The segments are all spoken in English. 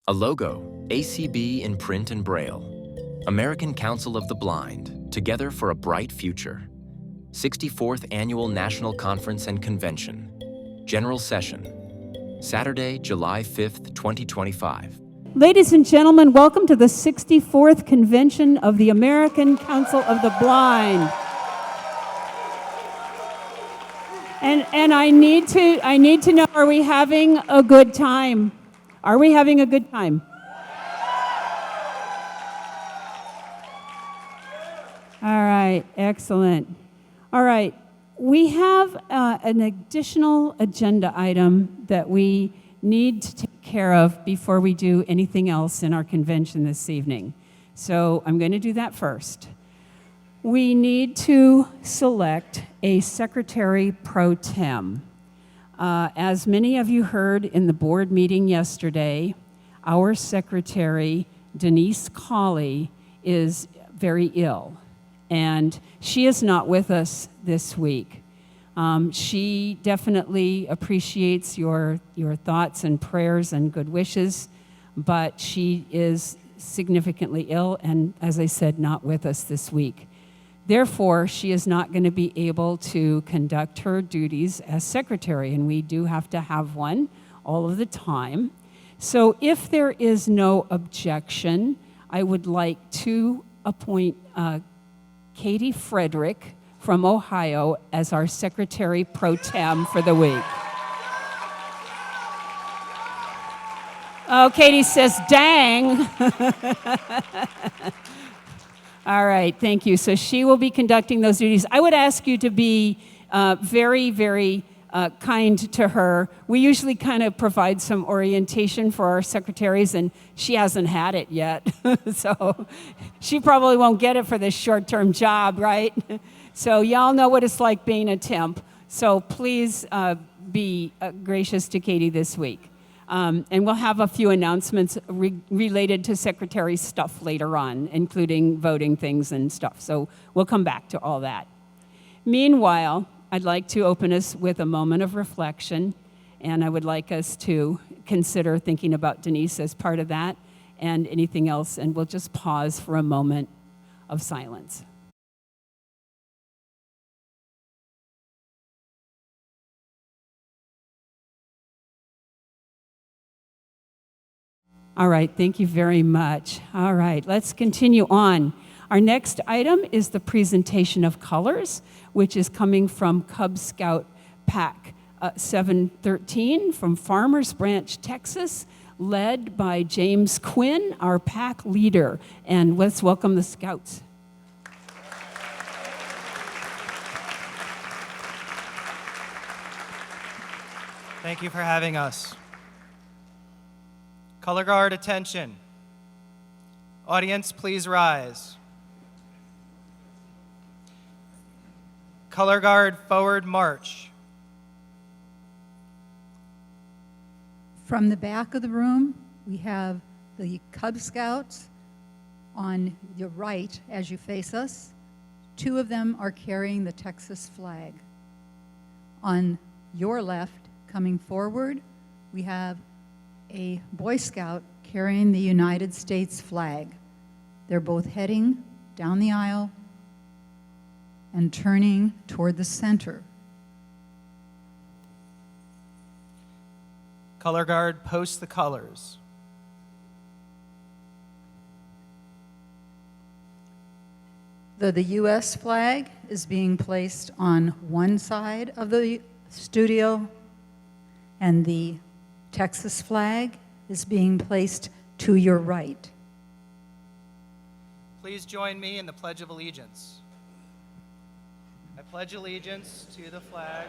A logo, ACB in print and braille. American Council of the Blind, together for a bright future. 64th Annual National Conference and Convention. General Session. Saturday, July 5th, 2025. Ladies and gentlemen, welcome to the 64th Convention of the American Council of the Blind. And I need to know, are we having a good time? Are we having a good time? All right, excellent. All right, we have an additional agenda item that we need to take care of before we do anything else in our convention this evening. So I'm going to do that first. We need to select a secretary pro tem. As many of you heard in the board meeting yesterday, our secretary, Denise Colley, is very ill, and she is not with us this week. She definitely appreciates your thoughts and prayers and good wishes, but she is significantly ill and, as I said, not with us this week. Therefore, she is not going to be able to conduct her duties as secretary, and we do have to have one all of the time. So if there is no objection, I would like to appoint Katie Frederick from Ohio as our secretary pro tem for the week. Oh, Katie says, dang. All right, thank you. So she will be conducting those duties. I would ask you to be very, very kind to her. We usually kind of provide some orientation for our secretaries, and she hasn't had it yet. So she probably won't get it for this short-term job, right? So y'all know what it's like being a temp. So please be gracious to Katie this week. And we'll have a few announcements related to secretary stuff later on, including voting things and stuff. So we'll come back to all that. Meanwhile, I'd like to open us with a moment of reflection, and I would like us to consider thinking about Denise as part of that and anything else, and we'll just pause for a moment of silence. All right, thank you very much. All right, let's continue on. Our next item is the presentation of colors, which is coming from Cub Scout Pack 713 from Farmers Branch, Texas, led by James Quinn, our pack leader. And let's welcome the Scouts. Thank you for having us. Color guard, attention. Audience, please rise. Color guard, forward march. From the back of the room, we have the Cub Scouts on your right as you face us. 2 of them are carrying the Texas flag. On your left, coming forward, we have a Boy Scout carrying the United States flag. They're both heading down the aisle and turning toward the center. Color guard, post the colors. The U.S. flag is being placed on one side of the studio, and the Texas flag is being placed to your right. Please join me in the Pledge of Allegiance. I pledge allegiance to the flag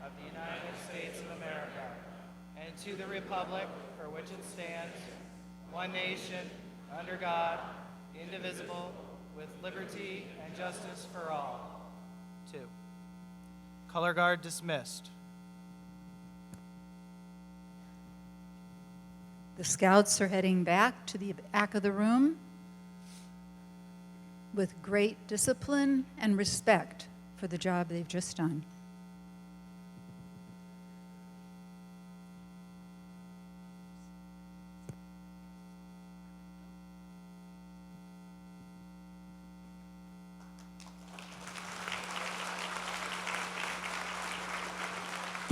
of the United States of America and to the republic for which it stands, one nation, under God, indivisible, with liberty and justice for all. 2. Color guard dismissed. The Scouts are heading back to the back of the room with great discipline and respect for the job they've just done.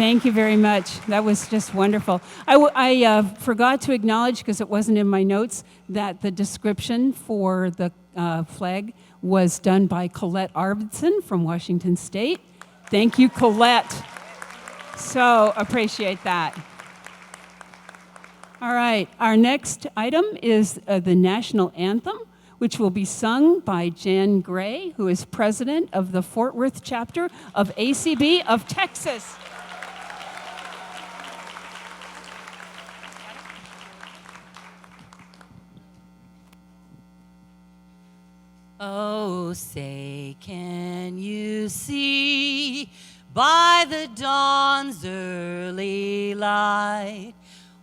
Thank you very much. That was just wonderful. I forgot to acknowledge, because it wasn't in my notes, that the description for the flag was done by Colette Arvidsson from Washington State. Thank you, Colette. So appreciate that. All right, our next item is the national anthem, which will be sung by Jan Gray, who is president of the Fort Worth chapter of ACB of Texas. Oh, say, can you see by the dawn's early light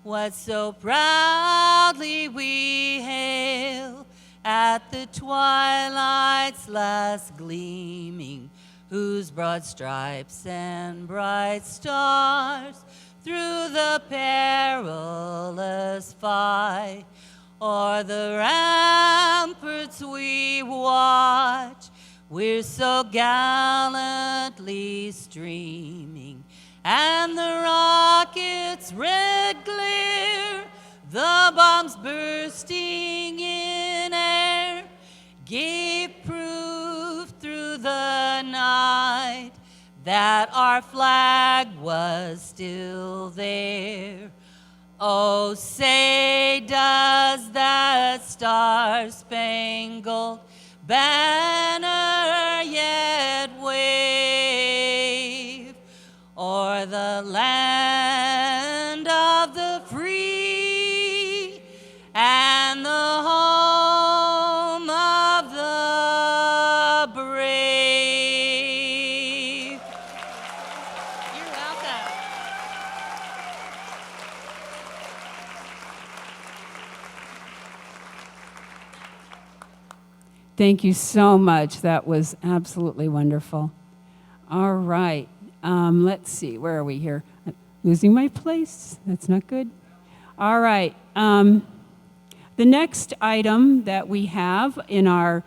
what so proudly we hail at the twilight's last gleaming, whose broad stripes and bright stars through the perilous fight o'er the ramparts we watch, we're so gallantly streaming, and the rocket's red glare, the bombs bursting in air, gave proof through the night that our flag was still there. Oh, say, does that star-spangled banner yet wave o'er the land of the free and the home of the brave? You're welcome. Thank you so much. That was absolutely wonderful. All right. Let's see. Where are we here? I'm losing my place. That's not good. All right. The next item that we have in our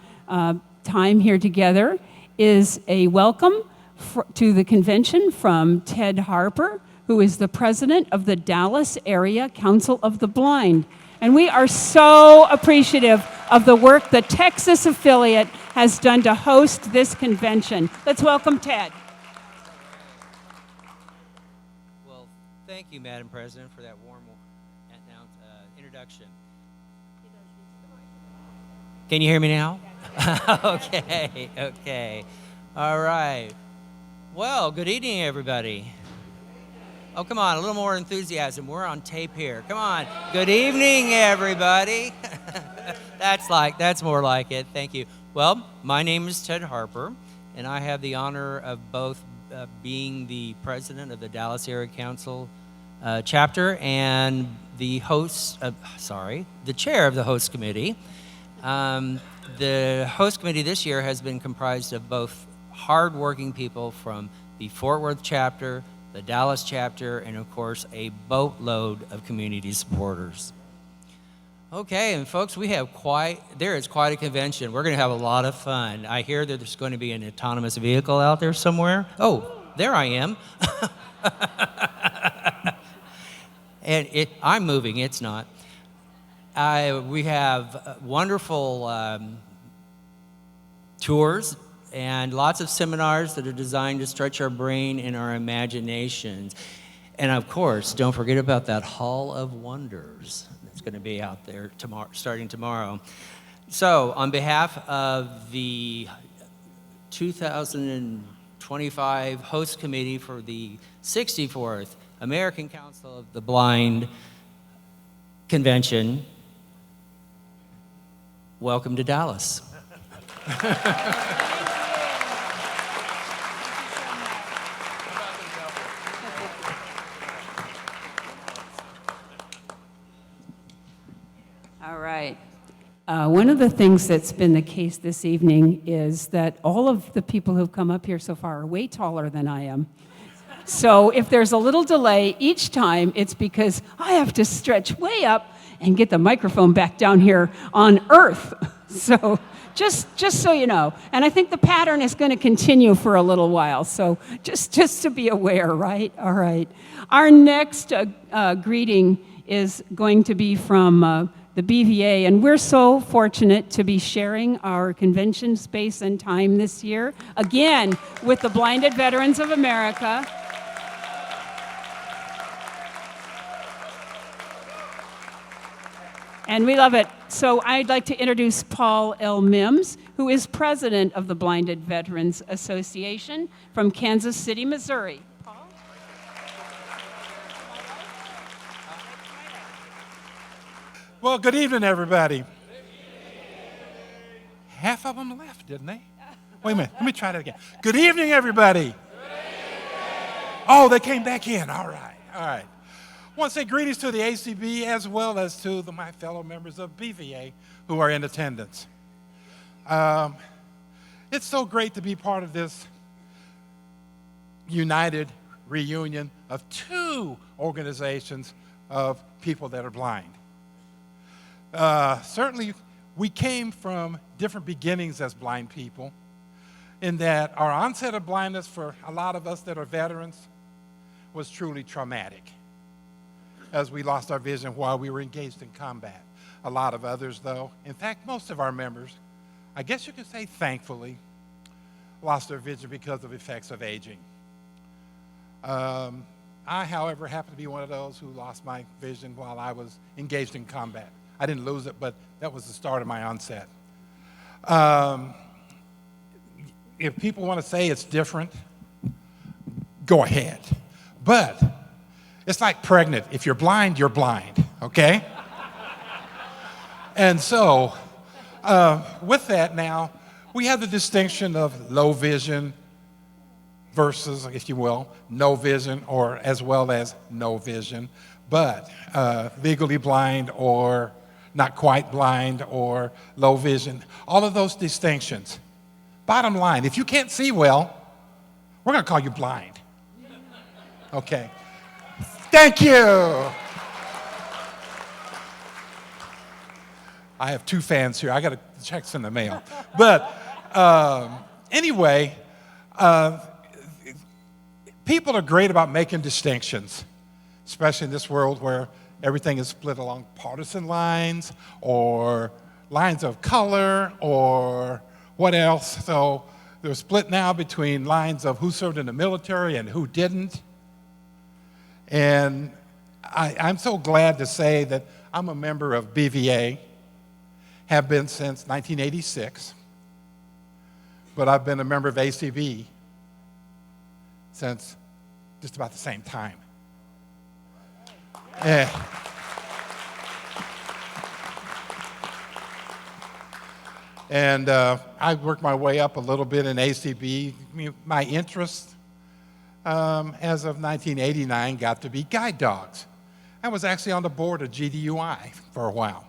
time here together is a welcome to the convention from Ted Harper, who is the president of the Dallas Area Council of the Blind. And we are so appreciative of the work the Texas affiliate has done to host this convention. Let's welcome Ted. Well, thank you, Madam President, for that warm introduction. Can you hear me now? Okay. All right. Well, good evening, everybody. Oh, come on, a little more enthusiasm. We're on tape here. Come on. Good evening, everybody. That's more like it. Thank you. Well, my name is Ted Harper, and I have the honor of both being the president of the Dallas Area Council chapter and the chair of the host committee. The host committee this year has been comprised of both hardworking people from the Fort Worth chapter, the Dallas chapter, and of course, a boatload of community supporters. Okay, and folks, there is quite a convention. We're going to have a lot of fun. I hear that there's going to be an autonomous vehicle out there somewhere. Oh, there I am. And I'm moving, it's not. We have wonderful tours and lots of seminars that are designed to stretch our brain and our imaginations. And of course, don't forget about that Hall of Wonders that's going to be out there starting tomorrow. So, on behalf of the 2025 host committee for the 64th American Council of the Blind Convention, welcome to Dallas. All right. One of the things that's been the case this evening is that all of the people who've come up here so far are way taller than I am. So if there's a little delay each time, it's because I have to stretch way up and get the microphone back down here on Earth. So just so you know. And I think the pattern is going to continue for a little while. So just to be aware, right? All right. Our next greeting is going to be from the BVA, and we're so fortunate to be sharing our convention space and time this year, again, with the Blinded Veterans of America. And we love it. So I'd like to introduce Paul L. Mims, who is president of the Blinded Veterans Association from Kansas City, Missouri. Paul? Well, good evening, everybody. Half of them left, didn't they? Wait a minute. Let me try that again. Good evening, everybody. Oh, they came back in. All right. All right. I want to say greetings to the ACB as well as to my fellow members of BVA who are in attendance. It's so great to be part of this united reunion of two organizations of people that are blind. Certainly, we came from different beginnings as blind people, in that our onset of blindness for a lot of us that are veterans was truly traumatic, as we lost our vision while we were engaged in combat. A lot of others, though, in fact, most of our members, I guess you could say thankfully, lost their vision because of effects of aging. I, however, happen to be one of those who lost my vision while I was engaged in combat. I didn't lose it, but that was the start of my onset. If people want to say it's different, go ahead. But it's like pregnant. If you're blind, you're blind, okay? And so, with that now, we have the distinction of low vision versus, if you will, no vision, or as well as no vision, but legally blind or not quite blind or low vision, all of those distinctions. Bottom line, if you can't see well, we're going to call you blind. Okay. Thank you. I have two fans here. I got checks in the mail. But anyway, people are great about making distinctions, especially in this world where everything is split along partisan lines or lines of color or what else. So they're split now between lines of who served in the military and who didn't. And I'm so glad to say that I'm a member of BVA, have been since 1986, but I've been a member of ACB since just about the same time. And I worked my way up a little bit in ACB. My interest as of 1989 got to be guide dogs. I was actually on the board of GDUI for a while.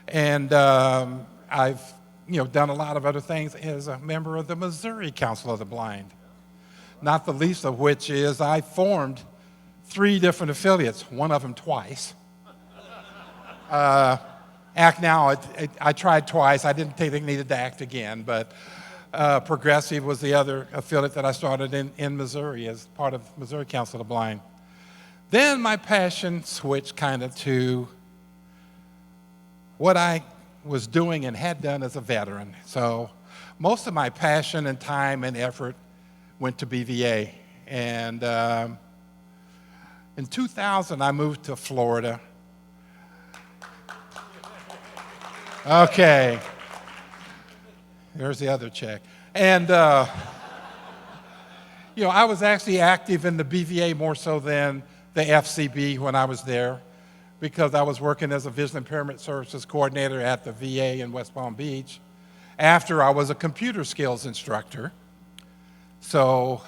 And I've done a lot of other things as a member of the Missouri Council of the Blind, not the least of which is I formed 3 different affiliates, one of them twice. Act Now, I tried twice. I didn't think they needed to act again, but Progressive was the other affiliate that I started in Missouri as part of Missouri Council of the Blind. Then my passion switched kind of to what I was doing and had done as a veteran. So most of my passion and time and effort went to BVA. And in 2000, I moved to Florida. Okay. There's the other check. And, I was actually active in the BVA more so than the FCB when I was there, because I was working as a vision impairment services coordinator at the VA in West Palm Beach after I was a computer skills instructor. So,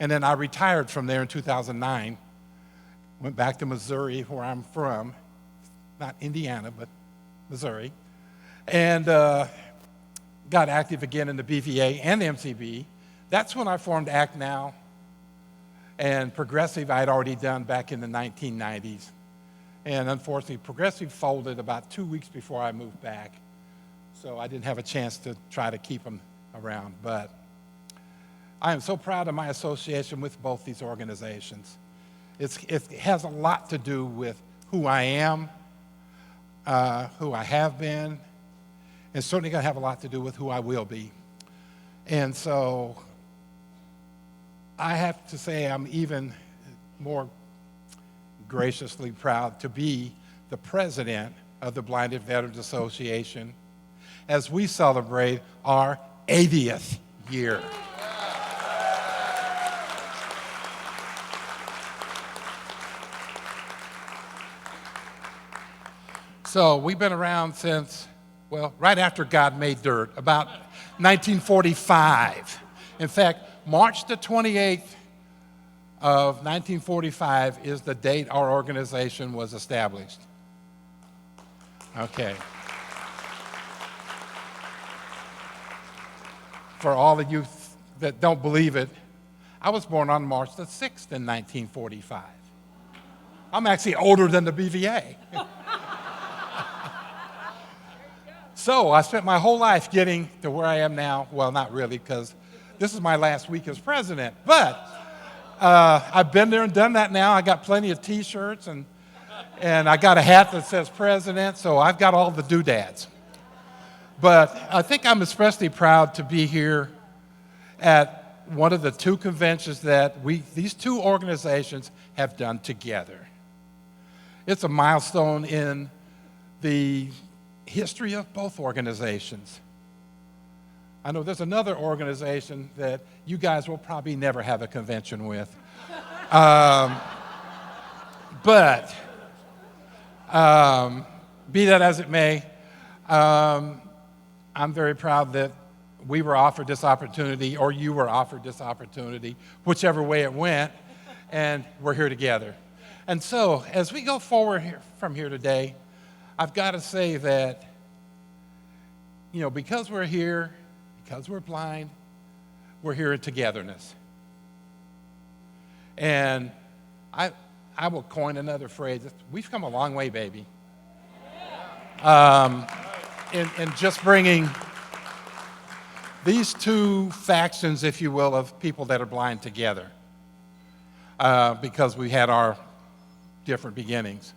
and then I retired from there in 2009, went back to Missouri, where I'm from, not Indiana, but Missouri, and got active again in the BVA and the MCB. That's when I formed Act Now, and Progressive I had already done back in the 1990s. And unfortunately, Progressive folded about 2 weeks before I moved back so I didn't have a chance to try to keep them around. But I am so proud of my association with both these organizations. It has a lot to do with who I am, who I have been, and certainly going to have a lot to do with who I will be. And so I have to say I'm even more graciously proud to be the president of the Blinded Veterans Association as we celebrate our 80th year. So we've been around since, well, right after God made dirt, about 1945. In fact, March the 28th of 1945 is the date our organization was established. Okay. For all of you that don't believe it, I was born on March the 6th in 1945. I'm actually older than the BVA. So I spent my whole life getting to where I am now. Well, not really, because this is my last week as president. But I've been there and done that now. I got plenty of T-shirts, and I got a hat that says president, so I've got all the doodads. But I think I'm especially proud to be here at one of the two conventions that these two organizations have done together. It's a milestone in the history of both organizations. I know there's another organization that you guys will probably never have a convention with. But be that as it may, I'm very proud that we were offered this opportunity, or you were offered this opportunity, whichever way it went, and we're here together. And so, as we go forward from here today, I've got to say that, because we're here, because we're blind, we're here in togetherness. And I will coin another phrase. We've come a long way, baby. In just bringing these two factions, if you will, of people that are blind together, because we had our different beginnings.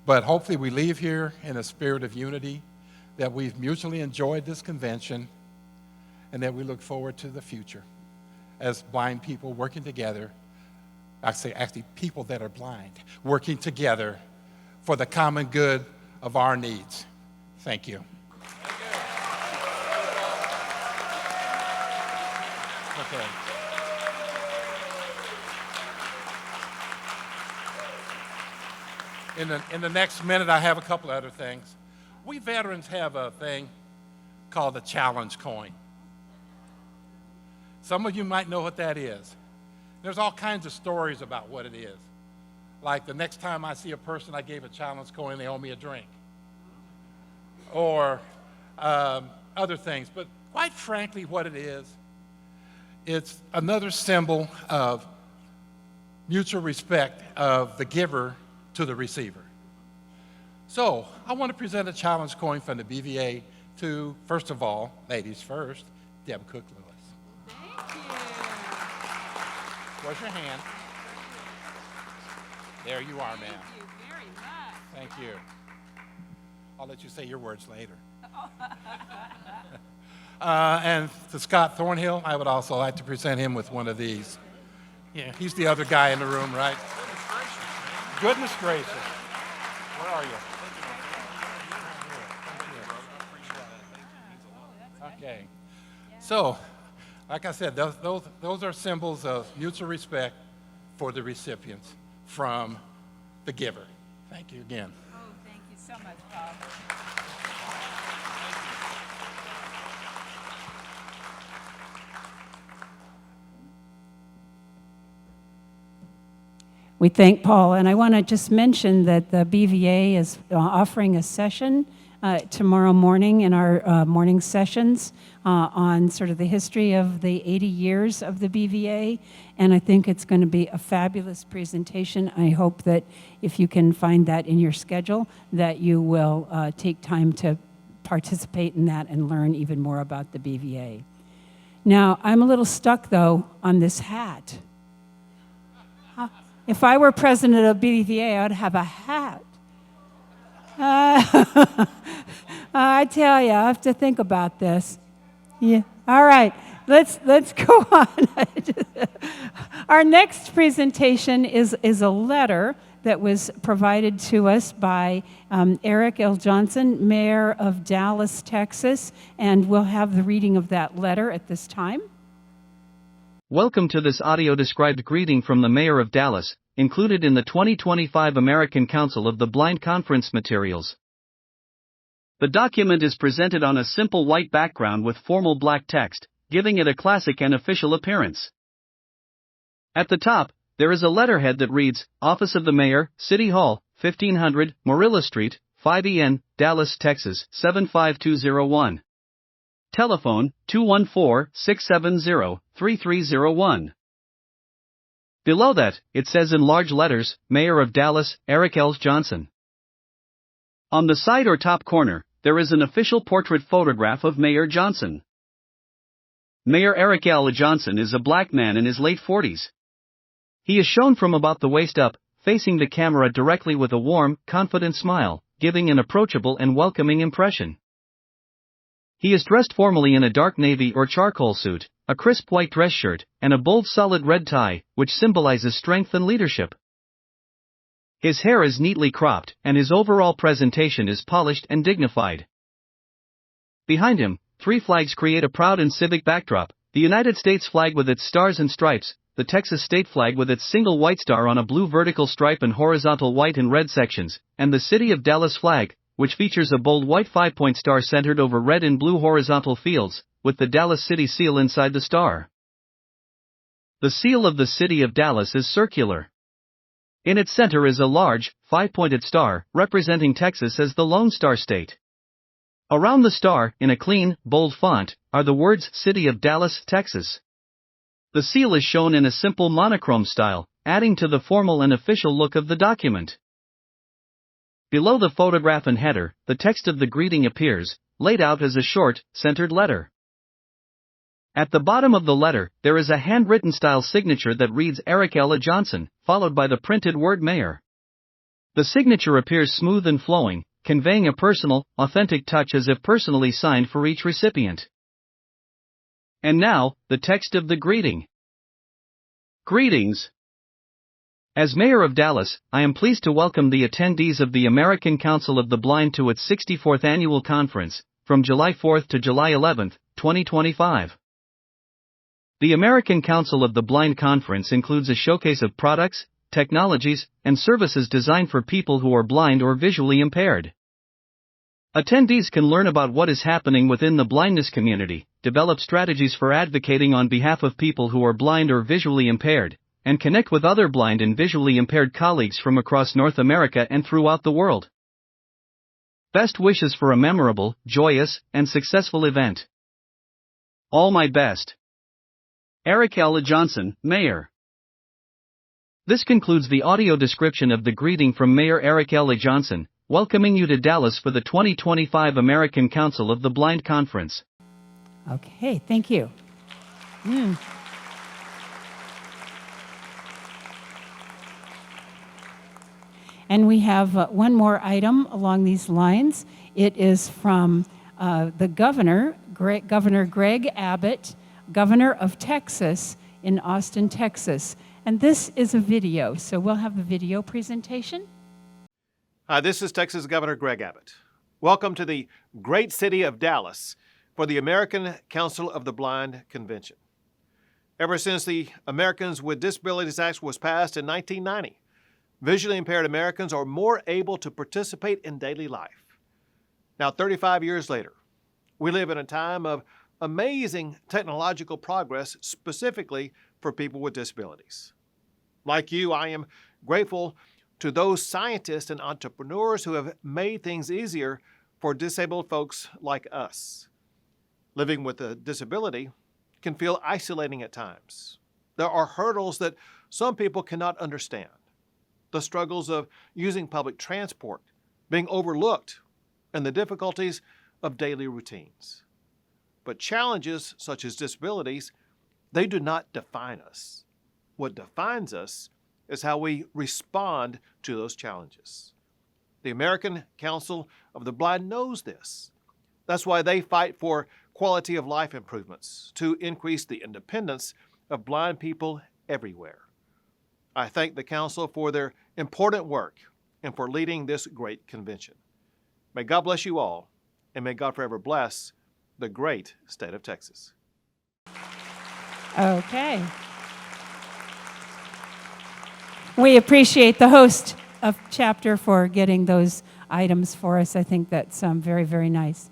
But hopefully we leave here in a spirit of unity, that we've mutually enjoyed this convention, and that we look forward to the future as blind people working together. Actually people that are blind, working together for the common good of our needs. Thank you. Okay. In the next minute, I have a couple other things. We veterans have a thing called the challenge coin. Some of you might know what that is. There's all kinds of stories about what it is. Like the next time I see a person I gave a challenge coin, they owe me a drink. Or other things. But quite frankly, what it is, it's another symbol of mutual respect of the giver to the receiver. So I want to present a challenge coin from the BVA to, first of all, ladies first, Deb Cook-Lewis. Thank you. Where's your hand? There you are, ma'am. Thank you very much. Thank you. I'll let you say your words later. And to Scott Thornhill, I would also like to present him with one of these. Yeah, he's the other guy in the room, right? Goodness gracious. Where are you? Okay. So, like I said, those are symbols of mutual respect for the recipients from the giver. Thank you again. Oh, thank you so much, Bob. We thank Paul, and I want to just mention that the BVA is offering a session tomorrow morning in our morning sessions on sort of the history of the 80 years of the BVA, and I think it's going to be a fabulous presentation. I hope that if you can find that in your schedule, that you will take time to participate in that and learn even more about the BVA. Now, I'm a little stuck, though, on this hat. If I were president of BVA, I'd have a hat. I tell you, I have to think about this. Yeah. All right, let's go on. Our next presentation is a letter that was provided to us by Eric L. Johnson, Mayor of Dallas, Texas, and we'll have the reading of that letter at this time. Welcome to this audio-described greeting from the Mayor of Dallas, included in the 2025 American Council of the Blind Conference materials. The document is presented on a simple white background with formal black text, giving it a classic and official appearance. At the top, there is a letterhead that reads, Office of the Mayor, City Hall, 1500 Morilla Street, 5EN, Dallas, Texas, 75201. Telephone, 214-670-3301. Below that, it says in large letters, Mayor of Dallas, Eric L. Johnson. On the side or top corner, there is an official portrait photograph of Mayor Johnson. Mayor Eric L. Johnson is a black man in his late 40s. He is shown from about the waist up, facing the camera directly with a warm, confident smile, giving an approachable and welcoming impression. He is dressed formally in a dark navy or charcoal suit, a crisp white dress shirt, and a bold solid red tie, which symbolizes strength and leadership. His hair is neatly cropped, and his overall presentation is polished and dignified. Behind him, 3 flags create a proud and civic backdrop: the United States flag with its stars and stripes, the Texas state flag with its single white star on a blue vertical stripe and horizontal white and red sections, and the City of Dallas flag, which features a bold white 5-point star centered over red and blue horizontal fields, with the Dallas City seal inside the star. The seal of the City of Dallas is circular. In its center is a large, 5-pointed star, representing Texas as the Lone Star State. Around the star, in a clean, bold font, are the words City of Dallas, Texas. The seal is shown in a simple monochrome style, adding to the formal and official look of the document. Below the photograph and header, the text of the greeting appears, laid out as a short, centered letter. At the bottom of the letter, there is a handwritten style signature that reads Eric L. Johnson, followed by the printed word Mayor. The signature appears smooth and flowing, conveying a personal, authentic touch as if personally signed for each recipient. And now, the text of the greeting. Greetings. As Mayor of Dallas, I am pleased to welcome the attendees of the American Council of the Blind to its 64th annual conference, from July 4 to July 11, 2025. The American Council of the Blind Conference includes a showcase of products, technologies, and services designed for people who are blind or visually impaired. Attendees can learn about what is happening within the blindness community, develop strategies for advocating on behalf of people who are blind or visually impaired, and connect with other blind and visually impaired colleagues from across North America and throughout the world. Best wishes for a memorable, joyous, and successful event. All my best. Eric L. Johnson, Mayor. This concludes the audio description of the greeting from Mayor Eric L. Johnson, welcoming you to Dallas for the 2025 American Council of the Blind Conference. Okay, thank you. And we have one more item along these lines. It is from the governor, Governor Greg Abbott, Governor of Texas in Austin, Texas. And this is a video, so we'll have the video presentation. Hi, this is Texas Governor Greg Abbott. Welcome to the great city of Dallas for the American Council of the Blind Convention. Ever since the Americans with Disabilities Act was passed in 1990, visually impaired Americans are more able to participate in daily life. Now, 35 years later, we live in a time of amazing technological progress specifically for people with disabilities. Like you, I am grateful to those scientists and entrepreneurs who have made things easier for disabled folks like us. Living with a disability can feel isolating at times. There are hurdles that some people cannot understand. The struggles of using public transport, being overlooked, and the difficulties of daily routines. But challenges such as disabilities, they do not define us. What defines us is how we respond to those challenges. The American Council of the Blind knows this. That's why they fight for quality of life improvements to increase the independence of blind people everywhere. I thank the Council for their important work and for leading this great convention. May God bless you all, and may God forever bless the great state of Texas. Okay. We appreciate the host of chapter for getting those items for us. I think that's very, very nice.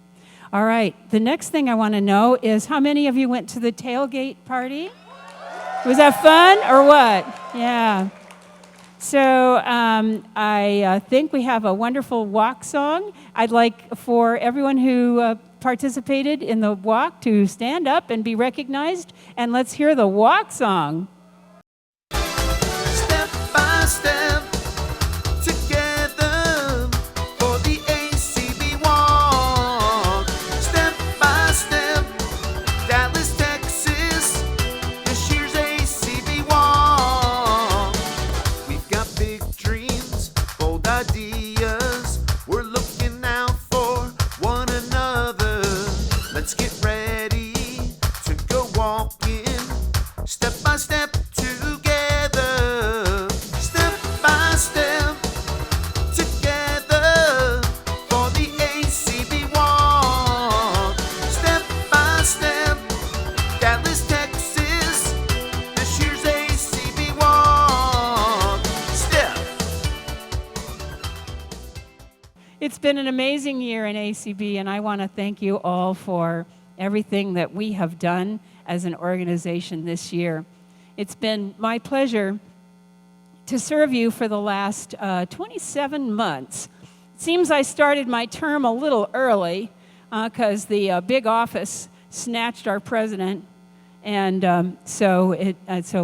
All right, the next thing I want to know is how many of you went to the tailgate party? Was that fun or what? Yeah. So I think we have a wonderful walk song. I'd like for everyone who participated in the walk to stand up and be recognized, and let's hear the walk song. Step by step, together for the ACB walk. Step by step, Dallas, Texas, this year's ACB walk. We've got big dreams, bold ideas. We're looking out for one another. Let's get ready to go walking, step by step. It's been an amazing year in ACB, and I want to thank you all for everything that we have done as an organization this year. It's been my pleasure to serve you for the last 27 months. It seems I started my term a little early because the big office snatched our president, and so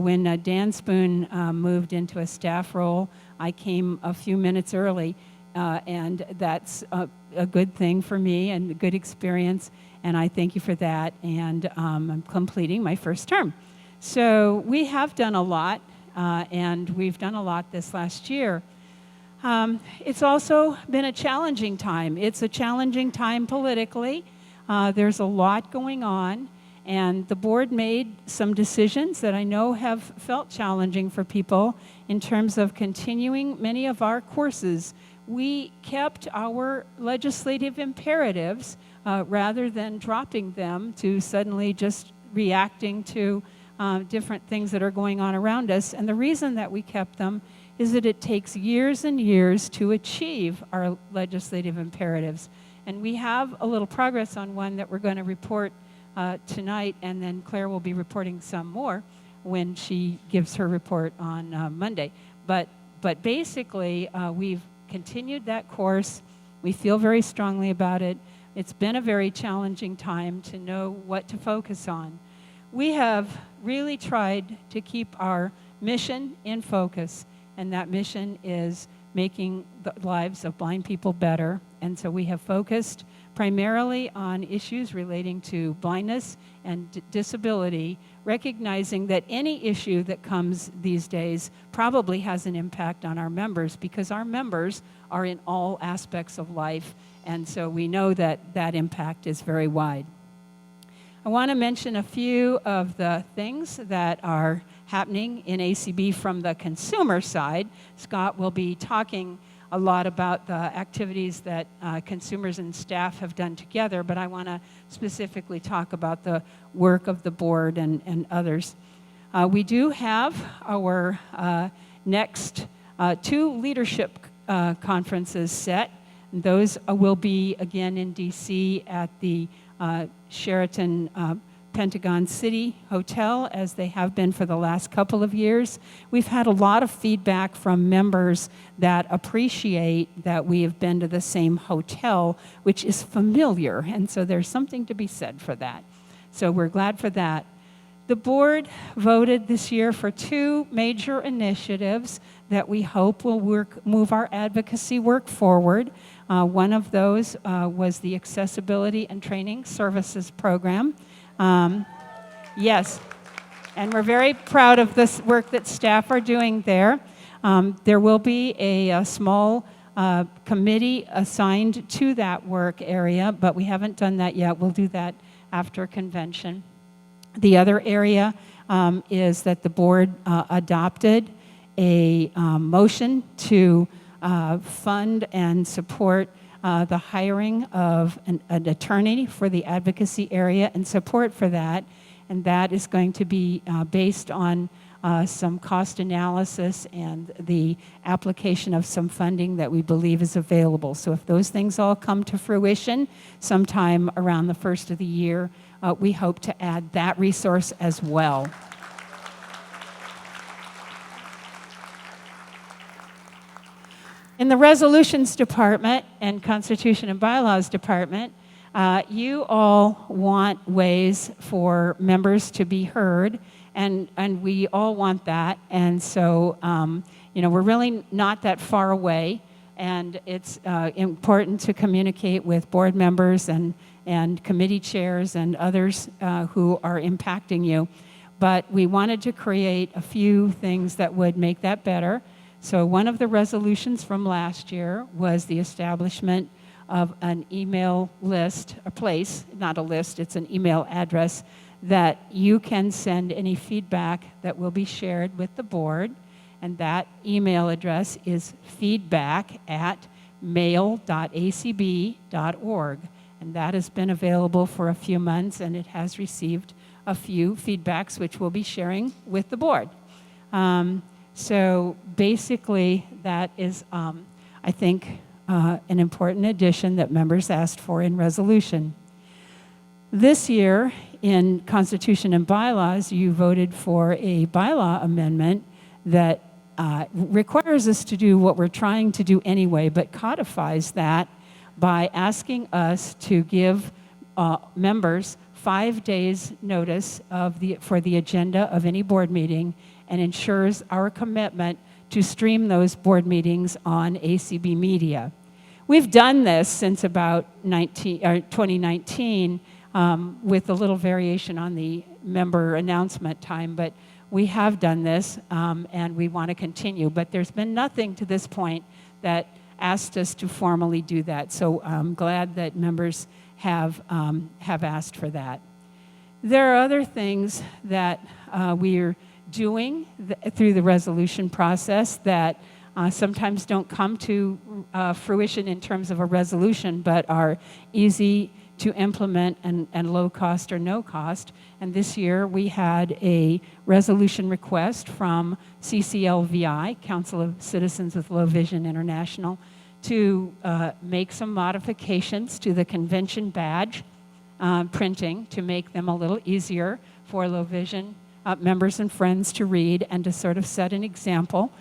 when Dan Spoon moved into a staff role, I came a few minutes early. And that's a good thing for me and a good experience, and I thank you for that, and I'm completing my first term. So we have done a lot, and we've done a lot this last year. It's also been a challenging time. It's a challenging time politically. There's a lot going on, and the board made some decisions that I know have felt challenging for people in terms of continuing many of our courses. We kept our legislative imperatives rather than dropping them to suddenly just reacting to different things that are going on around us. And the reason that we kept them is that it takes years and years to achieve our legislative imperatives. And we have a little progress on one that we're going to report tonight, and then Claire will be reporting some more when she gives her report on Monday. But basically, we've continued that course. We feel very strongly about it. It's been a very challenging time to know what to focus on. We have really tried to keep our mission in focus, and that mission is making the lives of blind people better. And so we have focused primarily on issues relating to blindness and disability, recognizing that any issue that comes these days probably has an impact on our members, because our members are in all aspects of life, and so we know that that impact is very wide. I want to mention a few of the things that are happening in ACB from the consumer side. Scott will be talking a lot about the activities that consumers and staff have done together, but I want to specifically talk about the work of the board and others. We do have our next 2 leadership conferences set. And those will be again in DC at the Sheraton Pentagon City Hotel, as they have been for the last couple of years. We've had a lot of feedback from members that appreciate that we have been to the same hotel, which is familiar, and so there's something to be said for that. So we're glad for that. The board voted this year for 2 major initiatives that we hope will move our advocacy work forward. One of those was the Accessibility and Training Services Program. Yes, and we're very proud of this work that staff are doing there. There will be a small committee assigned to that work area, but we haven't done that yet. We'll do that after convention. The other area is that the board adopted a motion to fund and support the hiring of an attorney for the advocacy area and support for that. And that is going to be based on some cost analysis and the application of some funding that we believe is available. So if those things all come to fruition sometime around the first of the year, we hope to add that resource as well. In the Resolutions Department and Constitution and Bylaws Department, you all want ways for members to be heard, and we all want that. And so, we're really not that far away, and it's important to communicate with board members and committee chairs and others who are impacting you. But we wanted to create a few things that would make that better. So one of the resolutions from last year was the establishment of an email list, a place, not a list, it's an email address that you can send any feedback that will be shared with the board. And that email address is feedback@mail.acb.org. And that has been available for a few months, and it has received a few feedbacks, which we'll be sharing with the board. So basically, that is, I think, an important addition that members asked for in resolution. This year, in Constitution and Bylaws, you voted for a bylaw amendment that requires us to do what we're trying to do anyway, but codifies that by asking us to give members 5 days notice for the agenda of any board meeting, and ensures our commitment to stream those board meetings on ACB Media. We've done this since about 2019 with a little variation on the member announcement time, but we have done this and we want to continue. But there's been nothing to this point that asked us to formally do that. So I'm glad that members have asked for that. There are other things that we're doing through the resolution process that sometimes don't come to fruition in terms of a resolution, but are easy to implement and low cost or no cost. And this year we had a resolution request from CCLVI, Council of Citizens with Low Vision International, to make some modifications to the convention badge printing to make them a little easier for low vision members and friends to read, and to sort of set an example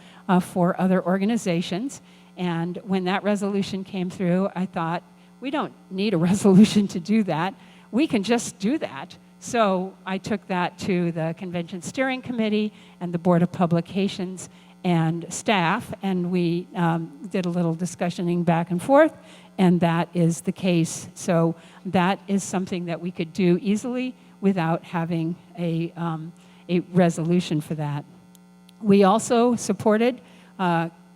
for other organizations. And when that resolution came through, I thought, we don't need a resolution to do that. We can just do that. So I took that to the Convention Steering Committee and the Board of Publications and staff, and we did a little discussioning back and forth, and that is the case. So that is something that we could do easily without having a resolution for that. We also supported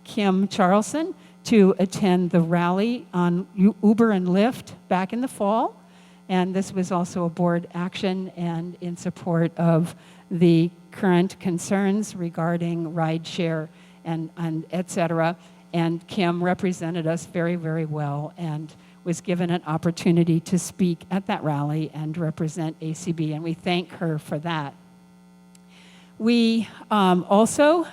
Kim Charlson to attend the rally on Uber and Lyft back in the fall. And this was also a board action and in support of the current concerns regarding rideshare and et cetera. And Kim represented us very, very well and was given an opportunity to speak at that rally and represent ACB, and we thank her for that. We also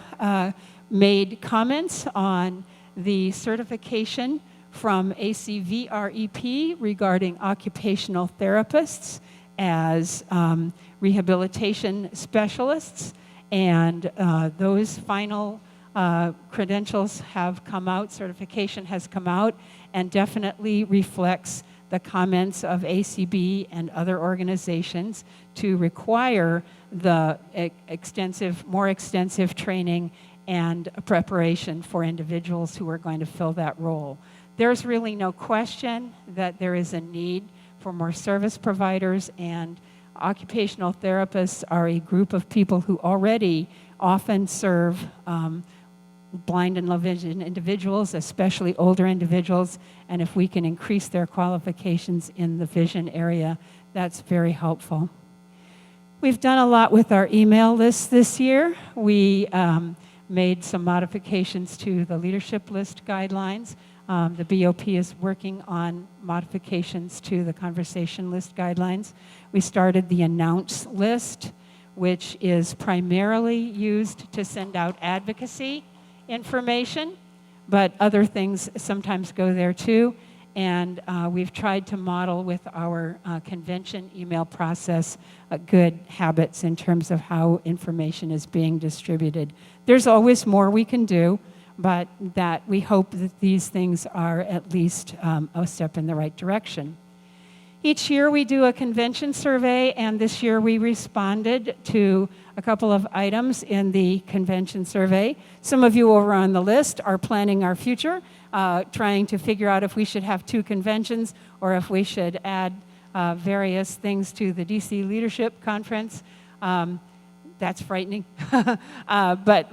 made comments on the certification from ACVREP regarding occupational therapists as rehabilitation specialists, and those final credentials have come out, certification has come out, and definitely reflects the comments of ACB and other organizations to require the more extensive training and preparation for individuals who are going to fill that role. There's really no question that there is a need for more service providers, and occupational therapists are a group of people who already often serve blind and low vision individuals, especially older individuals, and if we can increase their qualifications in the vision area, that's very helpful. We've done a lot with our email list this year. We made some modifications to the leadership list guidelines. The BOP is working on modifications to the conversation list guidelines. We started the announce list, which is primarily used to send out advocacy information, but other things sometimes go there too. And we've tried to model with our convention email process good habits in terms of how information is being distributed. There's always more we can do, but that we hope that these things are at least a step in the right direction. Each year we do a convention survey, and this year we responded to a couple of items in the convention survey. Some of you over on the list are planning our future, trying to figure out if we should have 2 conventions or if we should add various things to the DC Leadership Conference. That's frightening, but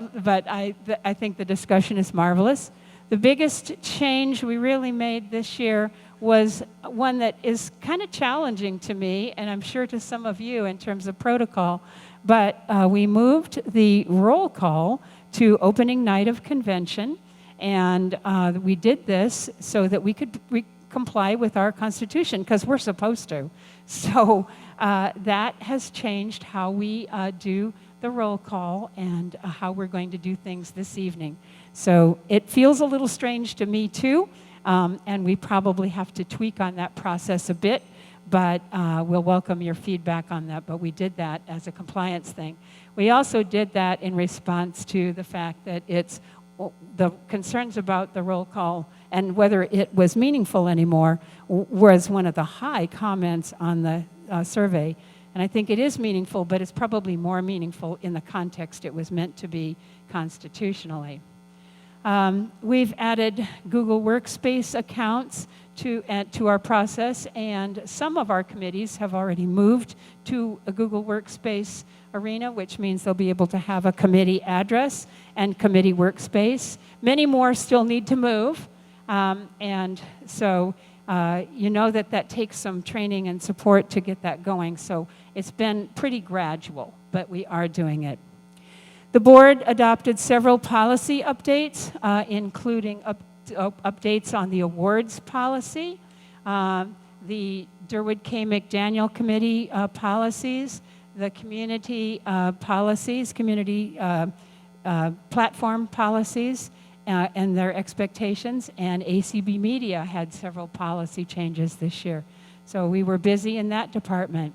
I think the discussion is marvelous. The biggest change we really made this year was one that is kind of challenging to me, and I'm sure to some of you in terms of protocol, but we moved the roll call to opening night of convention, and we did this so that we could comply with our Constitution, because we're supposed to. So that has changed how we do the roll call and how we're going to do things this evening. So it feels a little strange to me too, and we probably have to tweak on that process a bit, but we'll welcome your feedback on that, but we did that as a compliance thing. We also did that in response to the fact that it's the concerns about the roll call and whether it was meaningful anymore was one of the high comments on the survey. And I think it is meaningful, but it's probably more meaningful in the context it was meant to be constitutionally. We've added Google Workspace accounts to our process, and some of our committees have already moved to a Google Workspace arena, which means they'll be able to have a committee address and committee workspace. Many more still need to move, and so you know that takes some training and support to get that going, so it's been pretty gradual, but we are doing it. The board adopted several policy updates, including updates on the awards policy, the Durwood K. McDaniel Committee policies, the community policies, community platform policies, and their expectations, and ACB Media had several policy changes this year. So we were busy in that department.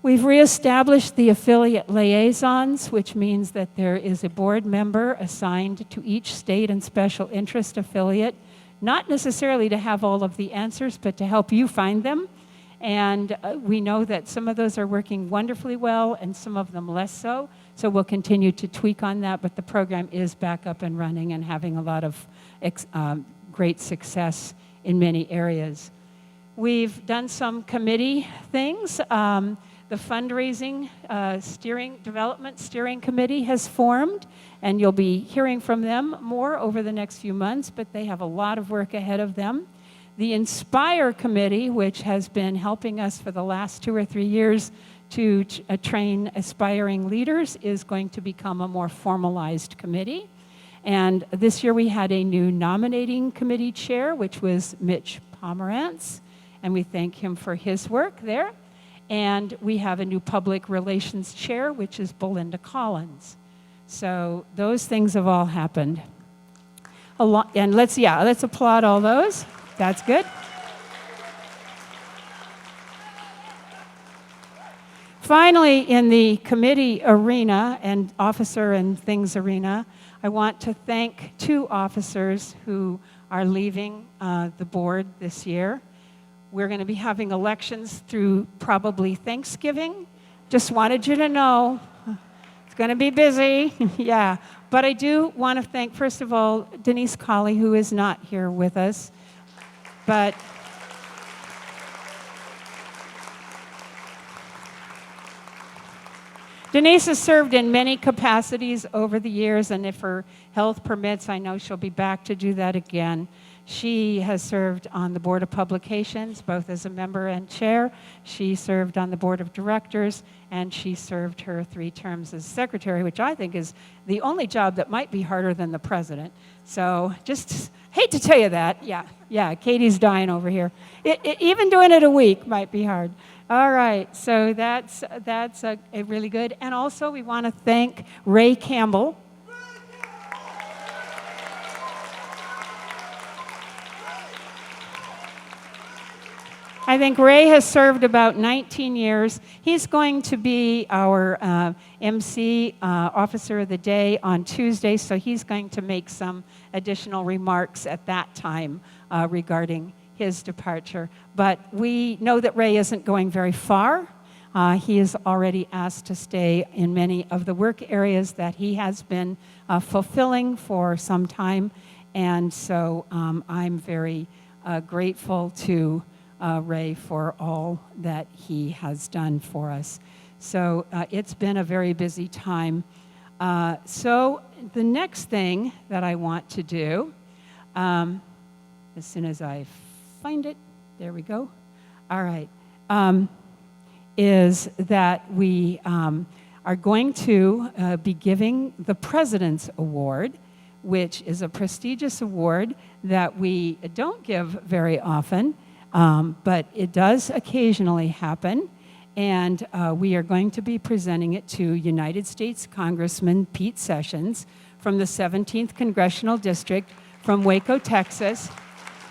We've reestablished the affiliate liaisons, which means that there is a board member assigned to each state and special interest affiliate, not necessarily to have all of the answers, but to help you find them. And we know that some of those are working wonderfully well and some of them less so. So we'll continue to tweak on that, but the program is back up and running and having a lot of great success in many areas. We've done some committee things. The fundraising development steering committee has formed, and you'll be hearing from them more over the next few months, but they have a lot of work ahead of them. The Inspire committee, which has been helping us for the last 2 or 3 years to train aspiring leaders, is going to become a more formalized committee. And this year we had a new nominating committee chair, which was Mitch Pomerantz, and we thank him for his work there. And we have a new public relations chair, which is Belinda Collins. So those things have all happened. And let's applaud all those. That's good. Finally, in the committee arena and officer and things arena, I want to thank 2 officers who are leaving the board this year. We're going to be having elections through probably Thanksgiving. Just wanted you to know it's going to be busy. Yeah. But I do want to thank, first of all, Denise Colley, who is not here with us. But Denise has served in many capacities over the years, and if her health permits, I know she'll be back to do that again. She has served on the Board of Publications, both as a member and chair. She served on the Board of Directors, and she served her 3 terms as secretary, which I think is the only job that might be harder than the president. So just hate to tell you that. Yeah, Katie's dying over here. Even doing it a week might be hard. All right, so that's a really good. And also we want to thank Ray Campbell. I think Ray has served about 19 years. He's going to be our MC, Officer of the Day, on Tuesday, so he's going to make some additional remarks at that time regarding his departure. But we know that Ray isn't going very far. He is already asked to stay in many of the work areas that he has been fulfilling for some time, and so I'm very grateful to Ray for all that he has done for us. So it's been a very busy time. So the next thing that I want to do, as soon as I find it, there we go. All right, is that we are going to be giving the President's Award, which is a prestigious award that we don't give very often, but it does occasionally happen. And we are going to be presenting it to United States Congressman Pete Sessions from the 17th Congressional District from Waco, Texas,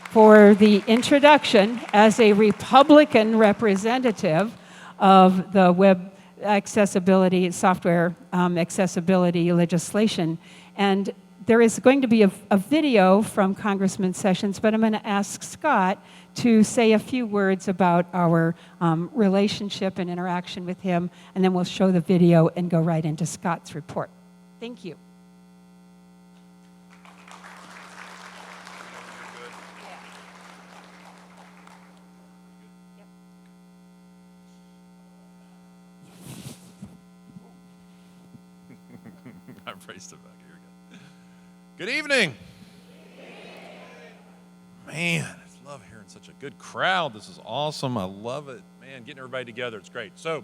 for the introduction as a Republican representative of the web accessibility, software accessibility legislation. And there is going to be a video from Congressman Sessions, but I'm going to ask Scott to say a few words about our relationship and interaction with him, and then we'll show the video and go right into Scott's report. Thank you. I braced it back. Here we go. Good evening. Man, I love hearing such a good crowd. This is awesome. I love it. Man, getting everybody together, it's great. So,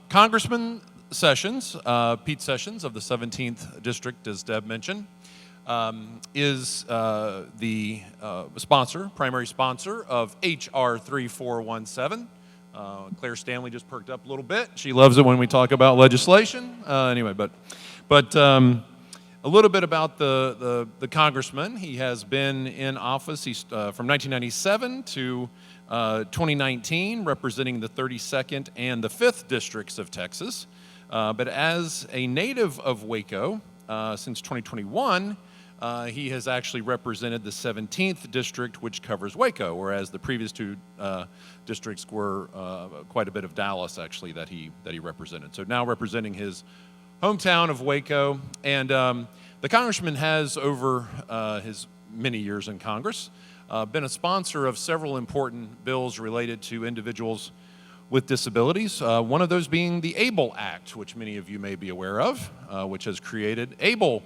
Congressman Sessions, Pete Sessions of the 17th District, as Deb mentioned, is the primary sponsor of H.R. 3417. Claire Stanley just perked up a little bit. She loves it when we talk about legislation. Anyway, but a little bit about the congressman. He has been in office from 1997 to 2019, representing the 32nd and the 5th districts of Texas. But as a native of Waco, since 2021, he has actually represented the 17th district, which covers Waco, whereas the previous 2 districts were quite a bit of Dallas, actually, that he represented. So now representing his hometown of Waco. And the congressman has, over his many years in Congress, been a sponsor of several important bills related to individuals with disabilities, one of those being the ABLE Act, which many of you may be aware of, which has created ABLE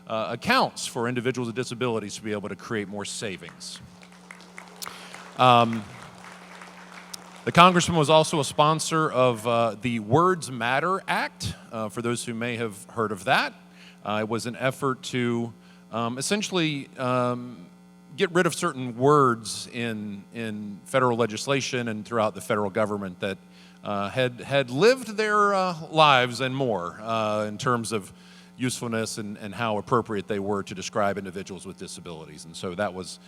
accounts for individuals with disabilities to be able to create more savings. The congressman was also a sponsor of the Words Matter Act, for those who may have heard of that. It was an effort to essentially get rid of certain words in federal legislation and throughout the federal government that had lived their lives and more in terms of usefulness and how appropriate they were to describe individuals with disabilities. And so that was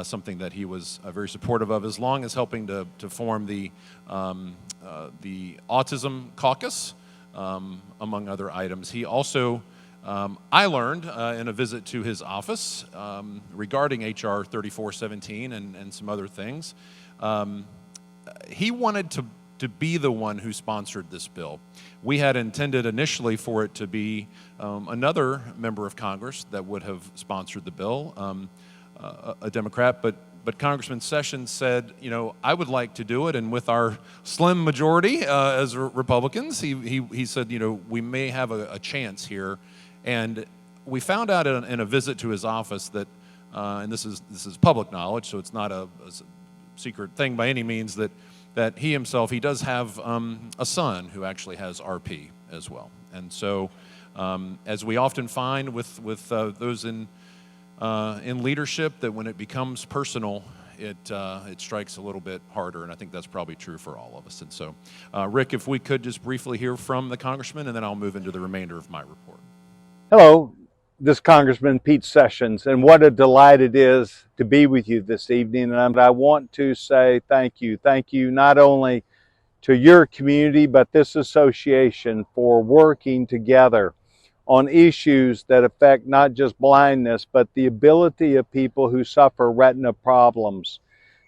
something that he was very supportive of, as long as helping to form the Autism Caucus, among other items. He also, I learned in a visit to his office regarding H.R. 3417 and some other things, he wanted to be the one who sponsored this bill. We had intended initially for it to be another member of Congress that would have sponsored the bill, a Democrat, but Congressman Sessions said, you know, I would like to do it, and with our slim majority as Republicans, he said, you know, we may have a chance here. And we found out in a visit to his office that, and this is public knowledge, so it's not a secret thing by any means, that he himself, he does have a son who actually has RP as well. And so, as we often find with those in leadership, that when it becomes personal, it strikes a little bit harder, and I think that's probably true for all of us. And so, Rick, if we could just briefly hear from the congressman, and then I'll move into the remainder of my report. Hello, this is Congressman Pete Sessions, and what a delight it is to be with you this evening. And I want to say thank you. Thank you not only to your community, but this association for working together on issues that affect not just blindness, but the ability of people who suffer retina problems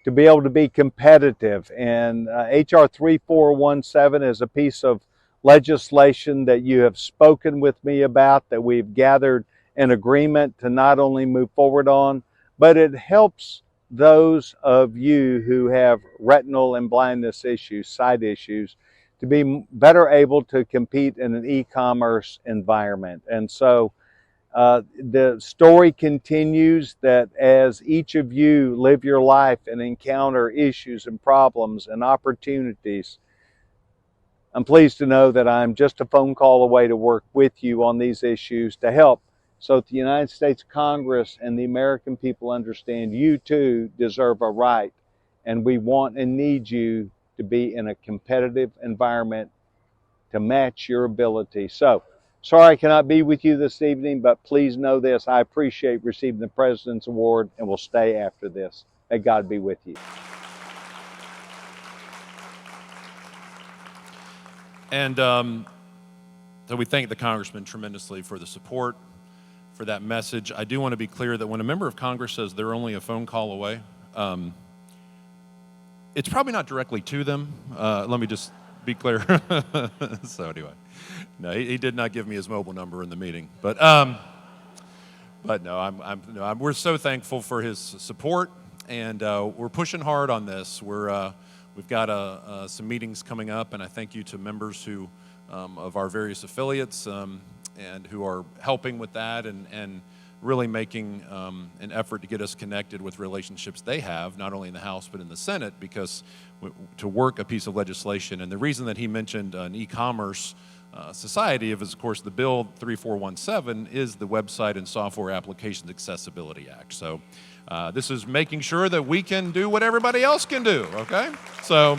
to be able to be competitive. And HR 3417 is a piece of legislation that you have spoken with me about, that we've gathered an agreement to not only move forward on, but it helps those of you who have retinal and blindness issues, sight issues, to be better able to compete in an e-commerce environment. And so the story continues that as each of you live your life and encounter issues and problems and opportunities, I'm pleased to know that I'm just a phone call away to work with you on these issues to help so that the United States Congress and the American people understand you too deserve a right, and we want and need you to be in a competitive environment to match your ability. So, sorry I cannot be with you this evening, but please know this, I appreciate receiving the President's Award and will stay after this. May God be with you. And so we thank the congressman tremendously for the support, for that message. I do want to be clear that when a member of Congress says they're only a phone call away, it's probably not directly to them. Let me just be clear. So anyway, no, he did not give me his mobile number in the meeting, but no, we're so thankful for his support, and we're pushing hard on this. We've got some meetings coming up, and I thank you to members who of our various affiliates and who are helping with that and really making an effort to get us connected with relationships they have, not only in the House but in the Senate, because to work a piece of legislation. And the reason that he mentioned an e-commerce society is, of course, the Bill 3417 is the Website and Software Applications Accessibility Act. So this is making sure that we can do what everybody else can do, okay? So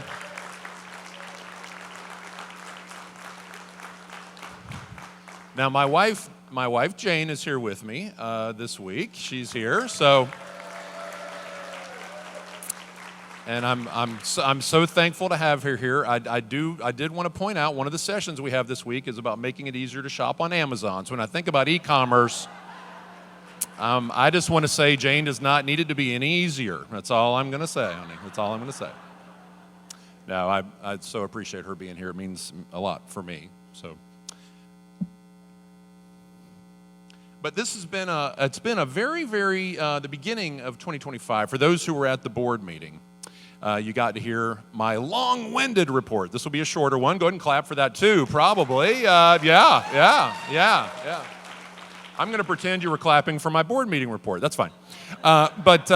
now my wife Jane is here with me this week. She's here, so, and I'm so thankful to have her here. I did want to point out one of the sessions we have this week is about making it easier to shop on Amazon. So when I think about e-commerce, I just want to say Jane does not need it to be any easier. That's all I'm going to say, honey. That's all I'm going to say. No, I so appreciate her being here. It means a lot for me. So. But this has been it's been a very, very, the beginning of 2025. For those who were at the board meeting, you got to hear my long-winded report. This will be a shorter one. Go ahead and clap for that too, probably. Yeah. I'm going to pretend you were clapping for my board meeting report. That's fine. But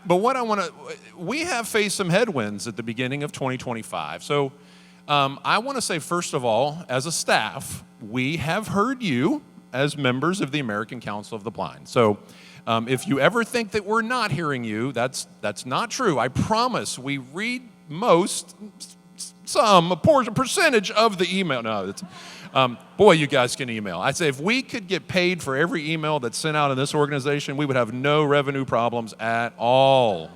what I want to, we have faced some headwinds at the beginning of 2025. So I want to say, first of all, as a staff, we have heard you as members of the American Council of the Blind. So if you ever think that we're not hearing you, that's not true. I promise we read a percentage of the email. No, it's, boy, you guys can email. I say if we could get paid for every email that's sent out in this organization, we would have no revenue problems at all.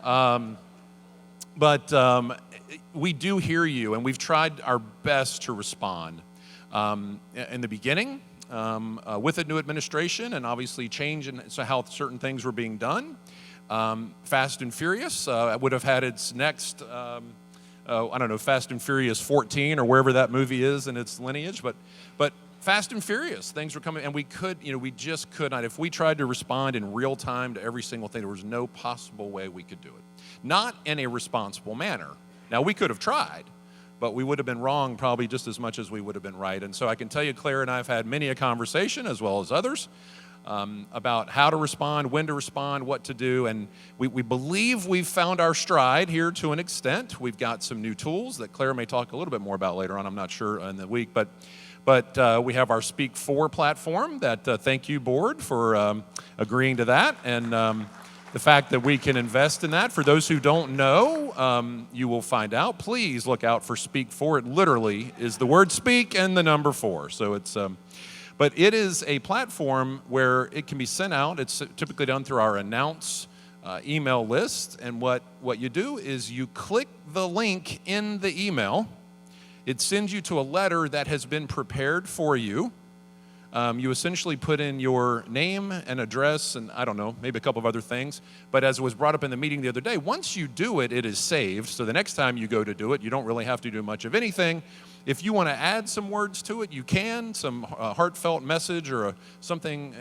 But we do hear you, and we've tried our best to respond. In the beginning, with a new administration and obviously change in how certain things were being done, Fast and Furious would have had its next, I don't know, Fast and Furious 14 or wherever that movie is in its lineage, but Fast and Furious, things were coming, and we just could not. If we tried to respond in real time to every single thing, there was no possible way we could do it. Not in a responsible manner. Now, we could have tried, but we would have been wrong probably just as much as we would have been right. And so I can tell you, Claire and I have had many a conversation, as well as others, about how to respond, when to respond, what to do. And we believe we've found our stride here to an extent. We've got some new tools that Claire may talk a little bit more about later on, I'm not sure, in the week. But we have our Speak For platform that, thank you, board, for agreeing to that. And the fact that we can invest in that. For those who don't know, you will find out. Please look out for Speak For. It literally is the word speak and the number 4. So it's, but it is a platform where it can be sent out. It's typically done through our announce email list. And what you do is you click the link in the email. It sends you to a letter that has been prepared for you. You essentially put in your name and address and, I don't know, maybe a couple of other things. But as was brought up in the meeting the other day, once you do it, it is saved. So the next time you go to do it, you don't really have to do much of anything. If you want to add some words to it, you can, some heartfelt message or something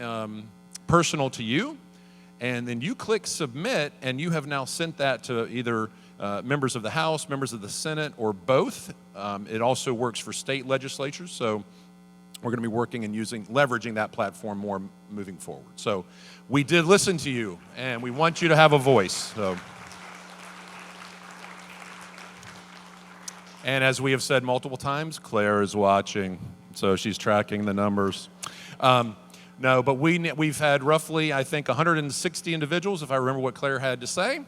personal to you. And then you click submit, and you have now sent that to either members of the House, members of the Senate, or both. It also works for state legislatures. So we're going to be working and leveraging that platform more moving forward. So we did listen to you, and we want you to have a voice. So. And as we have said multiple times, Claire is watching, so she's tracking the numbers. No, but we've had roughly, I think, 160 individuals, if I remember what Claire had to say.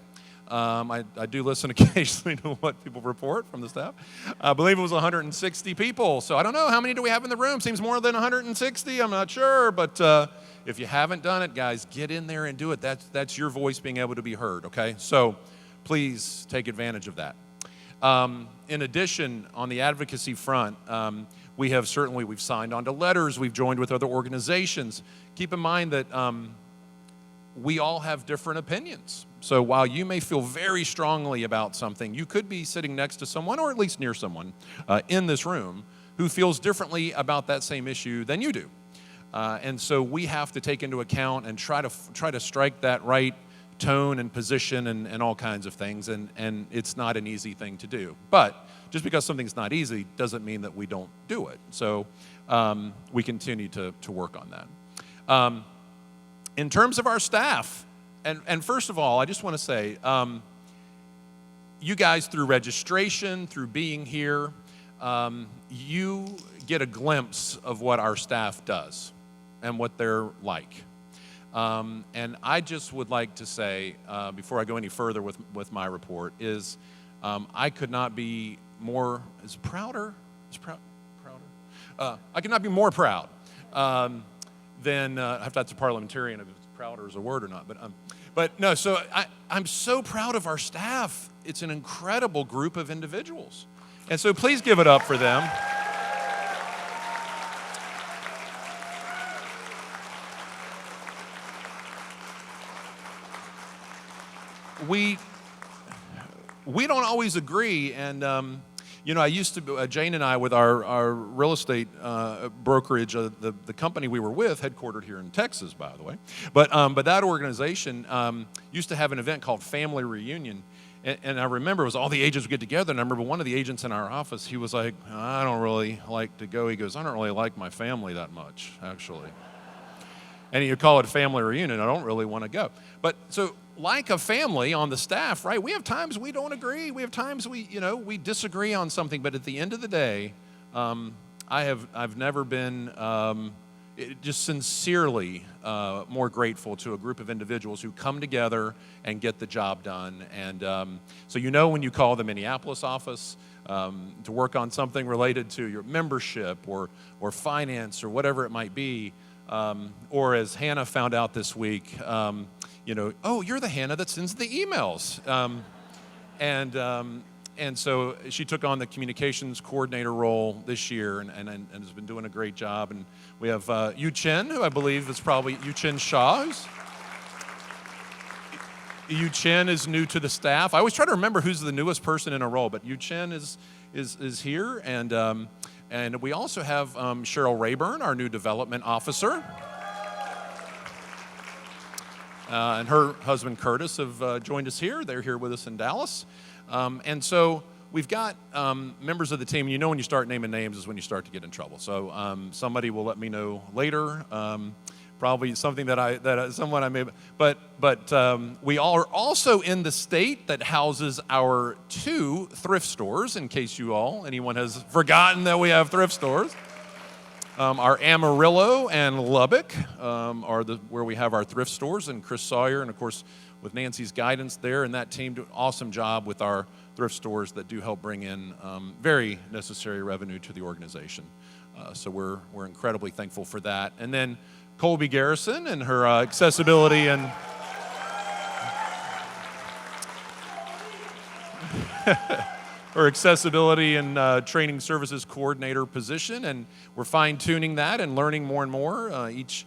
I do listen occasionally to what people report from the staff. I believe it was 160 people. So I don't know, how many do we have in the room? Seems more than 160, I'm not sure. But if you haven't done it, guys, get in there and do it. That's your voice being able to be heard, okay? So please take advantage of that. In addition, on the advocacy front, we've signed on to letters, we've joined with other organizations. Keep in mind that we all have different opinions. So while you may feel very strongly about something, you could be sitting next to someone, or at least near someone, in this room who feels differently about that same issue than you do. And so we have to take into account and try to strike that right tone and position and all kinds of things, and it's not an easy thing to do. But just because something's not easy doesn't mean that we don't do it. So we continue to work on that. In terms of our staff, and first of all, I just want to say, you guys, through registration, through being here, you get a glimpse of what our staff does and what they're like. And I just would like to say, before I go any further with my report, is I could not be more, prouder? I could not be more proud than, if that's a parliamentarian, if it's prouder is a word or not, but no, so I'm so proud of our staff. It's an incredible group of individuals. And so please give it up for them. We don't always agree, and I used to, Jane and I, with our real estate brokerage, the company we were with, headquartered here in Texas, by the way, but that organization used to have an event called Family Reunion, and I remember it was all the agents would get together, and I remember one of the agents in our office, he was like, I don't really like to go. He goes, I don't really like my family that much, actually. And you call it a family reunion, I don't really want to go. But so, like a family on the staff, right, we have times we don't agree. We have times we disagree on something. But at the end of the day, I've never been just sincerely more grateful to a group of individuals who come together and get the job done. And so when you call the Minneapolis office to work on something related to your membership or finance or whatever it might be, or as Hannah found out this week, oh, you're the Hannah that sends the emails. And so she took on the communications coordinator role this year and has been doing a great job. And we have Yu Chen, who I believe is probably Yu Chen Shaw, Yu Chen is new to the staff. I always try to remember who's the newest person in a role, but Yu Chen is here, and we also have Cheryl Rayburn, our new development officer, and her husband Curtis have joined us here. They're here with us in Dallas, and so we've got members of the team. You know, when you start naming names is when you start to get in trouble. So somebody will let me know later. Probably something someone I may, but we are also in the state that houses our 2 thrift stores. In case anyone has forgotten that we have thrift stores, our Amarillo and Lubbock are where we have our thrift stores, and Chris Sawyer, and of course with Nancy's guidance there and that team do an awesome job with our thrift stores that do help bring in very necessary revenue to the organization. So we're incredibly thankful for that, and then Colby Garrison and her accessibility and training services coordinator position, and we're fine-tuning that and learning more and more each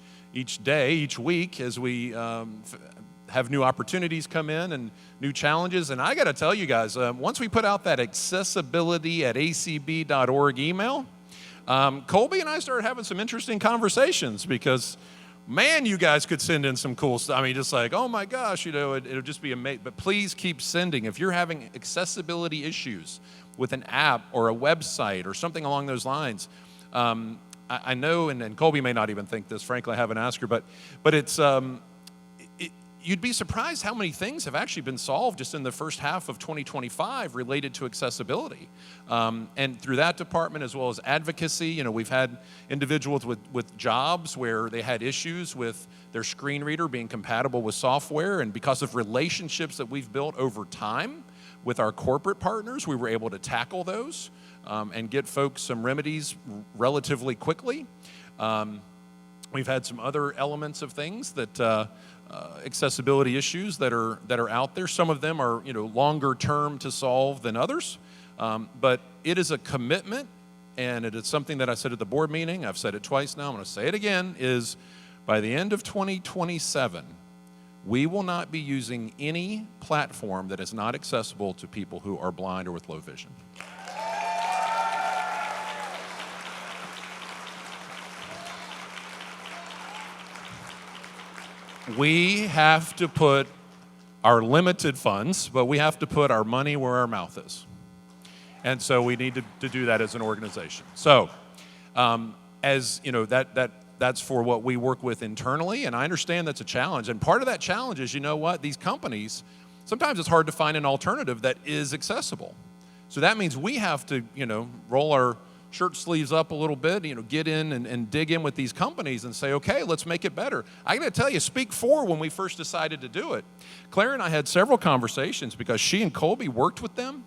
day, each week, as we have new opportunities come in and new challenges. And I got to tell you guys, once we put out that accessibility@acb.org email, Colby and I started having some interesting conversations because, man, you guys could send in some cool stuff. I mean, just like, oh my gosh, it'll just be amazing. But please keep sending. If you're having accessibility issues with an app or a website or something along those lines, I know, and Colby may not even think this, frankly, I haven't asked her, but it's, you'd be surprised how many things have actually been solved just in the first half of 2025 related to accessibility. And through that department, as well as advocacy, we've had individuals with jobs where they had issues with their screen reader being compatible with software, and because of relationships that we've built over time with our corporate partners, we were able to tackle those and get folks some remedies relatively quickly. We've had some other elements of things that accessibility issues that are out there. Some of them are longer term to solve than others, but it is a commitment, and it is something that I said at the board meeting. I've said it twice now. I'm going to say it again. Is by the end of 2027, we will not be using any platform that is not accessible to people who are blind or with low vision. We have to put our limited funds, but we have to put our money where our mouth is. And so we need to do that as an organization. So as you know, that's for what we work with internally, and I understand that's a challenge. And part of that challenge is, these companies, sometimes it's hard to find an alternative that is accessible. So that means we have to, roll our shirt sleeves up a little bit, get in and dig in with these companies and say, okay, let's make it better. I got to tell you, Speak For, when we first decided to do it, Claire and I had several conversations because she and Colby worked with them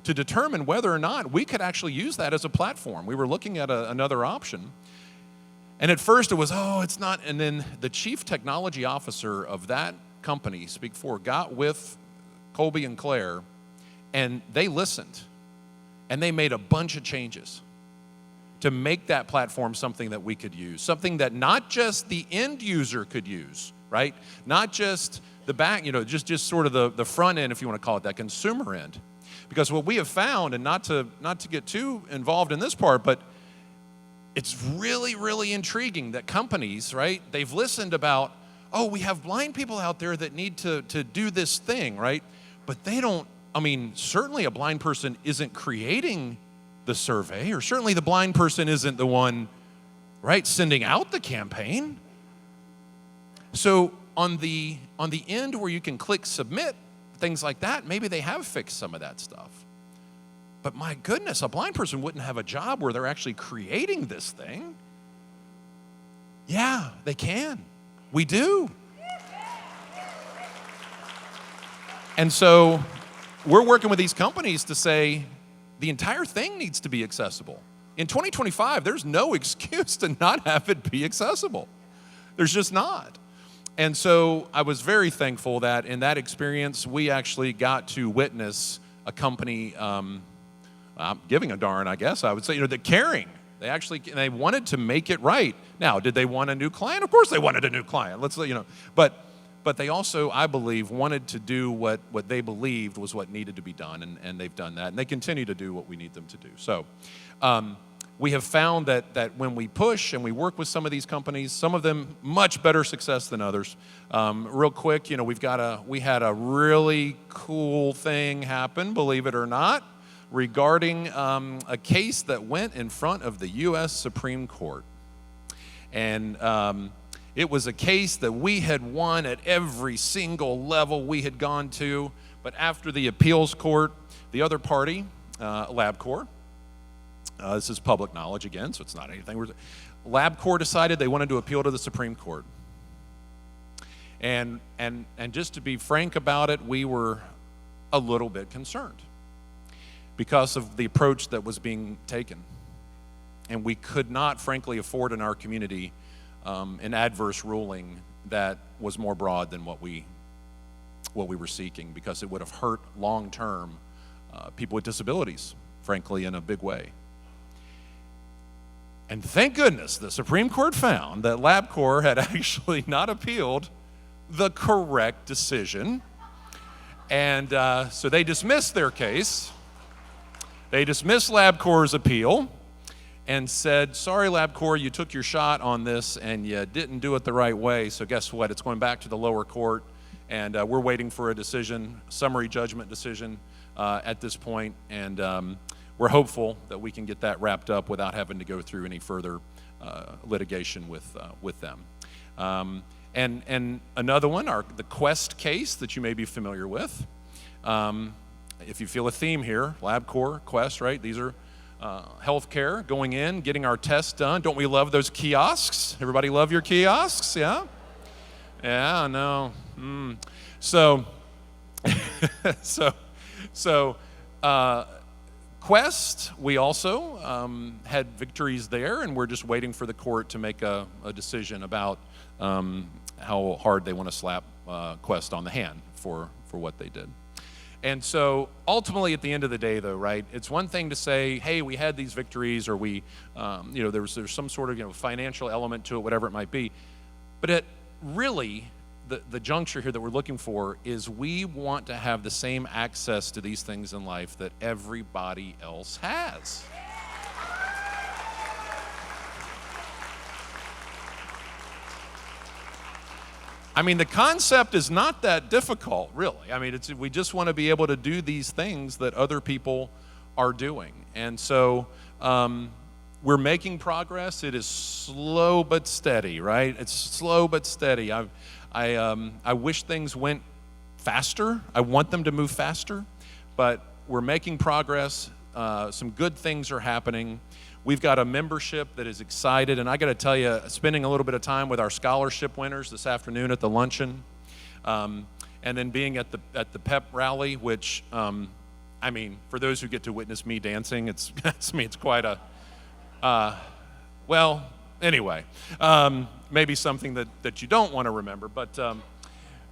to determine whether or not we could actually use that as a platform. We were looking at another option. And at first it was, it's not. And then the chief technology officer of that company, Speak For, got with Colby and Claire, and they listened, and they made a bunch of changes to make that platform something that we could use, something that not just the end user could use, right? Not just the back, just sort of the front end, if you want to call it that, consumer end. Because what we have found, and not to get too involved in this part, but it's really, really intriguing that companies, right, they've listened about, we have blind people out there that need to do this thing, right? But they don't, certainly a blind person isn't creating the survey, or certainly the blind person isn't the one, right, sending out the campaign. So on the end where you can click submit, things like that, maybe they have fixed some of that stuff. But my goodness, a blind person wouldn't have a job where they're actually creating this thing. Yeah, they can. We do. And so we're working with these companies to say, the entire thing needs to be accessible. In 2025, there's no excuse to not have it be accessible. There's just not. And so I was very thankful that in that experience, we actually got to witness a company, I'm giving a darn, I guess I would say, they're caring. They wanted to make it right. Now, did they want a new client? Of course they wanted a new client. But but they also, I believe, wanted to do what they believed was what needed to be done, and they've done that, and they continue to do what we need them to do. So we have found that when we push and we work with some of these companies, some of them much better success than others. Real quick, we had a really cool thing happen, believe it or not, regarding a case that went in front of the U.S. Supreme Court. And it was a case that we had won at every single level we had gone to, but after the appeals court, the other party, LabCorp, this is public knowledge again, so it's not anything. LabCorp decided they wanted to appeal to the Supreme Court. And just to be frank about it, we were a little bit concerned because of the approach that was being taken. And we could not, frankly, afford in our community an adverse ruling that was more broad than what we were seeking, because it would have hurt long-term people with disabilities, frankly, in a big way. And thank goodness the Supreme Court found that LabCorp had actually not appealed the correct decision. And so they dismissed their case. They dismissed LabCorp's appeal and said, sorry, LabCorp, you took your shot on this and you didn't do it the right way. So guess what? It's going back to the lower court, and we're waiting for a decision, summary judgment decision at this point. And we're hopeful that we can get that wrapped up without having to go through any further litigation with them. And another one, the Quest case that you may be familiar with. If you feel a theme here, LabCorp, Quest, right? These are healthcare, going in, getting our tests done. Don't we love those kiosks? Everybody love your kiosks? Yeah? Yeah, I know. So Quest, we also had victories there, and we're just waiting for the court to make a decision about how hard they want to slap Quest on the hand for what they did. And so ultimately, at the end of the day, though, right, it's one thing to say, hey, we had these victories, or we, there's some sort of financial element to it, whatever it might be. But it really, the juncture here that we're looking for is we want to have the same access to these things in life that everybody else has. I mean, the concept is not that difficult, really. I mean, we just want to be able to do these things that other people are doing. And so we're making progress. It is slow but steady, right? It's slow but steady. I wish things went faster. I want them to move faster, but we're making progress. Some good things are happening. We've got a membership that is excited, and I got to tell you, spending a little bit of time with our scholarship winners this afternoon at the luncheon, and then being at the pep rally, which, I mean, for those who get to witness me dancing, it's quite a, well, anyway, maybe something that you don't want to remember,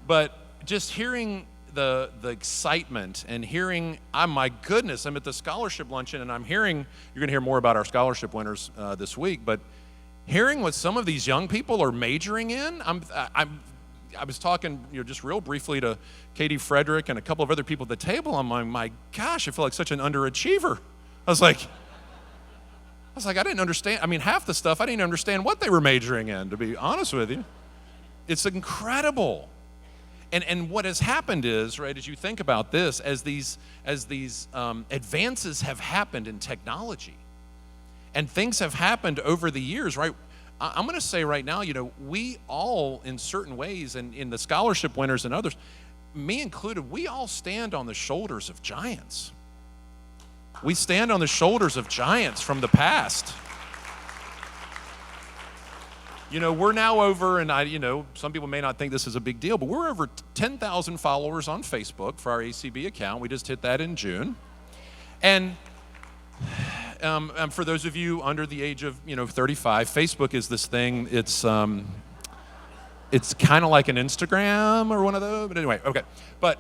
but just hearing the excitement and hearing, my goodness, I'm at the scholarship luncheon and I'm hearing, you're going to hear more about our scholarship winners this week, but hearing what some of these young people are majoring in, I was talking, just real briefly to Katie Frederick and a couple of other people at the table. I'm like, my gosh, I feel like such an underachiever. I was like, I didn't understand. I mean, half the stuff I didn't understand what they were majoring in, to be honest with you. It's incredible. And what has happened is, right, as you think about this, as these advances have happened in technology, and things have happened over the years, right? I'm going to say right now, we all, in certain ways, and in the scholarship winners and others, me included, we all stand on the shoulders of giants. We stand on the shoulders of giants from the past. We're now over, and some people may not think this is a big deal, but we're over 10,000 followers on Facebook for our ACB account. We just hit that in June. And for those of you under the age of 35, Facebook is this thing. It's kind of like an Instagram or one of those. But anyway, okay. But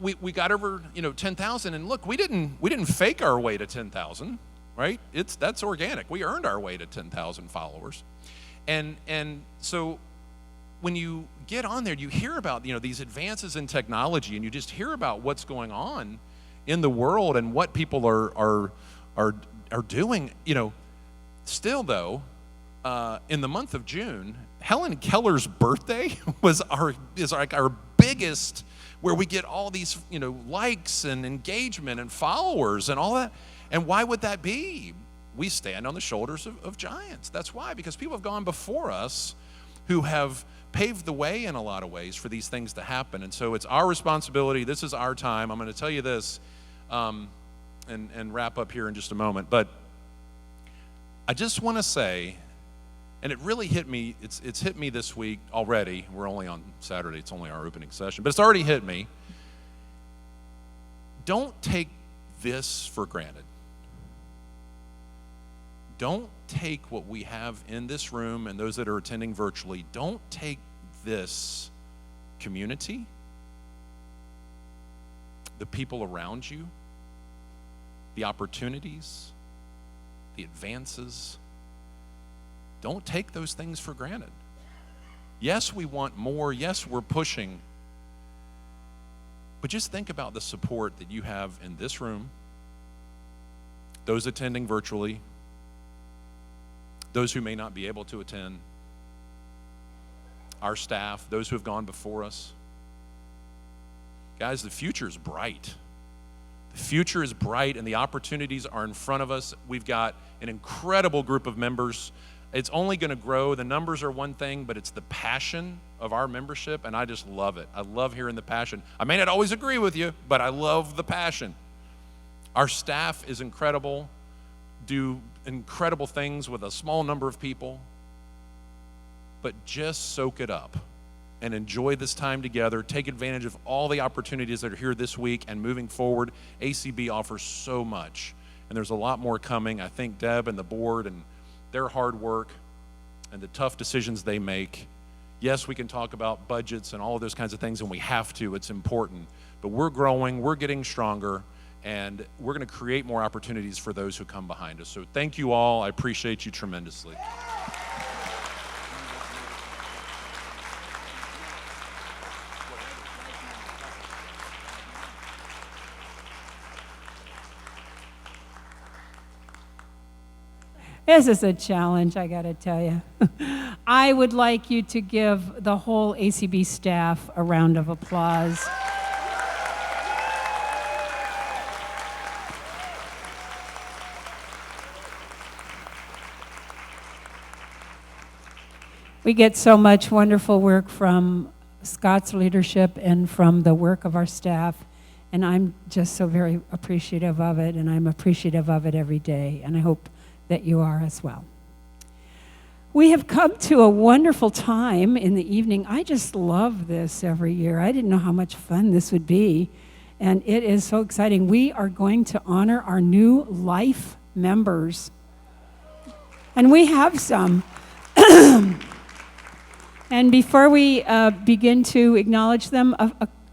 we got over 10,000, and look, we didn't fake our way to 10,000. Right? That's organic. We earned our way to 10,000 followers. And so when you get on there, you hear about, these advances in technology, and you just hear about what's going on in the world and what people are doing. Still though, in the month of June, Helen Keller's birthday is like our biggest, where we get all these likes and engagement and followers and all that. And why would that be? We stand on the shoulders of giants. That's why, because people have gone before us who have paved the way in a lot of ways for these things to happen. And so it's our responsibility. This is our time. I'm going to tell you this and wrap up here in just a moment. But I just want to say, and it really hit me, it's hit me this week already. We're only on Saturday. It's only our opening session. But it's already hit me. Don't take this for granted. Don't take what we have in this room and those that are attending virtually, don't take this community, the people around you, the opportunities, the advances. Don't take those things for granted. Yes, we want more. Yes, we're pushing. But just think about the support that you have in this room, those attending virtually, those who may not be able to attend, our staff, those who have gone before us. Guys, the future is bright. The future is bright, and the opportunities are in front of us. We've got an incredible group of members. It's only going to grow. The numbers are one thing, but it's the passion of our membership, and I just love it. I love hearing the passion. I may not always agree with you, but I love the passion. Our staff is incredible, do incredible things with a small number of people, but just soak it up and enjoy this time together. Take advantage of all the opportunities that are here this week and moving forward. ACB offers so much, and there's a lot more coming. I think Deb and the board and their hard work and the tough decisions they make. Yes, we can talk about budgets and all of those kinds of things, and we have to. It's important. But we're growing, we're getting stronger, and we're going to create more opportunities for those who come behind us. So thank you all. I appreciate you tremendously. This is a challenge, I got to tell you. I would like you to give the whole ACB staff a round of applause. We get so much wonderful work from Scott's leadership and from the work of our staff, and I'm just so very appreciative of it, and I'm appreciative of it every day, and I hope that you are as well. We have come to a wonderful time in the evening. I just love this every year. I didn't know how much fun this would be, and it is so exciting. We are going to honor our new life members, and we have some. And before we begin to acknowledge them,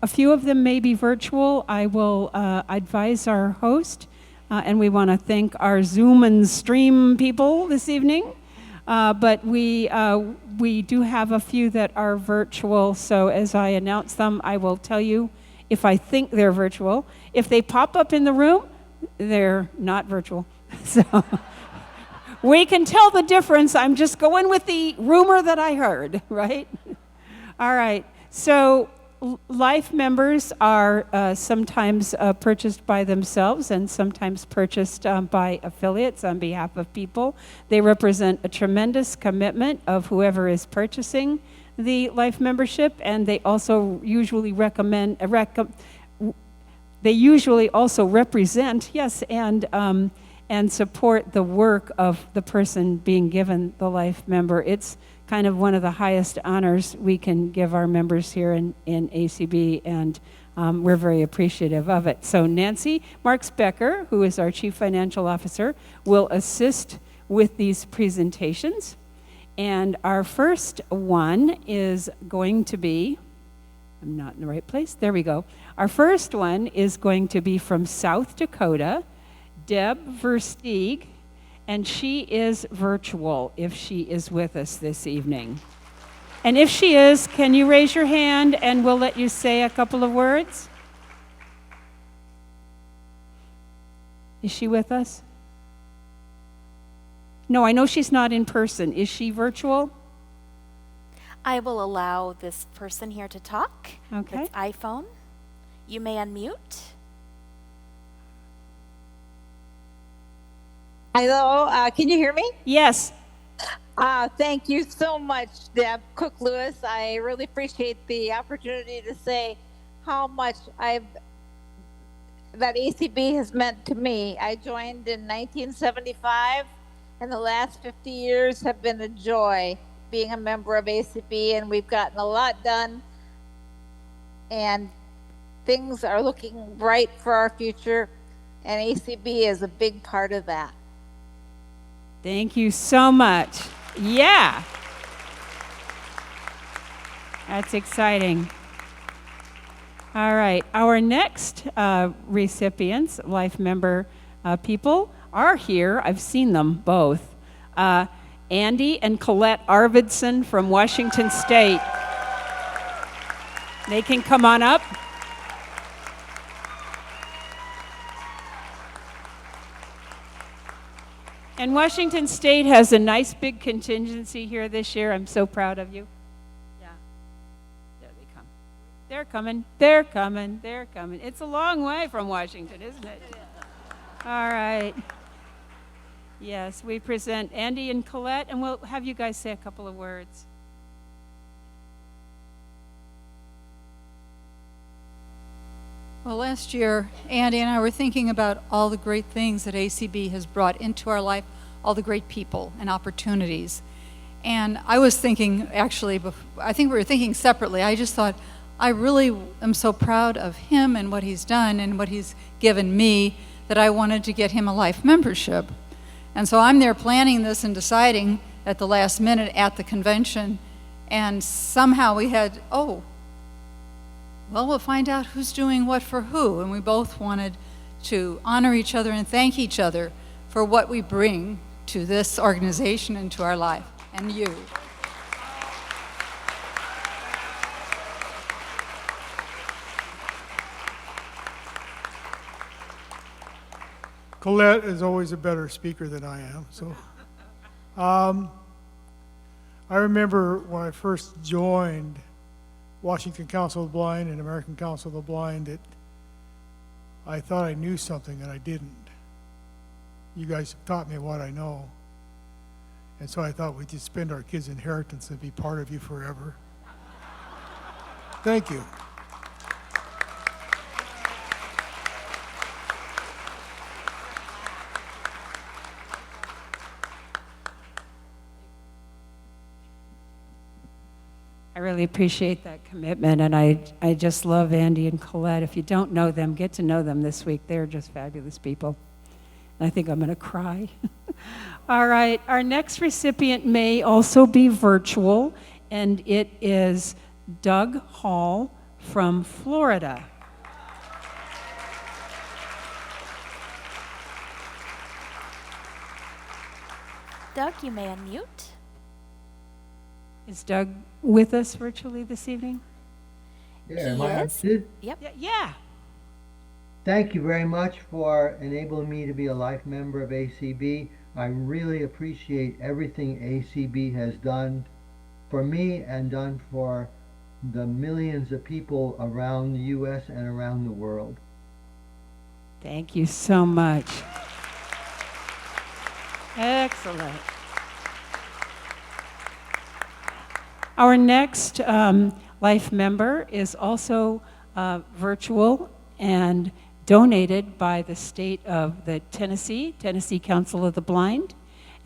a few of them may be virtual. I will advise our host, and we want to thank our Zoom and stream people this evening. But we do have a few that are virtual, so as I announce them, I will tell you if I think they're virtual. If they pop up in the room, they're not virtual. So we can tell the difference. I'm just going with the rumor that I heard, right? All right. So life members are sometimes purchased by themselves and sometimes purchased by affiliates on behalf of people. They represent a tremendous commitment of whoever is purchasing the life membership, and they also usually represent, yes, and support the work of the person being given the life member. It's kind of one of the highest honors we can give our members here in ACB, and we're very appreciative of it. So Nancy Marks-Becker, who is our Chief Financial Officer, will assist with these presentations. And our first one is going to be, I'm not in the right place, there we go. Our first one is going to be from South Dakota, Deb Versteeg, and she is virtual if she is with us this evening. And if she is, can you raise your hand and we'll let you say a couple of words? Is she with us? No, I know she's not in person. Is she virtual? I will allow this person here to talk. Okay. It's iPhone. You may unmute. Hello, can you hear me? Yes. Thank you so much, Deb Cook Lewis. I really appreciate the opportunity to say how much that ACB has meant to me. I joined in 1975, and the last 50 years have been a joy being a member of ACB, and we've gotten a lot done, and things are looking bright for our future, and ACB is a big part of that. Thank you so much. Yeah. That's exciting. All right. Our next recipients, life member people, are here. I've seen them both. Andy and Colette Arvidsson from Washington State. They can come on up. And Washington State has a nice big contingency here this year. I'm so proud of you. Yeah. There they come. They're coming. They're coming. They're coming. It's a long way from Washington, isn't it? All right. Yes, we present Andy and Colette, and we'll have you guys say a couple of words. Well, last year, Andy and I were thinking about all the great things that ACB has brought into our life, all the great people and opportunities. And I was thinking, actually, I think we were thinking separately. I just thought, I really am so proud of him and what he's done and what he's given me that I wanted to get him a life membership. And so I'm there planning this and deciding at the last minute at the convention, and somehow we had, well, we'll find out who's doing what for who. And we both wanted to honor each other and thank each other for what we bring to this organization and to our life, and you. Colette is always a better speaker than I am. So, I remember when I first joined Washington Council of the Blind and American Council of the Blind, that I thought I knew something and I didn't. You guys have taught me what I know. And so I thought we'd just spend our kids' inheritance and be part of you forever. Thank you. I really appreciate that commitment, and I just love Andy and Colette. If you don't know them, get to know them this week. They're just fabulous people. And I think I'm going to cry. All right, our next recipient may also be virtual, and it is Doug Hall from Florida. Doug, you may unmute. Is Doug with us virtually this evening? Yeah, am I unmuted? Yep. Yeah. Thank you very much for enabling me to be a life member of ACB. I really appreciate everything ACB has done for me and done for the millions of people around the U.S. and around the world. Thank you so much. Excellent. Our next life member is also virtual and donated by the state of the Tennessee Council of the Blind,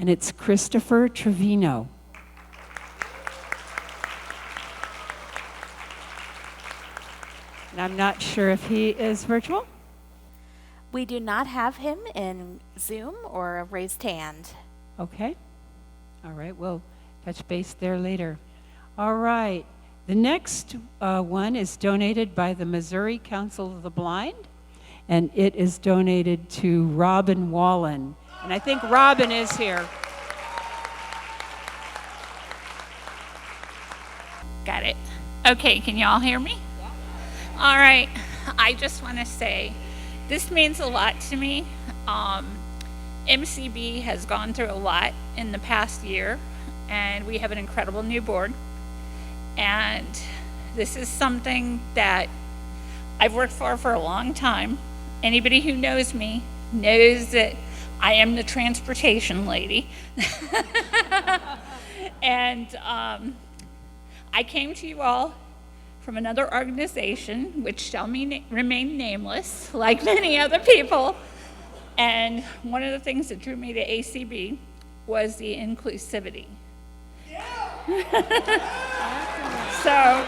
and it's Christopher Trevino. And I'm not sure if he is virtual. We do not have him in Zoom or a raised hand. Okay. All right, we'll touch base there later. All right. The next one is donated by the Missouri Council of the Blind, and it is donated to Robin Wallen. And I think Robin is here. got it. Okay, can you all hear me? All right. I just want to say this means a lot to me. MCB has gone through a lot in the past year, and we have an incredible new board. And this is something that I've worked for a long time. Anybody who knows me knows that I am the transportation lady. And I came to you all from another organization, which shall remain nameless, like many other people. And one of the things that drew me to ACB was the inclusivity. So,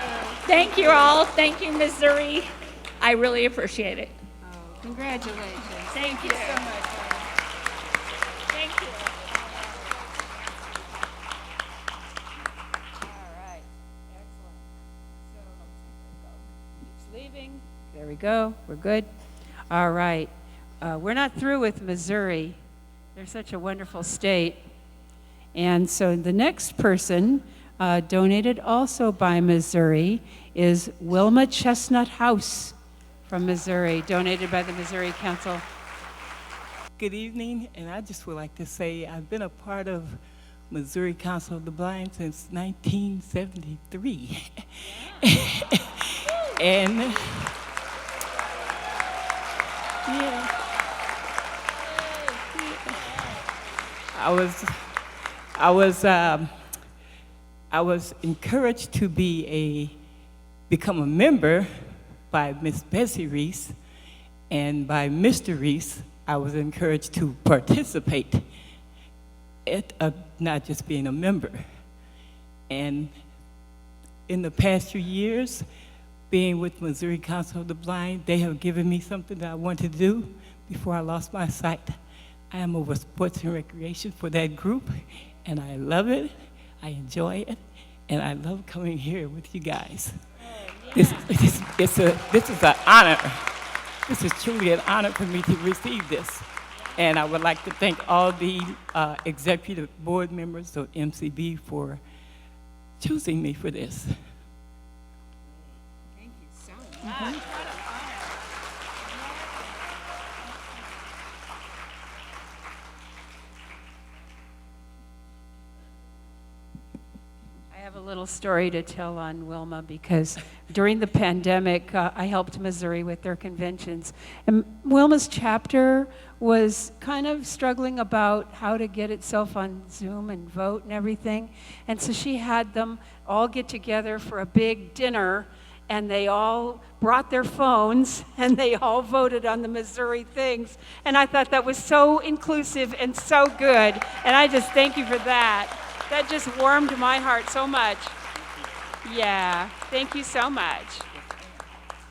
thank you all. Thank you, Missouri. I really appreciate it. Oh, congratulations. Thank you so much. Thank you. All right, excellent. So, keeps leaving. There we go. We're good. All right. We're not through with Missouri. They're such a wonderful state. And so the next person, donated also by Missouri, is Wilma Chestnut House from Missouri, donated by the Missouri Council. Good evening, and I just would like to say I've been a part of Missouri Council of the Blind since 1973. And yeah, I was encouraged to become a member by Miss Bessie Reese, and by Mr. Reese, I was encouraged to participate at not just being a member. And in the past few years, being with Missouri Council of the Blind, they have given me something that I wanted to do before I lost my sight. I am over sports and recreation for that group, and I love it, I enjoy it, and I love coming here with you guys. This is an honor. This is truly an honor for me to receive this. And I would like to thank all the executive board members of MCB for choosing me for this. Thank you so much. I have a little story to tell on Wilma, because during the pandemic, I helped Missouri with their conventions. And Wilma's chapter was kind of struggling about how to get itself on Zoom and vote and everything. And so she had them all get together for a big dinner, and they all brought their phones, and they all voted on the Missouri things. And I thought that was so inclusive and so good. And I just thank you for that. That just warmed my heart so much. Yeah, thank you so much.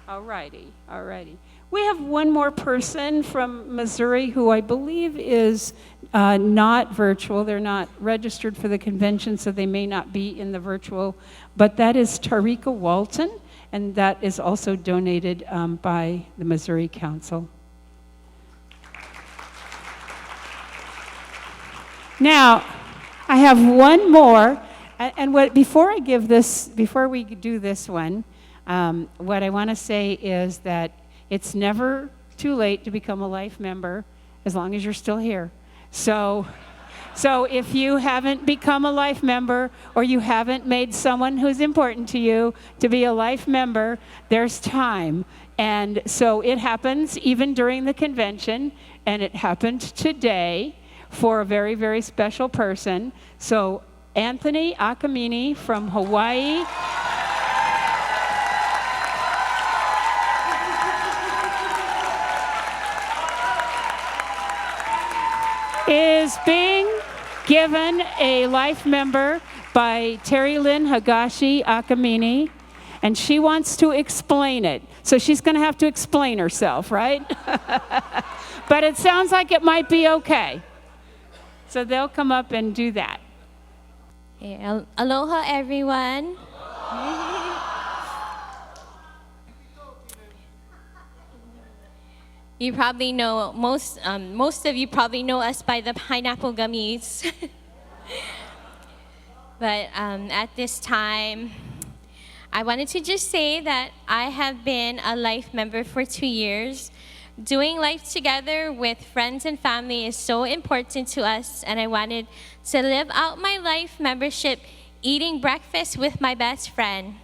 All righty, all righty. We have one more person from Missouri who I believe is not virtual. They're not registered for the convention, so they may not be in the virtual, but that is Tarika Walton, and that is also donated by the Missouri Council. Now, I have one more, and before we do this one, what I want to say is that it's never too late to become a life member as long as you're still here. So if you haven't become a life member, or you haven't made someone who's important to you to be a life member, there's time. And so it happens even during the convention, and it happened today for a very, very special person. So Anthony Akamine from Hawaii. Is being given a life member by Terry Lynn Hagashi Akamine, and she wants to explain it. So she's going to have to explain herself, right? But it sounds like it might be okay. So they'll come up and do that. Aloha, everyone. You probably know, most of you probably know us by the pineapple gummies. But at this time, I wanted to just say that I have been a life member for 2 years. Doing life together with friends and family is so important to us, and I wanted to live out my life membership eating breakfast with my best friend.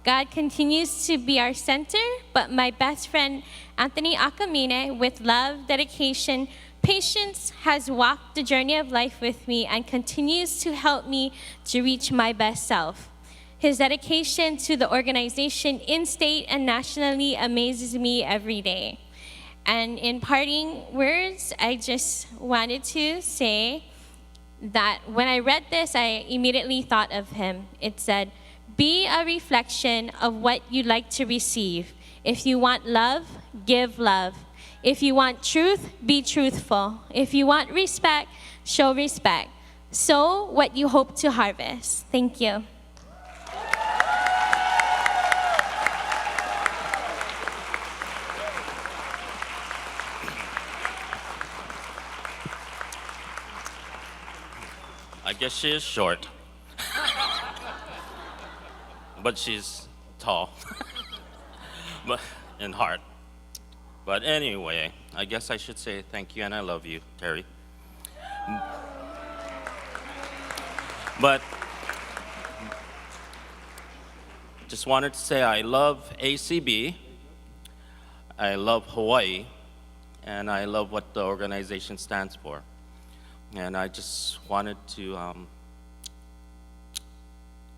God continues to be our center, but my best friend, Anthony Akamine, with love, dedication, patience, has walked the journey of life with me and continues to help me to reach my best self. His dedication to the organization in state and nationally amazes me every day. And in parting words, I just wanted to say that when I read this, I immediately thought of him. It said, be a reflection of what you'd like to receive. If you want love, give love. If you want truth, be truthful. If you want respect, show respect. Sow what you hope to harvest. Thank you. I guess she is short, but she's tall, but in heart. But anyway, I guess I should say thank you and I love you, Terry. But just wanted to say I love ACB, I love Hawaii, and I love what the organization stands for. And I just wanted to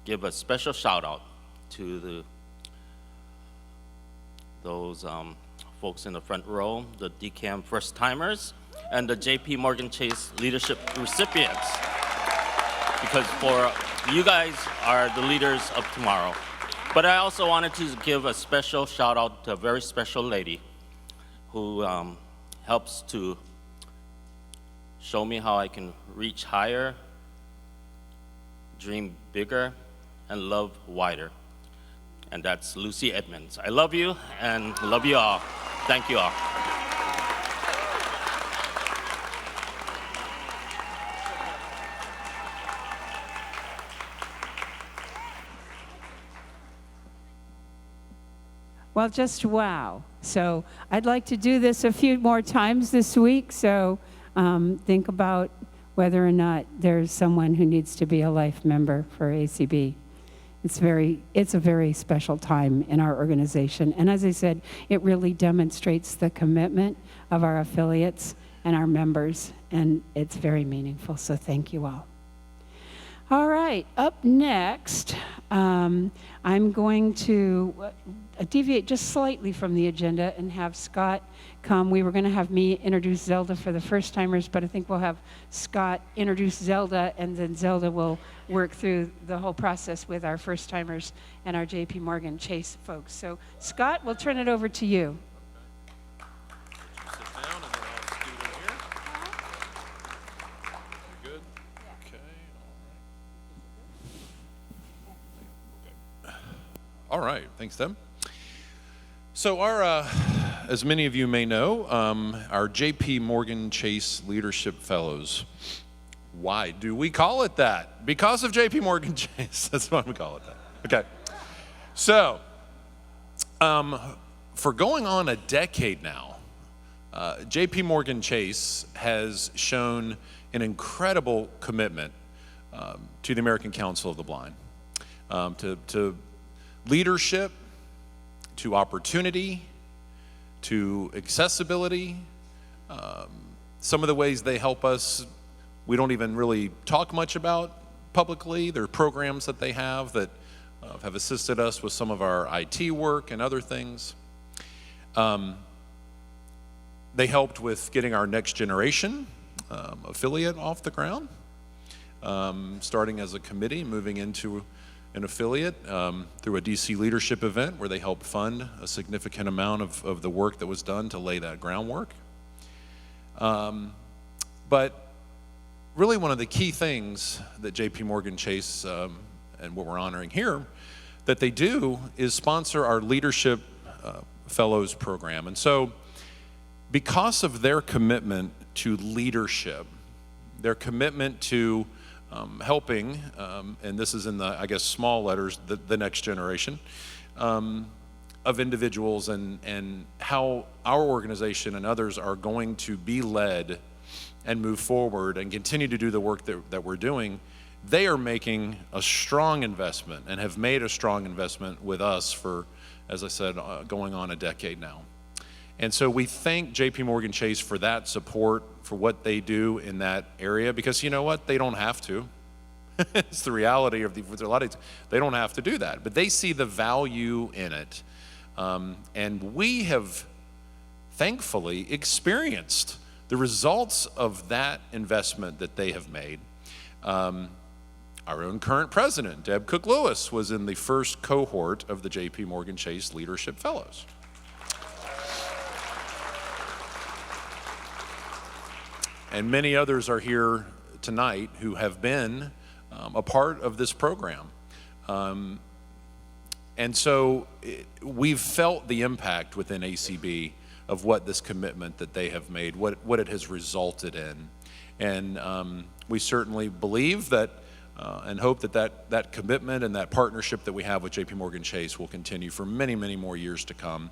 give a special shout out to those folks in the front row, the DCAM first timers, and the JP Morgan Chase leadership recipients. Because for you guys are the leaders of tomorrow. But I also wanted to give a special shout out to a very special lady who helps to show me how I can reach higher, dream bigger, and love wider. And that's Lucy Edmonds. I love you and love you all. Thank you all. Well, just wow. So I'd like to do this a few more times this week, so think about whether or not there's someone who needs to be a life member for ACB. It's a very special time in our organization. And as I said, it really demonstrates the commitment of our affiliates and our members, and it's very meaningful, so thank you all. All right, up next, I'm going to deviate just slightly from the agenda and have Scott come. We were going to have me introduce Zelda for the first timers, but I think we'll have Scott introduce Zelda, and then Zelda will work through the whole process with our first timers and our JP Morgan Chase folks. So Scott, we'll turn it over to you. All right, thanks, Deb. So as many of you may know, our JP Morgan Chase Leadership Fellows. Why do we call it that? Because of JP Morgan Chase, that's why we call it that. Okay, so for going on a decade now, JP Morgan Chase has shown an incredible commitment to the American Council of the Blind, to leadership, to opportunity, to accessibility. Some of the ways they help us, we don't even really talk much about publicly. There are programs that they have that have assisted us with some of our IT work and other things. They helped with getting our next generation affiliate off the ground, starting as a committee, moving into an affiliate through a DC leadership event where they helped fund a significant amount of the work that was done to lay that groundwork. But really one of the key things that JP Morgan Chase and what we're honoring here that they do is sponsor our Leadership Fellows program. And so because of their commitment to leadership, their commitment to helping, and this is in the, I guess, small letters, the next generation, of individuals and how our organization and others are going to be led and move forward and continue to do the work that we're doing. They are making a strong investment and have made a strong investment with us for, as I said, going on a decade now. And so we thank JP Morgan Chase for that support, for what they do in that area, because you know what? They don't have to. It's the reality of a lot of, they don't have to do that, but they see the value in it. And we have thankfully experienced the results of that investment that they have made. Our own current president, Deb Cook-Lewis, was in the first cohort of the JP Morgan Chase Leadership Fellows. And many others are here tonight who have been a part of this program. And so we've felt the impact within ACB of what this commitment that they have made, what it has resulted in. And we certainly believe that and hope that commitment and that partnership that we have with JP Morgan Chase will continue for many, many more years to come.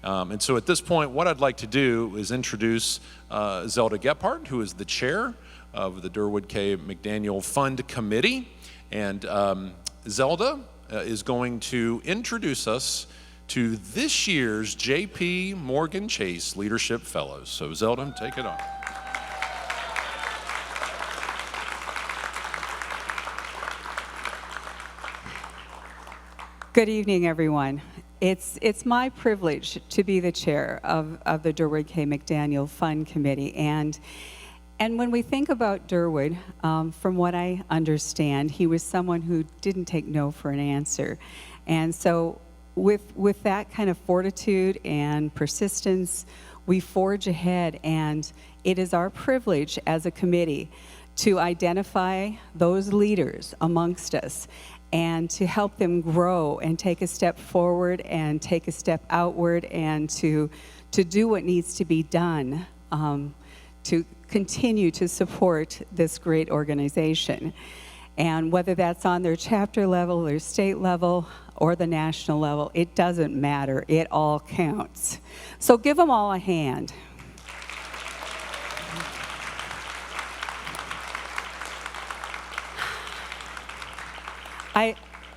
And so at this point, what I'd like to do is introduce Zelda Gephardt, who is the chair of the Durwood K. McDaniel Fund Committee. And Zelda is going to introduce us to this year's JP Morgan Chase Leadership Fellows. So Zelda, take it on. Good evening, everyone. It's my privilege to be the chair of the Durwood K. McDaniel Fund Committee. And when we think about Durwood, from what I understand, he was someone who didn't take no for an answer. And so with that kind of fortitude and persistence, we forge ahead, and it is our privilege as a committee to identify those leaders amongst us and to help them grow and take a step forward and take a step outward and to do what needs to be done to continue to support this great organization. And whether that's on their chapter level, their state level, or the national level, it doesn't matter. It all counts. So give them all a hand.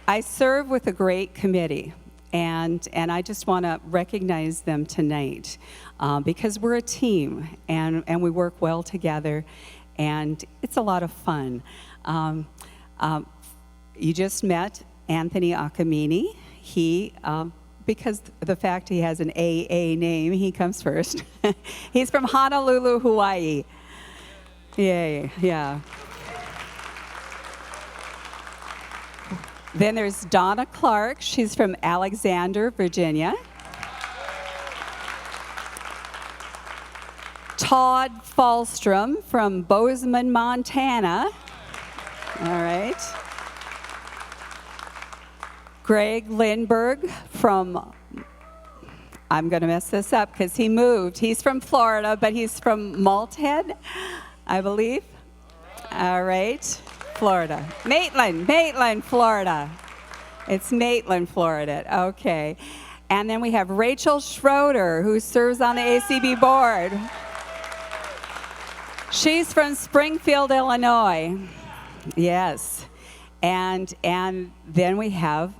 I serve with a great committee, and I just want to recognize them tonight because we're a team, and we work well together, and it's a lot of fun. You just met Anthony Akamini. He, because the fact he has an AA name, he comes first. He's from Honolulu, Hawaii. Yay, yeah. Then there's Donna Clark. She's from Alexander, Virginia. Todd Falstrom from Bozeman, Montana. All right. Greg Lindberg from, I'm going to mess this up because he moved. He's from Florida, but he's from Malthead, I believe. All right. Florida. Maitland, Florida. It's Maitland, Florida. Okay. And then we have Rachel Schroeder, who serves on the ACB board. She's from Springfield, Illinois. Yes. And then we have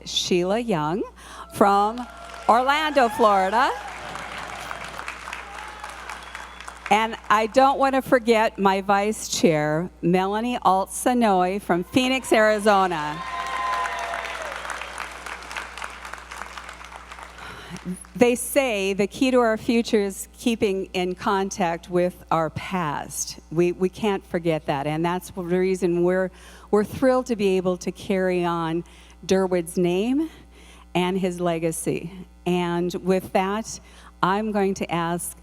Sheila Young from Orlando, Florida. And I don't want to forget my vice chair, Melanie Alt-Sanoy from Phoenix, Arizona. They say the key to our future is keeping in contact with our past. We can't forget that, and that's the reason we're thrilled to be able to carry on Durwood's name and his legacy. And with that, I'm going to ask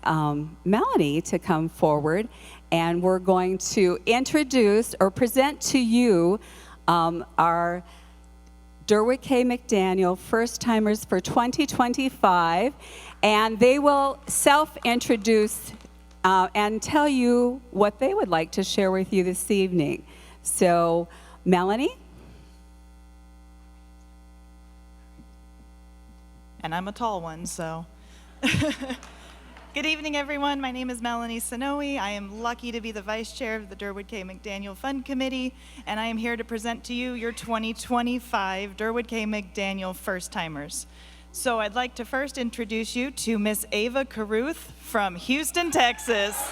Melanie to come forward, and we're going to introduce or present to you our Durwood K. McDaniel First-Timers for 2025, and they will self-introduce and tell you what they would like to share with you this evening. So, Melanie? And I'm a tall one, so. Good evening, everyone. My name is Melanie Sonoe. I am lucky to be the vice chair of the Durwood K. McDaniel Fund Committee, and I am here to present to you your 2025 Durwood K. McDaniel First Timers. So I'd like to first introduce you to Miss Ava Caruth from Houston, Texas.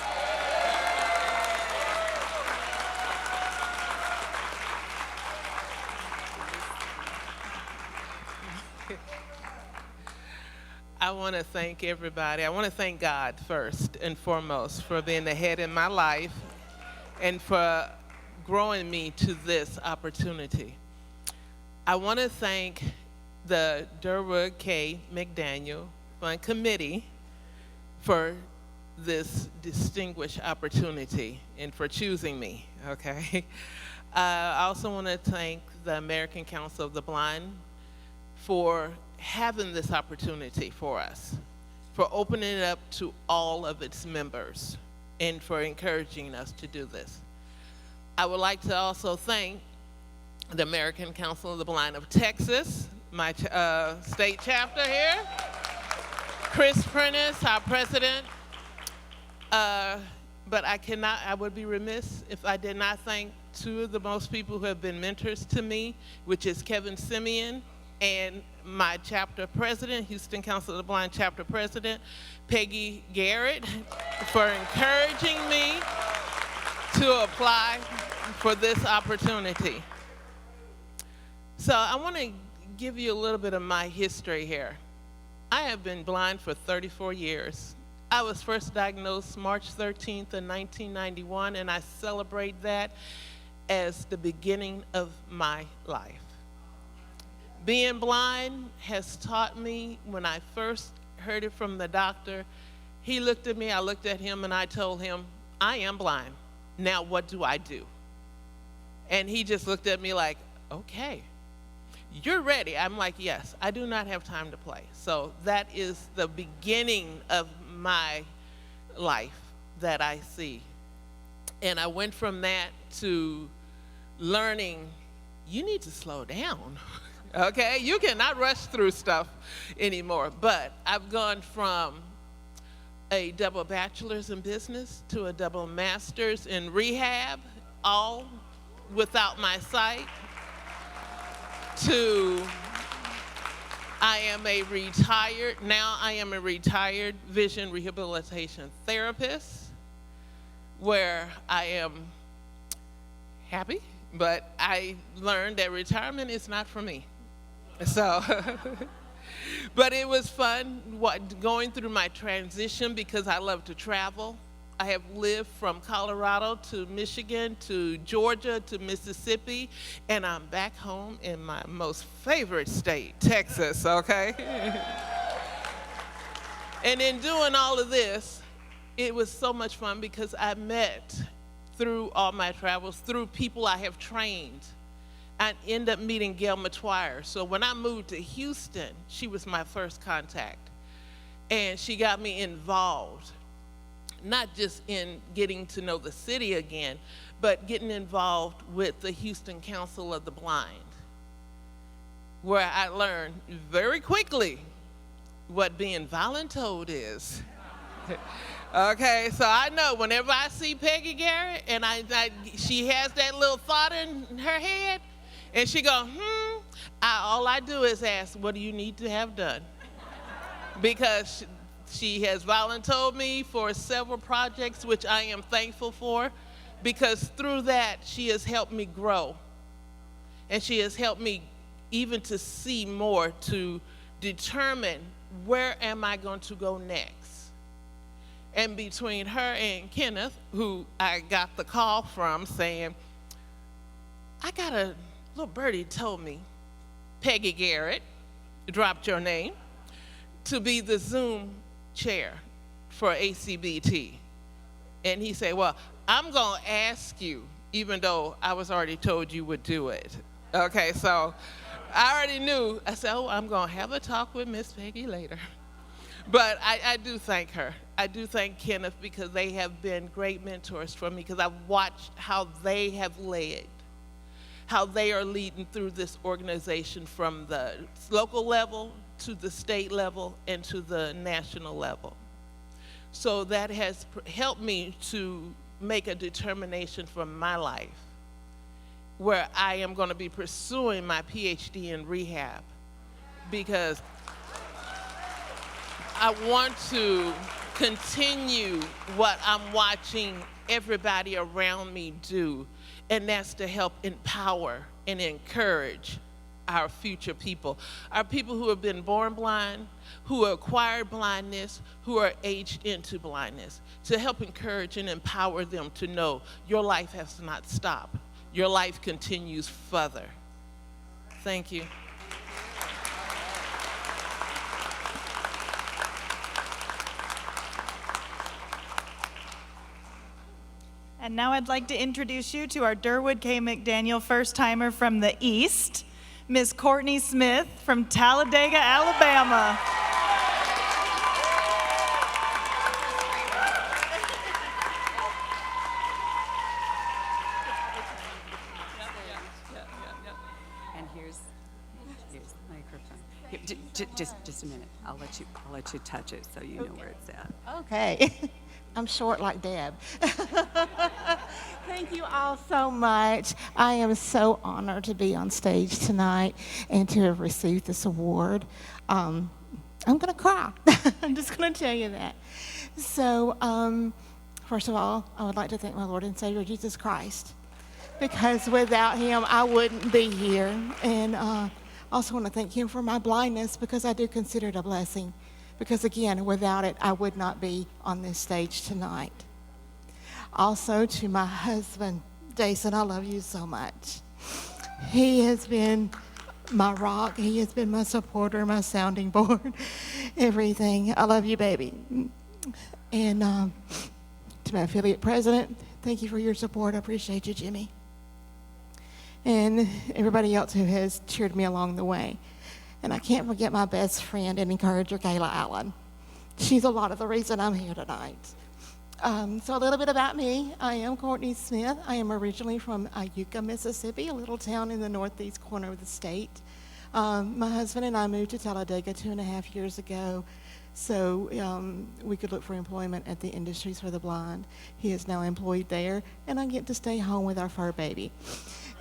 I want to thank everybody. I want to thank God first and foremost for being the head in my life and for growing me to this opportunity. I want to thank the Durwood K. McDaniel Fund Committee for this distinguished opportunity and for choosing me, okay? I also want to thank the American Council of the Blind for having this opportunity for us, for opening it up to all of its members, and for encouraging us to do this. I would like to also thank the American Council of the Blind of Texas, my state chapter here, Chris Prentice, our president, but I would be remiss if I did not thank two of the most people who have been mentors to me, which is Kevin Simeon and my chapter president, Houston Council of the Blind chapter president, Peggy Garrett, for encouraging me to apply for this opportunity. So I want to give you a little bit of my history here. I have been blind for 34 years. I was first diagnosed March 13th in 1991, and I celebrate that as the beginning of my life. Being blind has taught me, when I first heard it from the doctor, he looked at me, I looked at him, and I told him, I am blind. Now what do I do? And he just looked at me like, okay, you're ready. I'm like, yes, I do not have time to play. So that is the beginning of my life that I see. And I went from that to learning, you need to slow down. Okay, you cannot rush through stuff anymore. But I've gone from a double bachelor's in business to a double master's in rehab, all without my sight, to I am a retired vision rehabilitation therapist, where I am happy, but I learned that retirement is not for me. So, but it was fun going through my transition because I love to travel. I have lived from Colorado to Michigan to Georgia to Mississippi, and I'm back home in my most favorite state, Texas, okay? And in doing all of this, it was so much fun because I met through all my travels, through people I have trained. I ended up meeting Gail Matwire. So when I moved to Houston, she was my first contact. And she got me involved, not just in getting to know the city again, but getting involved with the Houston Council of the Blind, where I learned very quickly what being voluntold is. Okay, so I know whenever I see Peggy Garrett and she has that little thought in her head, and she go, all I do is ask, what do you need to have done? Because she has voluntold me for several projects, which I am thankful for, because through that, she has helped me grow. And she has helped me even to see more, to determine where am I going to go next. And between her and Kenneth, who I got the call from saying, I got a little birdie told me, Peggy Garrett dropped your name to be the Zoom chair for ACBT. And he said, well, I'm going to ask you, even though I was already told you would do it. Okay, so I already knew. I said, oh, I'm going to have a talk with Miss Peggy later. But I do thank her. I do thank Kenneth because they have been great mentors for me because I've watched how they have led how they are leading through this organization from the local level to the state level and to the national level. So that has helped me to make a determination for my life where I am going to be pursuing my PhD in rehab, because I want to continue what I'm watching everybody around me do, and that's to help empower and encourage our future people. Our people who have been born blind, who acquired blindness, who are aged into blindness, to help encourage and empower them to know your life has not stopped. Your life continues further. Thank you. And now I'd like to introduce you to our Durwood K. McDaniel first-timer from the East, Ms. Courtney Smith from Talladega, Alabama. And here's the microphone. Here, just a minute. I'll let you touch it so you know where it's at. Okay. I'm short like Deb. Thank you all so much. I am so honored to be on stage tonight and to have received this award. I'm going to cry. I'm just going to tell you that. So, first of all, I would like to thank my Lord and Savior, Jesus Christ, because without him, I wouldn't be here. And also want to thank him for my blindness, because I do consider it a blessing. Because again, without it, I would not be on this stage tonight. Also to my husband, Jason, I love you so much. He has been my rock. He has been my supporter, my sounding board, everything. I love you, baby. And to my affiliate president, thank you for your support. I appreciate you, Jimmy. And everybody else who has cheered me along the way. And I can't forget my best friend and encourager, Kayla Allen. She's a lot of the reason I'm here tonight. So a little bit about me. I am Courtney Smith. I am originally from Iuka, Mississippi, a little town in the northeast corner of the state. My husband and I moved to Talladega 2.5 years ago, so we could look for employment at the Industries for the Blind. He is now employed there, and I get to stay home with our fur baby.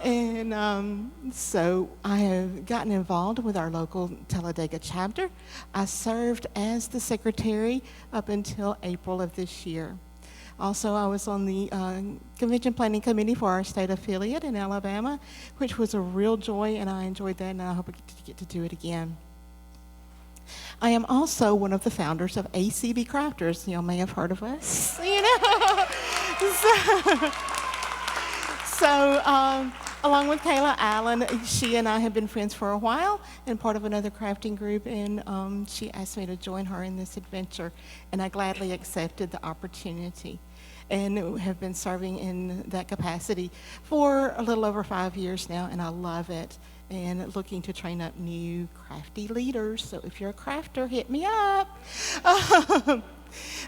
And so I have gotten involved with our local Talladega chapter. I served as the secretary up until April of this year. Also, I was on the convention planning committee for our state affiliate in Alabama, which was a real joy, and I enjoyed that, and I hope I get to do it again. I am also one of the founders of ACB Crafters. Y'all may have heard of us, you know. So along with Kayla Allen, she and I have been friends for a while and part of another crafting group, and she asked me to join her in this adventure, and I gladly accepted the opportunity and have been serving in that capacity for a little over 5 years now, and I love it, and looking to train up new crafty leaders. So if you're a crafter, hit me up.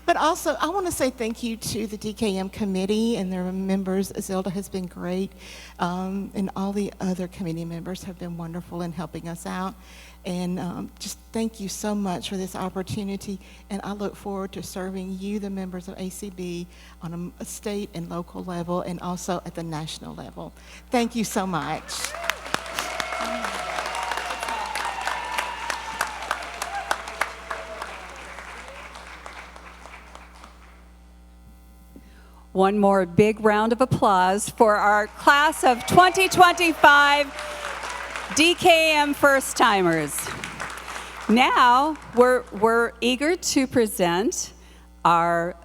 But also, I want to say thank you to the DKM committee and their members. Zelda has been great, and all the other committee members have been wonderful in helping us out. And just thank you so much for this opportunity, and I look forward to serving you, the members of ACB, on a state and local level, and also at the national level. Thank you so much. One more big round of applause for our class of 2025 DKM first-timers. Now, we're eager to present our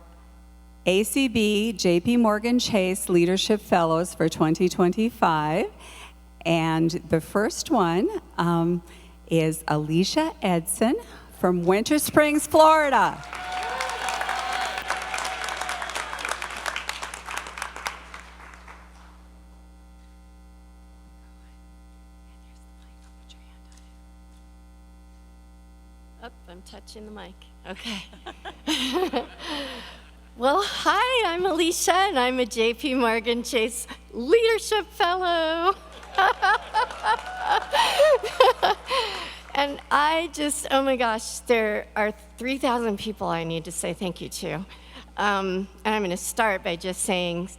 ACB JP Morgan Chase Leadership Fellows for 2025. And the first one is Alicia Edson from Winter Springs, Florida. I'm touching the mic. Okay. Well, hi, I'm Alicia, and I'm a JP Morgan Chase Leadership Fellow. And I just, oh my gosh, there are 3,000 people I need to say thank you to. And I'm going to start by just saying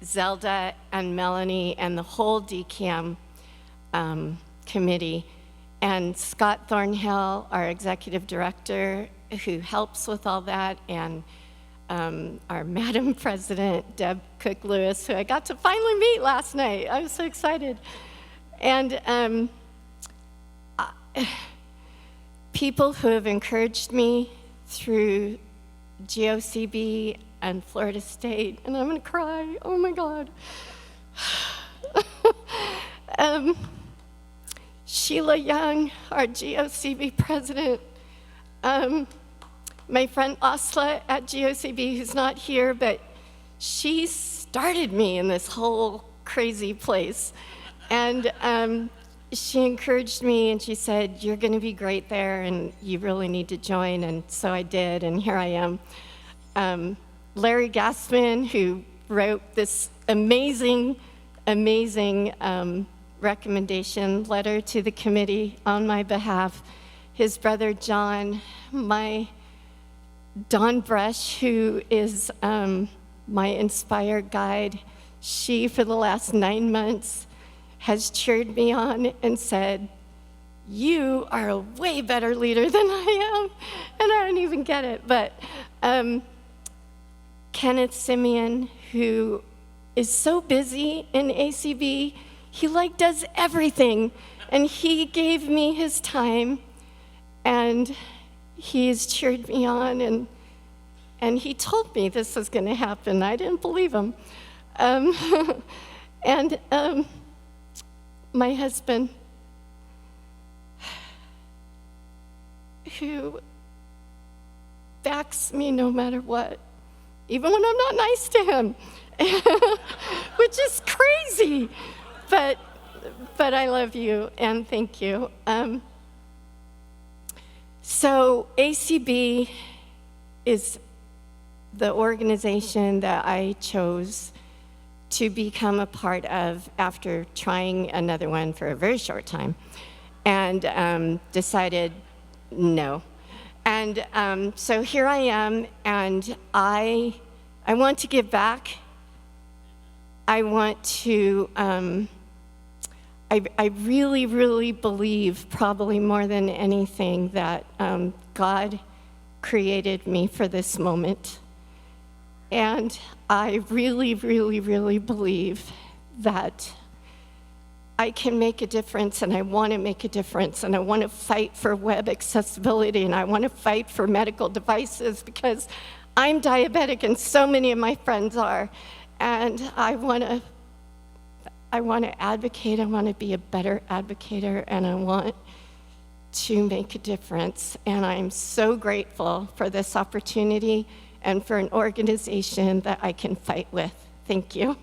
Zelda and Melanie and the whole DCAM committee, and Scott Thornhill, our executive director, who helps with all that, and our Madam President, Deb Cook-Lewis, who I got to finally meet last night. I was so excited. And people who have encouraged me through GOCB and Florida State, and I'm gonna cry, oh my God. Sheila Young, our GOCB president, my friend Asla at GOCB, who's not here, but she started me in this whole crazy place. And she encouraged me and she said, you're gonna be great there and you really need to join. And so I did, and here I am. Larry Gassman, who wrote this amazing recommendation letter to the committee on my behalf. His brother John, my Dawn Brush, who is my inspired guide. She, for the last 9 months, has cheered me on and said, you are a way better leader than I am. And I don't even get it, but Kenneth Simeon, who is so busy in ACB, he does everything. And he gave me his time, and he has cheered me on, and he told me this was gonna happen. I didn't believe him. And my husband, who backs me no matter what, even when I'm not nice to him, which is crazy, but I love you and thank you. So ACB is the organization that I chose to become a part of after trying another one for a very short time, and decided no. And so here I am, and I want to give back. I want to, I really, really believe, probably more than anything, that God created me for this moment. And I really, really, really believe that I can make a difference, and I want to make a difference, and I want to fight for web accessibility, and I want to fight for medical devices, because I'm diabetic and so many of my friends are, and I want to advocate. I want to be a better advocator, and I want to make a difference. And I'm so grateful for this opportunity and for an organization that I can fight with. Thank you.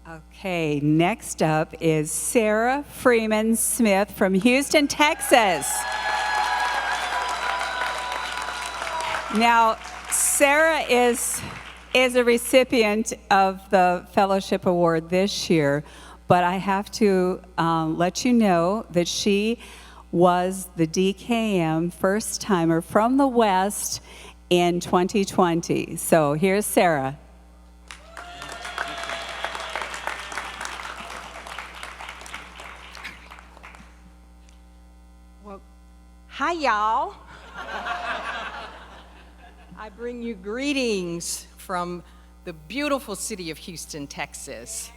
Okay, next up is Sarah Freeman Smith from Houston, Texas. Now, Sarah is a recipient of the Fellowship Award this year, but I have to let you know that she was the DKM first timer from the West in 2020. So here's Sarah. Hi, y'all. I bring you greetings from the beautiful city of Houston, Texas.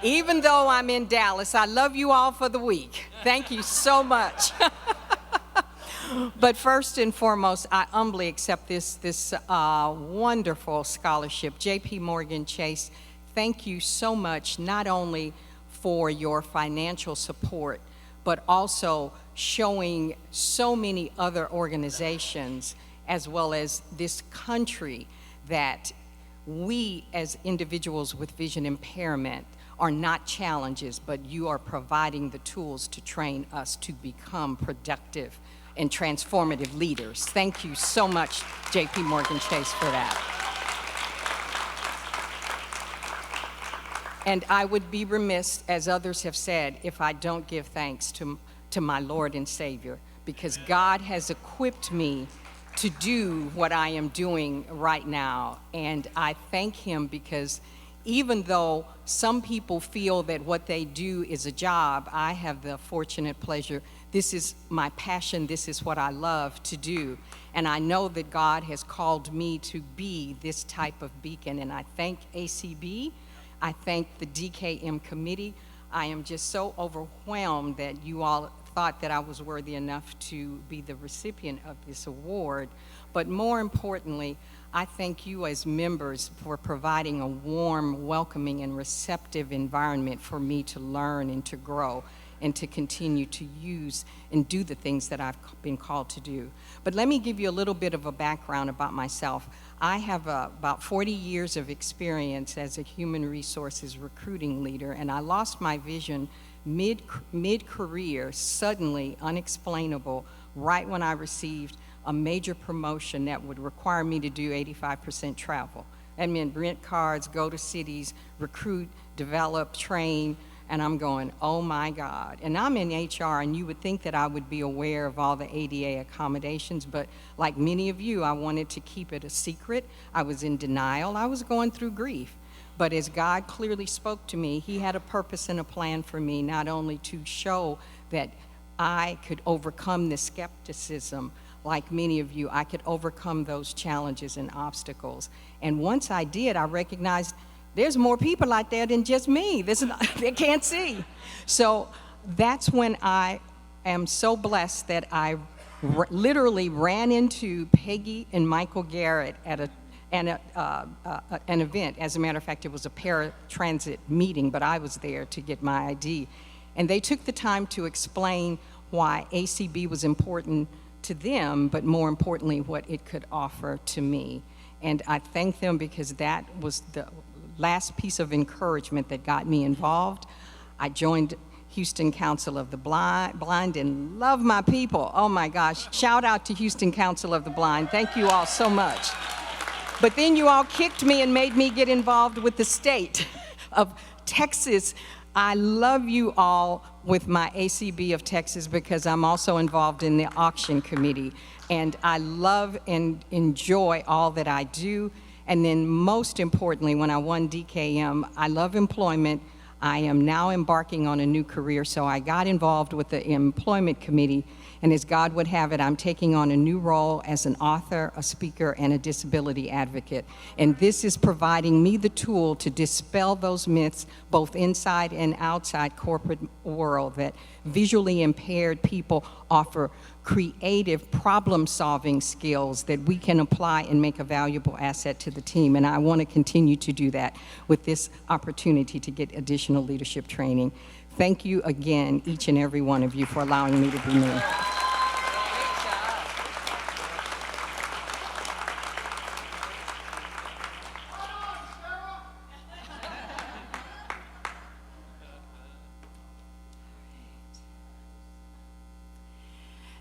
Even though I'm in Dallas, I love you all for the week. Thank you so much. But first and foremost, I humbly accept this wonderful scholarship. JP Morgan Chase, thank you so much, not only for your financial support, but also showing so many other organizations, as well as this country, that we as individuals with vision impairment are not challenges, but you are providing the tools to train us to become productive and transformative leaders. Thank you so much, JP Morgan Chase, for that. And I would be remiss, as others have said, if I don't give thanks to my Lord and Savior, because God has equipped me to do what I am doing right now. And I thank him because even though some people feel that what they do is a job, I have the fortunate pleasure, this is my passion, this is what I love to do. And I know that God has called me to be this type of beacon. And I thank ACB, I thank the DKM committee. I am just so overwhelmed that you all thought that I was worthy enough to be the recipient of this award. But more importantly, I thank you as members for providing a warm, welcoming, and receptive environment for me to learn and to grow and to continue to use and do the things that I've been called to do. But let me give you a little bit of a background about myself. I have about 40 years of experience as a human resources recruiting leader, and I lost my vision mid-career, suddenly, unexplainable, right when I received a major promotion that would require me to do 85% travel. That meant rent cars, go to cities, recruit, develop, train, and I'm going, oh my God. And I'm in HR, and you would think that I would be aware of all the ADA accommodations, but like many of you, I wanted to keep it a secret. I was in denial. I was going through grief. But as God clearly spoke to me, he had a purpose and a plan for me, not only to show that I could overcome the skepticism, like many of you, I could overcome those challenges and obstacles. And once I did, I recognized there's more people out there than just me. They can't see. So that's when I am so blessed that I literally ran into Peggy and Michael Garrett at an event. As a matter of fact, it was a paratransit meeting, but I was there to get my ID. And they took the time to explain why ACB was important to them, but more importantly, what it could offer to me. And I thank them because that was the last piece of encouragement that got me involved. I joined Houston Council of the Blind and love my people. Oh my gosh, shout out to Houston Council of the Blind. Thank you all so much. But then you all kicked me and made me get involved with the state of Texas. I love you all with my ACB of Texas because I'm also involved in the auction committee. And I love and enjoy all that I do. And then most importantly, when I won DKM, I love employment. I am now embarking on a new career, so I got involved with the employment committee, and as God would have it, I'm taking on a new role as an author, a speaker, and a disability advocate. And this is providing me the tool to dispel those myths, both inside and outside corporate world, that visually impaired people offer creative problem-solving skills that we can apply and make a valuable asset to the team. And I want to continue to do that with this opportunity to get additional leadership training. Thank you again, each and every one of you, for allowing me to be me.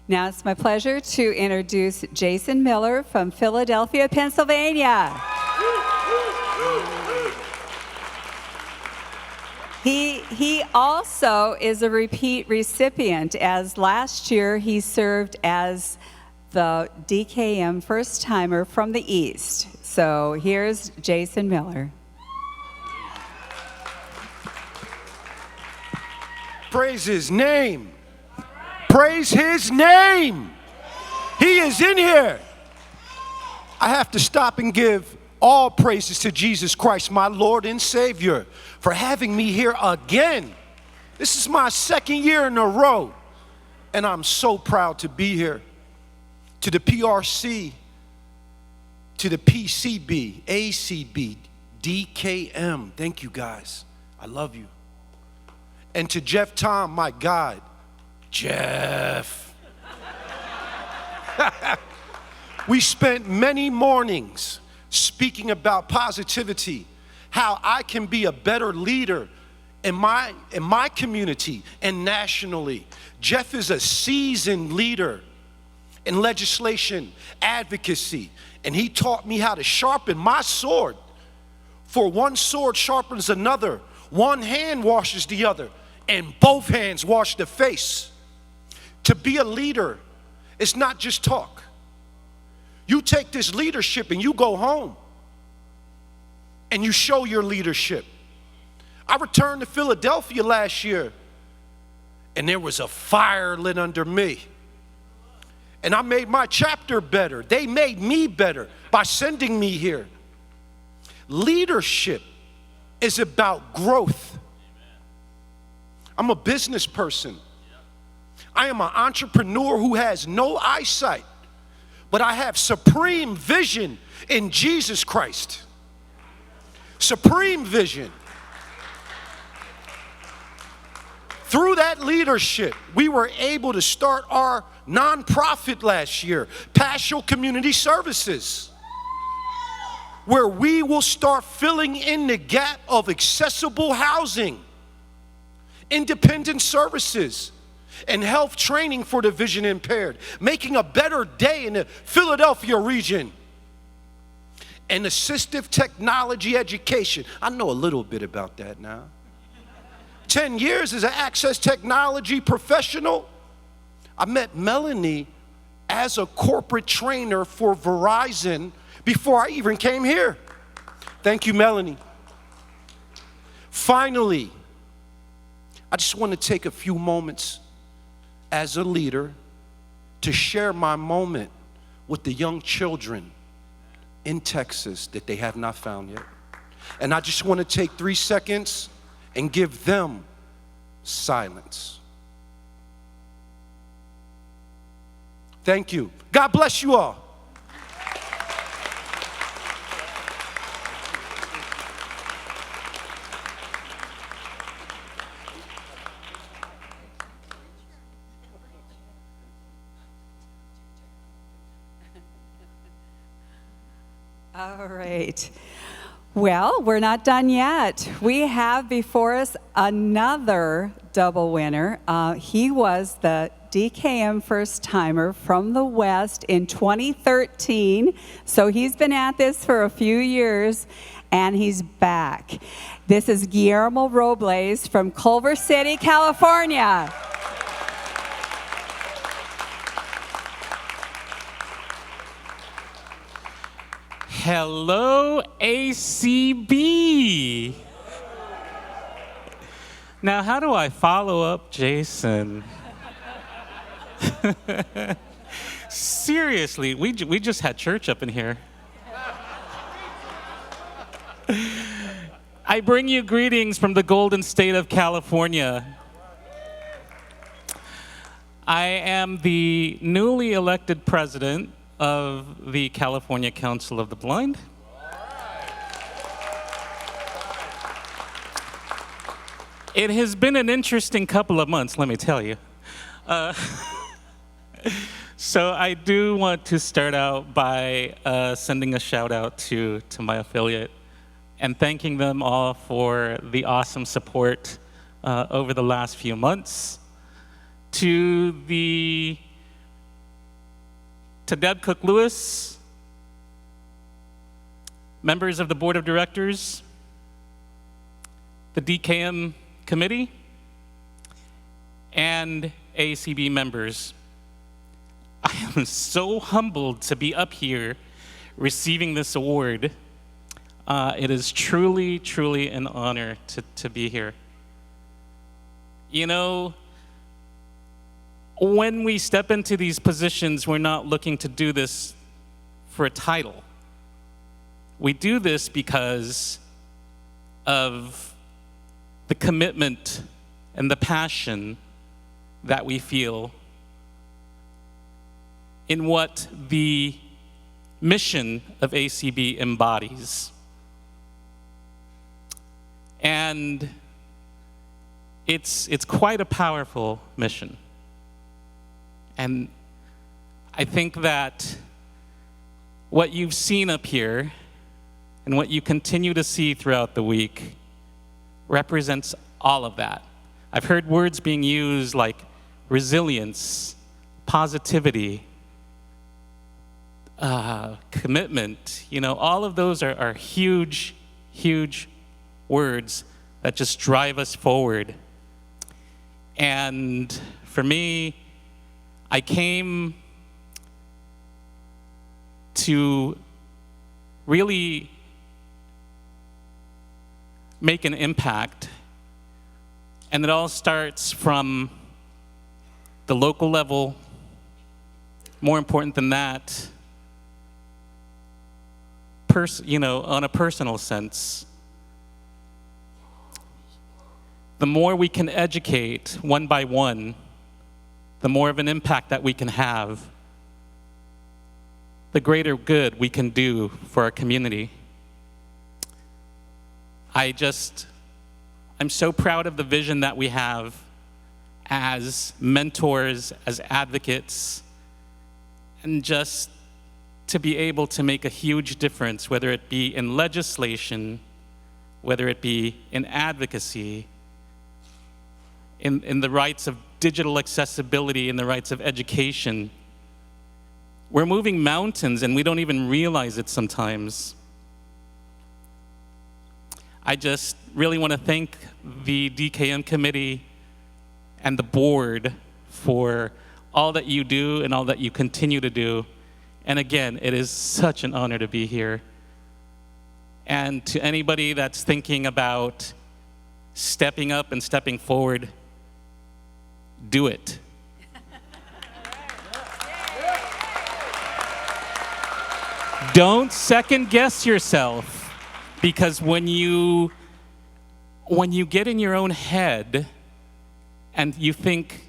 Now it's my pleasure to introduce Jason Miller from Philadelphia, Pennsylvania. He also is a repeat recipient, as last year he served as the DKM first-timer from the East. So here's Jason Miller. Praise his name. Praise his name. He is in here. I have to stop and give all praises to Jesus Christ, my Lord and Savior, for having me here again. This is my second year in a row, and I'm so proud to be here. To the PRC, to the PCB, ACB, DKM, thank you guys. I love you. And to Jeff Tom, my God, Jeff. We spent many mornings speaking about positivity, how I can be a better leader in my community and nationally. Jeff is a seasoned leader in legislation, advocacy, and he taught me how to sharpen my sword. For one sword sharpens another, one hand washes the other, and both hands wash the face. To be a leader is not just talk. You take this leadership and you go home and you show your leadership. I returned to Philadelphia last year and there was a fire lit under me. And I made my chapter better. They made me better by sending me here. Leadership is about growth. I'm a business person. I am an entrepreneur who has no eyesight, but I have supreme vision in Jesus Christ. Supreme vision. Through that leadership, we were able to start our nonprofit last year, Paschal Community Services, where we will start filling in the gap of accessible housing, independent services, and health training for the vision impaired, making a better day in the Philadelphia region. And assistive technology education. I know a little bit about that now. 10 years as an access technology professional. I met Melanie as a corporate trainer for Verizon before I even came here. Thank you, Melanie. Finally, I just want to take a few moments as a leader to share my moment with the young children in Texas that they have not found yet. And I just want to take 3 seconds and give them silence. Thank you. God bless you all. All right. Well, we're not done yet. We have before us another double winner. He was the DKM first timer from the West in 2013. So he's been at this for a few years and he's back. This is Guillermo Robles from Culver City, California. Hello, ACB. Now, how do I follow up Jason? Seriously, we just had church up in here. I bring you greetings from the golden state of California. I am the newly elected president of the California Council of the Blind. It has been an interesting couple of months, let me tell you. So I do want to start out by sending a shout out to my affiliate and thanking them all for the awesome support over the last few months. To Deb Cook-Lewis, members of the board of directors, the DKM committee, and ACB members. I am so humbled to be up here receiving this award. It is truly, truly an honor to be here. You know, when we step into these positions, we're not looking to do this for a title. We do this because of the commitment and the passion that we feel in what the mission of ACB embodies. And it's quite a powerful mission. And I think that what you've seen up here and what you continue to see throughout the week represents all of that. I've heard words being used like resilience, positivity, commitment. You know, all of those are huge, huge words that just drive us forward. And for me, I came to really make an impact. And it all starts from the local level. More important than that, on a personal sense. The more we can educate one by one, the more of an impact that we can have, the greater good we can do for our community. I'm so proud of the vision that we have as mentors, as advocates, and just to be able to make a huge difference, whether it be in legislation, whether it be in advocacy, in the rights of digital accessibility, in the rights of education. We're moving mountains and we don't even realize it sometimes. I just really want to thank the DKM committee and the board for all that you do and all that you continue to do. And again, it is such an honor to be here. And to anybody that's thinking about stepping up and stepping forward, do it. Don't second guess yourself, because when you get in your own head and you think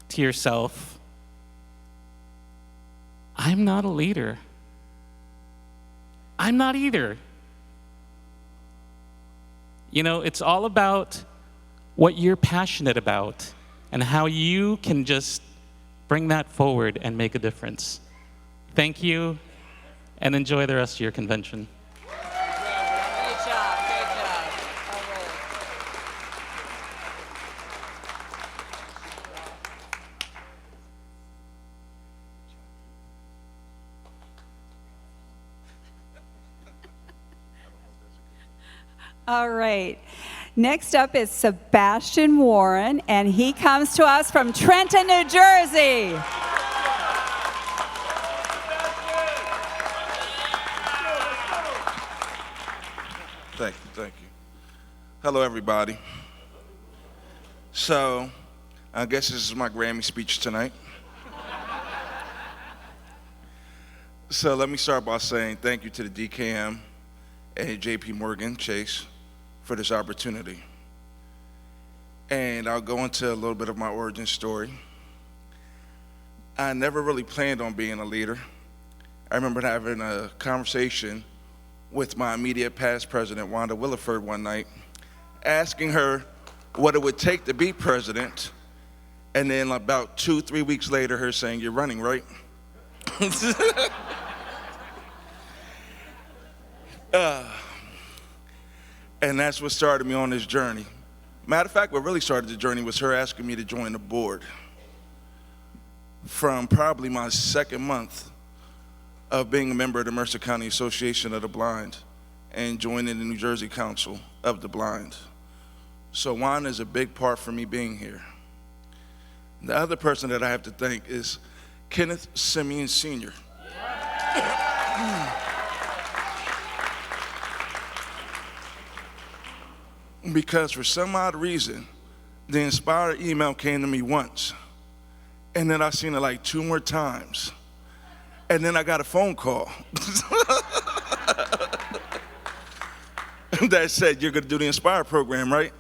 to yourself, I'm not a leader. I'm not either. You know, it's all about what you're passionate about and how you can just bring that forward and make a difference. Thank you, and enjoy the rest of your convention. Good job, good job. All right. All right. Next up is Sebastian Warren, and he comes to us from Trenton, New Jersey. Thank you. Hello, everybody. So, I guess this is my Grammy speech tonight. So let me start by saying thank you to the DKM and JP Morgan Chase for this opportunity. And I'll go into a little bit of my origin story. I never really planned on being a leader. I remember having a conversation with my immediate past president, Wanda Williford, one night, asking her what it would take to be president, and then about 2-3 weeks later, her saying, "You're running, right?" And that's what started me on this journey. Matter of fact, what really started the journey was her asking me to join the board. From probably my second month of being a member of the Mercer County Association of the Blind and joining the New Jersey Council of the Blind. So Wanda is a big part for me being here. The other person that I have to thank is Kenneth Simeon Sr. Because for some odd reason, the Inspire email came to me once, and then I seen it like 2 more times, and then I got a phone call that said, "You're gonna do the Inspire program, right?"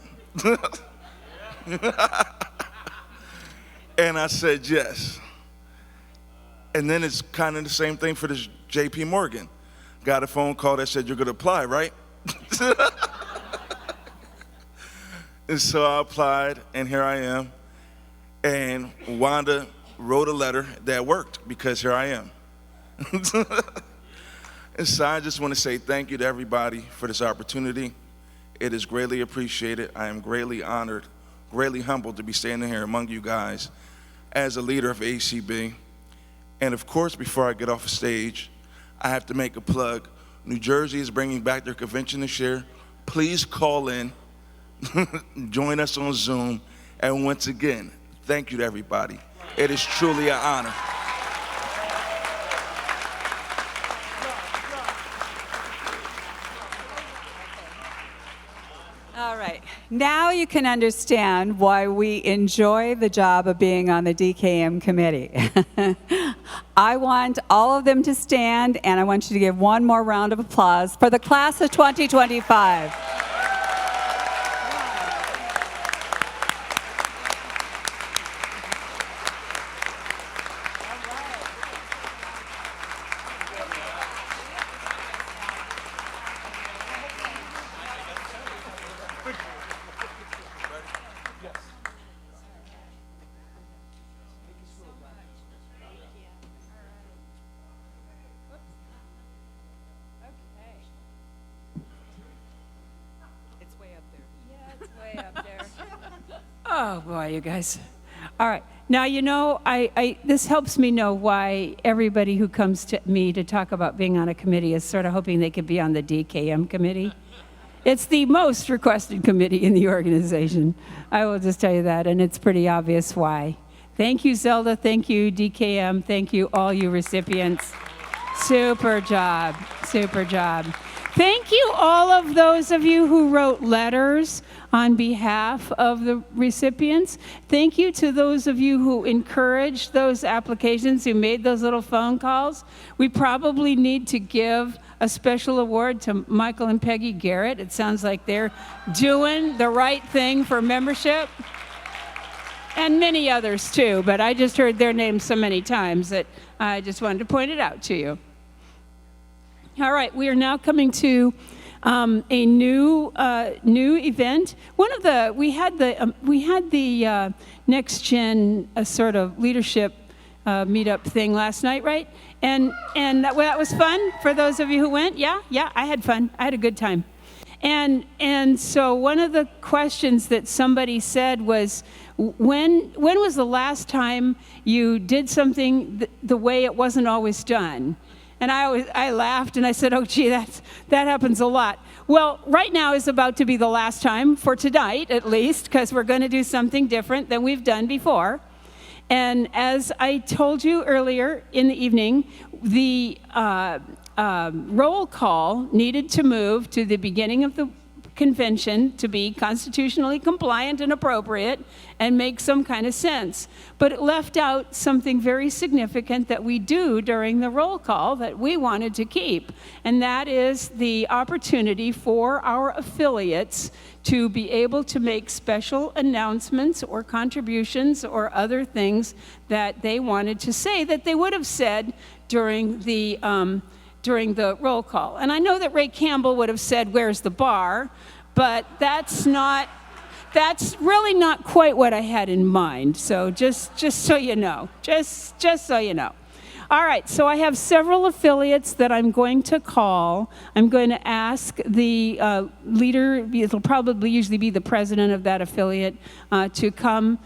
And I said, "Yes." And then it's kind of the same thing for this JP Morgan. Got a phone call that said, "You're gonna apply, right?" And so I applied, and here I am. And Wanda wrote a letter that worked, because here I am. And so I just want to say thank you to everybody for this opportunity. It is greatly appreciated. I am greatly honored, greatly humbled to be standing here among you guys as a leader of ACB. And of course, before I get off the stage, I have to make a plug. New Jersey is bringing back their convention this year. Please call in, join us on Zoom, and once again, thank you to everybody. It is truly an honor. All right. Now you can understand why we enjoy the job of being on the DKM committee. I want all of them to stand, and I want you to give one more round of applause for the class of 2025. Oh, boy, you guys. All right. Now, you know, this helps me know why everybody who comes to me to talk about being on a committee is sort of hoping they could be on the DKM committee. It's the most requested committee in the organization. I will just tell you that, and it's pretty obvious why. Thank you, Zelda. Thank you, DKM. Thank you, all you recipients. Super job. Super job. Thank you, all of those of you who wrote letters on behalf of the recipients. Thank you to those of you who encouraged those applications, who made those little phone calls. We probably need to give a special award to Michael and Peggy Garrett. It sounds like they're doing the right thing for membership. And many others too, but I just heard their names so many times that I just wanted to point it out to you. All right, we are now coming to a new event. We had the Next Gen sort of leadership meetup thing last night, right? And that was fun for those of you who went. Yeah, I had fun. I had a good time. And so one of the questions that somebody said was, when was the last time you did something the way it wasn't always done? And I laughed and I said, oh, gee, that happens a lot. Well, right now is about to be the last time, for tonight at least, because we're going to do something different than we've done before. And as I told you earlier in the evening, the roll call needed to move to the beginning of the convention to be constitutionally compliant and appropriate and make some kind of sense. But it left out something very significant that we do during the roll call that we wanted to keep, and that is the opportunity for our affiliates to be able to make special announcements or contributions or other things that they wanted to say that they would have said during the roll call. And I know that Ray Campbell would have said, "Where's the bar?" But that's really not quite what I had in mind. So just so you know, just so you know. All right, so I have several affiliates that I'm going to call. I'm going to ask the leader, it'll probably usually be the president of that affiliate, to come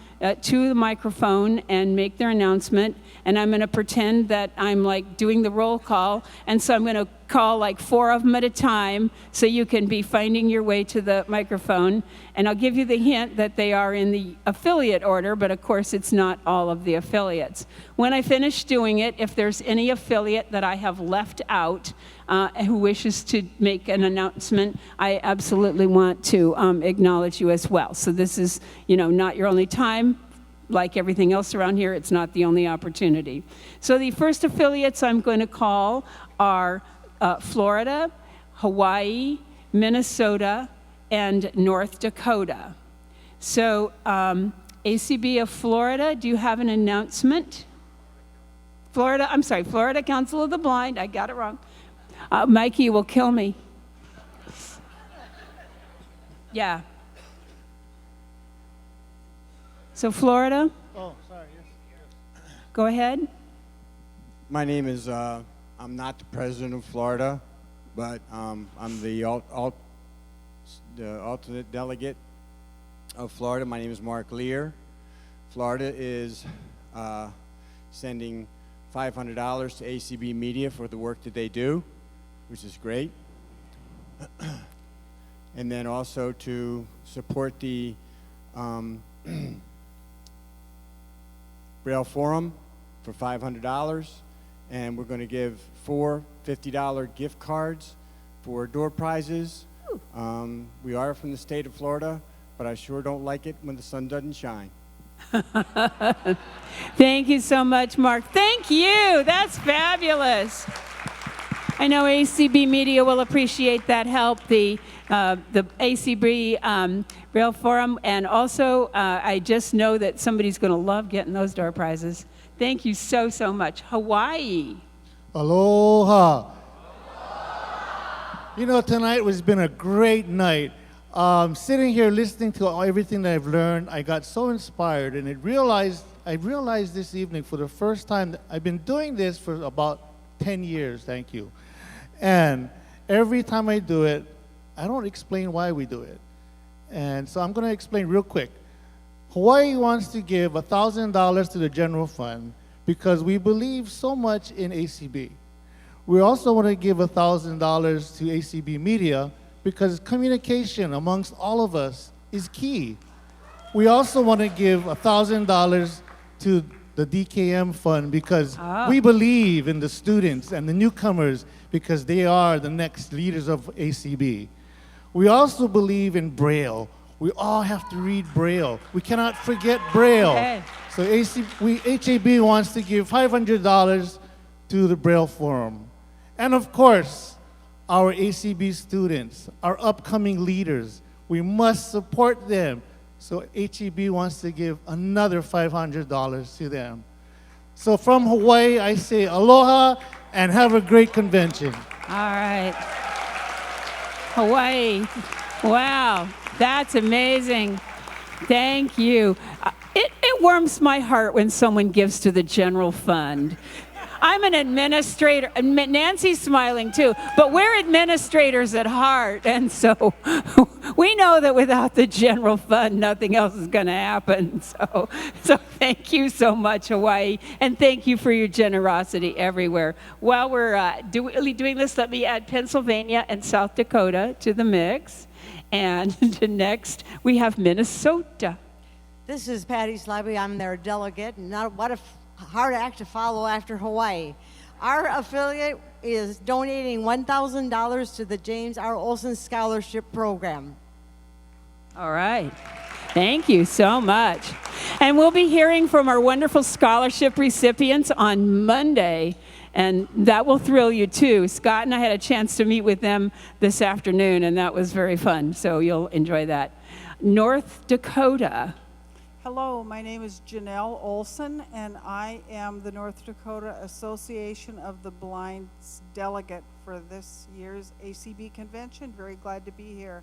to the microphone and make their announcement. And I'm going to pretend that I'm like doing the roll call. And so I'm going to call like 4 of them at a time so you can be finding your way to the microphone. And I'll give you the hint that they are in the affiliate order, but of course it's not all of the affiliates. When I finish doing it, if there's any affiliate that I have left out who wishes to make an announcement, I absolutely want to acknowledge you as well. So this is, not your only time. Like everything else around here, it's not the only opportunity. So the first affiliates I'm going to call are Florida, Hawaii, Minnesota, and North Dakota. So ACB of Florida, do you have an announcement? Florida Council of the Blind, I got it wrong. Mikey will kill me. Yeah. So Florida? Oh, sorry, yes. Go ahead. My name is, I'm not the president of Florida, but I'm the the alternate delegate of Florida. My name is Mark Lear. Florida is sending $500 to ACB Media for the work that they do, which is great. And then also to support the Braille Forum for $500. And we're going to give 4 $50 gift cards for door prizes. We are from the state of Florida, but I sure don't like it when the sun doesn't shine. Thank you so much, Mark. Thank you. That's fabulous. I know ACB Media will appreciate that help, the ACB Braille Forum, and also I just know that somebody's going to love getting those door prizes. Thank you so, so much. Hawaii. Aloha. You know, tonight has been a great night. Sitting here listening to everything that I've learned, I got so inspired, and I realized this evening for the first time that I've been doing this for about 10 years, thank you. And every time I do it, I don't explain why we do it. And so I'm going to explain real quick. Hawaii wants to give $1,000 to the general fund because we believe so much in ACB. We also want to give $1,000 to ACB Media because communication amongst all of us is key. We also want to give $1,000 to the DKM fund because we believe in the students and the newcomers because they are the next leaders of ACB. We also believe in Braille. We all have to read Braille. We cannot forget Braille. Okay. So HAB wants to give $500 to the Braille Forum. And of course, our ACB students, our upcoming leaders, we must support them. So HEB wants to give another $500 to them. So from Hawaii, I say aloha and have a great convention. All right. Hawaii. Wow, that's amazing. Thank you. It warms my heart when someone gives to the general fund. I'm an administrator, and Nancy's smiling too, but we're administrators at heart, and so we know that without the general fund, nothing else is going to happen. So thank you so much, Hawaii, and thank you for your generosity everywhere. While we're doing this, let me add Pennsylvania and South Dakota to the mix, and next we have Minnesota. This is Patty Slabby. I'm their delegate, and what a hard act to follow after Hawaii. Our affiliate is donating $1,000 to the James R. Olson Scholarship Program. All right. Thank you so much. And we'll be hearing from our wonderful scholarship recipients on Monday, and that will thrill you too. Scott and I had a chance to meet with them this afternoon, and that was very fun, so you'll enjoy that. North Dakota. Hello, my name is Janelle Olson, and I am the North Dakota Association of the Blind's delegate for this year's ACB convention. Very glad to be here.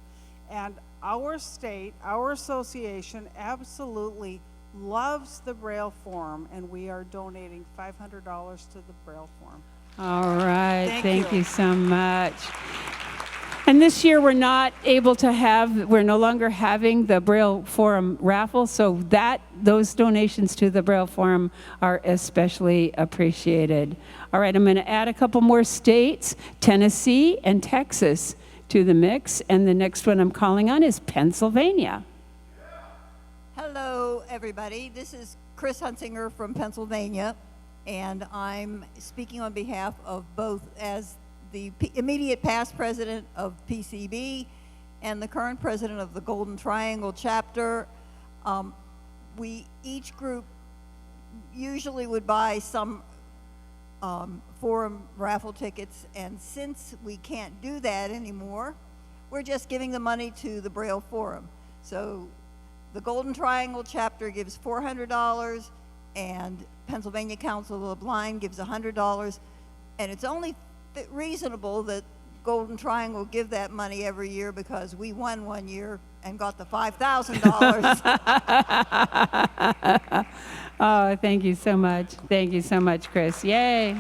And our state, our association absolutely loves the Braille Forum, and we are donating $500 to the Braille Forum. All right, thank you so much. And this year we're no longer having the Braille Forum raffle, so those donations to the Braille Forum are especially appreciated. All right, I'm going to add a couple more states, Tennessee and Texas, to the mix, and the next one I'm calling on is Pennsylvania. Hello, everybody. This is Chris Hunsinger from Pennsylvania, and I'm speaking on behalf of both as the immediate past president of PCB and the current president of the Golden Triangle chapter. Each group usually would buy some forum raffle tickets, and since we can't do that anymore, we're just giving the money to the Braille Forum. So the Golden Triangle chapter gives $400, and Pennsylvania Council of the Blind gives $100, and it's only reasonable that Golden Triangle give that money every year because we won one year and got the $5,000. Oh, thank you so much. Thank you so much, Chris. Yay.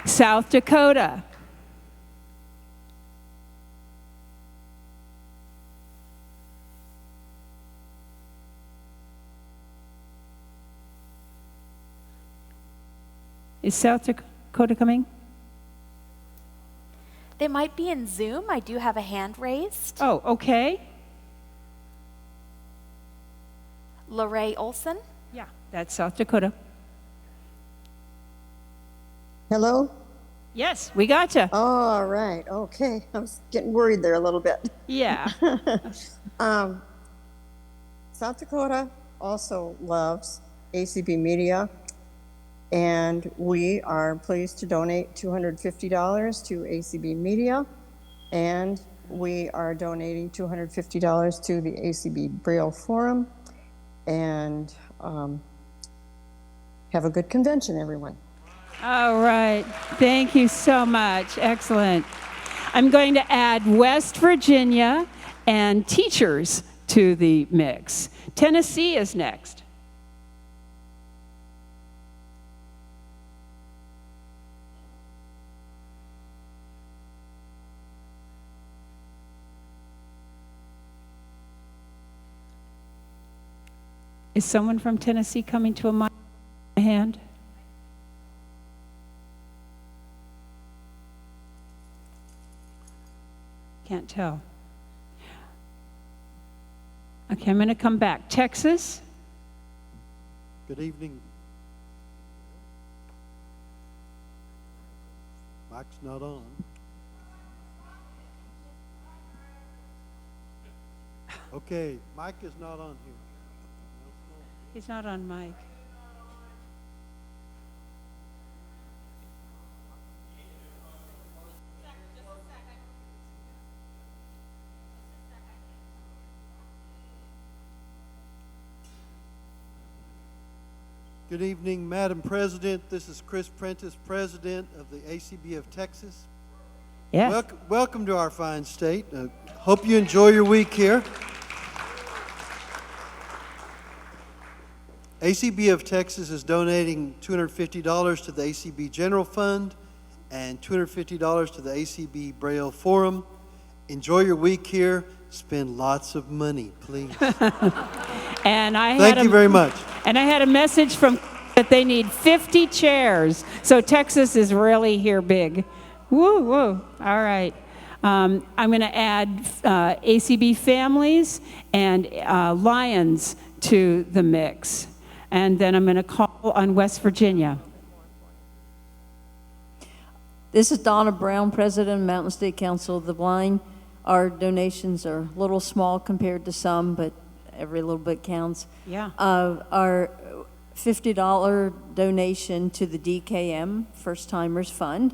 South Dakota. Is South Dakota coming? They might be in Zoom. I do have a hand raised. Oh, okay. Lorraine Olson. Yeah, that's South Dakota. Hello? Yes, we gotcha. All right, okay. I was getting worried there a little bit. Yeah. South Dakota also loves ACB Media, and we are pleased to donate $250 to ACB Media, and we are donating $250 to the ACB Braille Forum, and have a good convention, everyone. All right. Thank you so much. Excellent. I'm going to add West Virginia and teachers to the mix. Tennessee is next. Is someone from Tennessee coming to a mic? Hand? Can't tell. Okay, I'm going to come back. Texas? Good evening. Mic's not on. Okay, mic is not on here. He's not on mic. Good evening, Madam President. This is Chris Prentice, President of the ACB of Texas. Yes. Welcome to our fine state. Hope you enjoy your week here. ACB of Texas is donating $250 to the ACB General Fund and $250 to the ACB Braille Forum. Enjoy your week here. Spend lots of money, please. And Thank you very much. And I had a message from that they need 50 chairs. So Texas is really here big. Woo, woo. All right. I'm going to add ACB families and Lions to the mix. And then I'm going to call on West Virginia. This is Donna Brown, President of Mountain State Council of the Blind. Our donations are a little small compared to some, but every little bit counts. Yeah. Our $50 donation to the DKM First Timers Fund.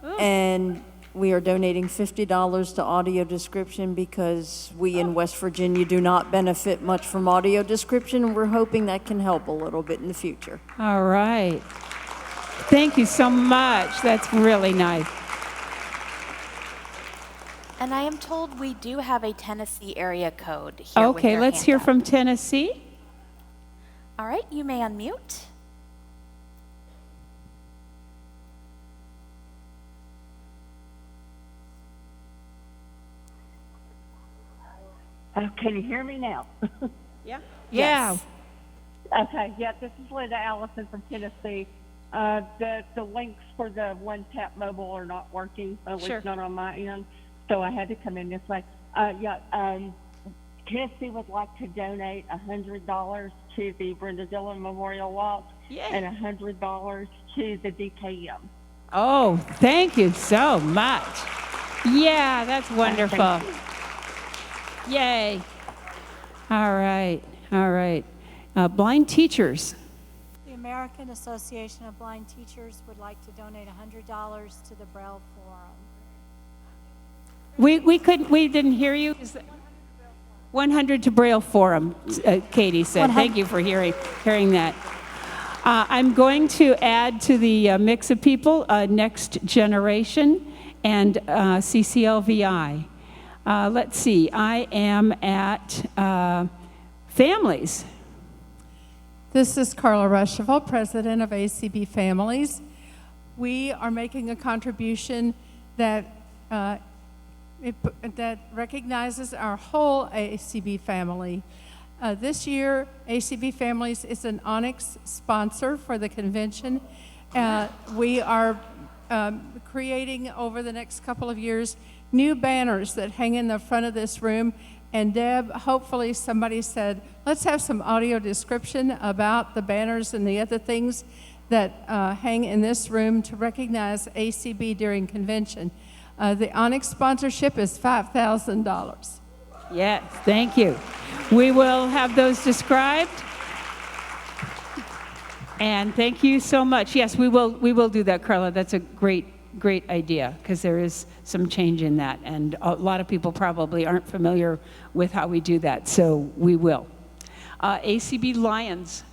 Ooh. And we are donating $50 to audio description because we in West Virginia do not benefit much from audio description, and we're hoping that can help a little bit in the future. All right. Thank you so much. That's really nice. And I am told we do have a Tennessee area code here. with Okay, your let's hand hear up. from Tennessee. All right, you may unmute. Can you hear me now? Yeah. Yes. Okay, yeah, this is Linda Allison from Tennessee. The links for the One Tap Mobile are not working, at Sure. least not on my end, so I had to come in this way. Tennessee would like to donate $100 to the Brenda Dillon Memorial Walk and $100 to the DKM. Oh, thank you so much. Yeah, that's wonderful. Yay. All right, all right. Blind teachers. The American Association of Blind Teachers would like to donate $100 to the Braille Forum. We didn't hear you. Is that 100 to Braille Forum, Katie said. Thank you for hearing that. I'm going to add to the mix of people Next Generation and CCLVI. Let's see, I am at families. This is Carla Ruschival, President of ACB Families. We are making a contribution that that recognizes our whole ACB family. This year, ACB Families is an Onyx sponsor for the convention, We are creating over the next couple of years new banners that hang in the front of this room. And Deb, hopefully somebody said, let's have some audio description about the banners and the other things that hang in this room to recognize ACB during convention. The Onyx sponsorship is $5,000. Yes, thank you. We will have those described. And thank you so much. Yes, we will do that, Carla. That's a great idea, because there is some change in that, and a lot of people probably aren't familiar with how we do that, so we will. ACB Lions.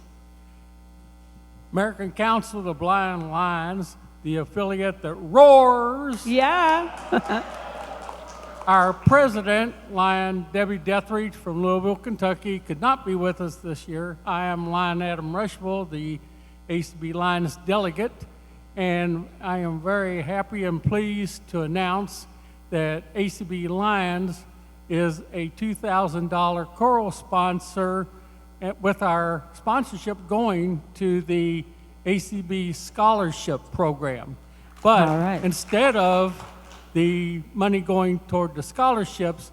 American Council of the Blind Lions, the affiliate that roars. Yeah. Our president, Lion Debbie Deathridge from Louisville, Kentucky, could not be with us this year. I am Lion Adam Rushville, the ACB Lions delegate, and I am very happy and pleased to announce that ACB Lions is a $2,000 choral sponsor, with our sponsorship going to the ACB scholarship program. But instead of the money going toward the scholarships,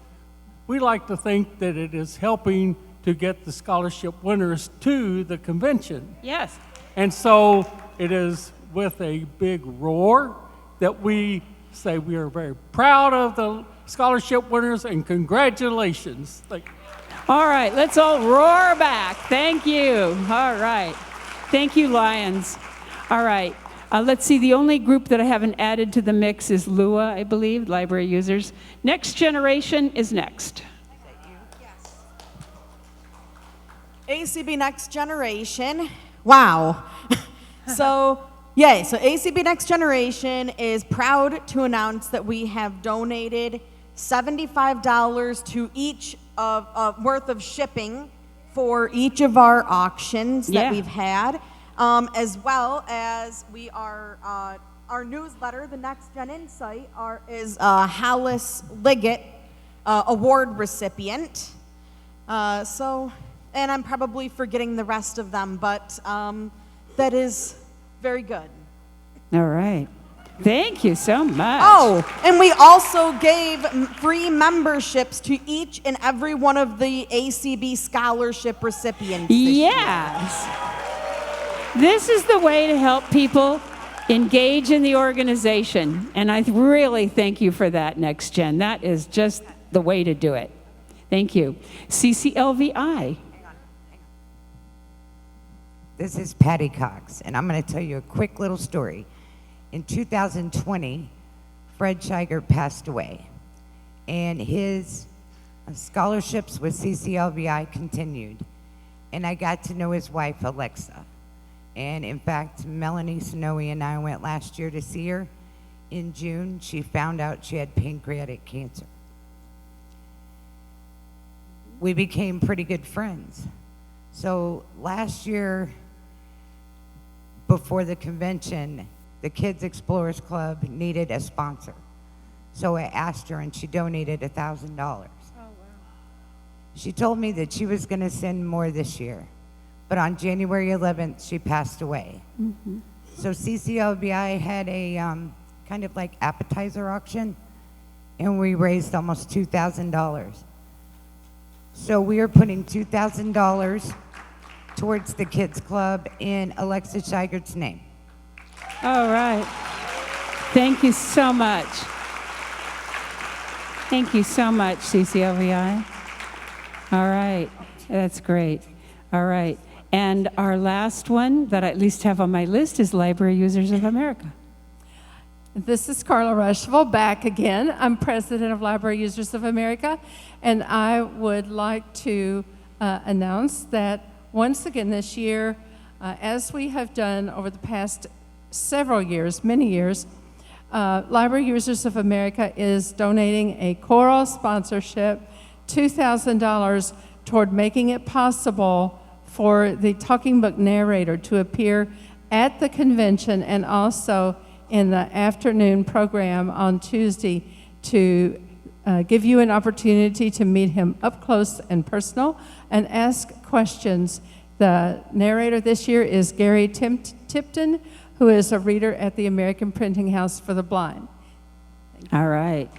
we like to think that it is helping to get the scholarship winners to the convention. Yes. And so it is with a big roar that we say we are very proud of the scholarship winners and congratulations. All right, let's all roar back. Thank you. All right. Thank you, Lions. All right. Let's see, the only group that I haven't added to the mix is LUA, I believe, library users. Next Generation is next. ACB Next Generation. Wow. So ACB Next Generation is proud to announce that we have donated $75 to each worth of shipping for each of our auctions that we've had, as well as we are our newsletter, the Next Gen Insight, is Hollis Liggett award recipient. And I'm probably forgetting the rest of them, but that is very good. All right. Thank you so much. Oh, and we also gave free memberships to each and every one of the ACB scholarship recipients this year. This is the way to help people engage in the organization, and I really thank you for that, Next Gen. That is just the way to do it. Thank you. CCLVI. This is Patty Cox, and I'm going to tell you a quick little story. In 2020, Fred Scheiger passed away, and his scholarships with CCLVI continued, and I got to know his wife, Alexa. And in fact, Melanie Snowy and I went last year to see her. In June, she found out she had pancreatic cancer. We became pretty good friends. So last year, before the convention, the Kids Explorers Club needed a sponsor. So I asked her, and she donated $1,000. Oh, wow. She told me that she was going to send more this year. But on January 11th, she passed away. Mm-hmm. So CCLVI had a kind of like appetizer auction, and we raised almost $2,000. So we are putting $2,000 towards the Kids Club in Alexa Scheigert's name. All right. Thank you so much. Thank you so much, CCLVI. All right. That's great. All right. And our last one that I at least have on my list is Library Users of America. This is Carla Rushville back again. I'm president of Library Users of America, and I would like to announce that once again this year, as we have done over the past several years, many years, Library Users of America is donating a choral sponsorship, $2,000 toward making it possible for the talking book narrator to appear at the convention and also in the afternoon program on Tuesday to give you an opportunity to meet him up close and personal and ask questions. The narrator this year is Gary Tipton, who is a reader at the American Printing House for the Blind. All right.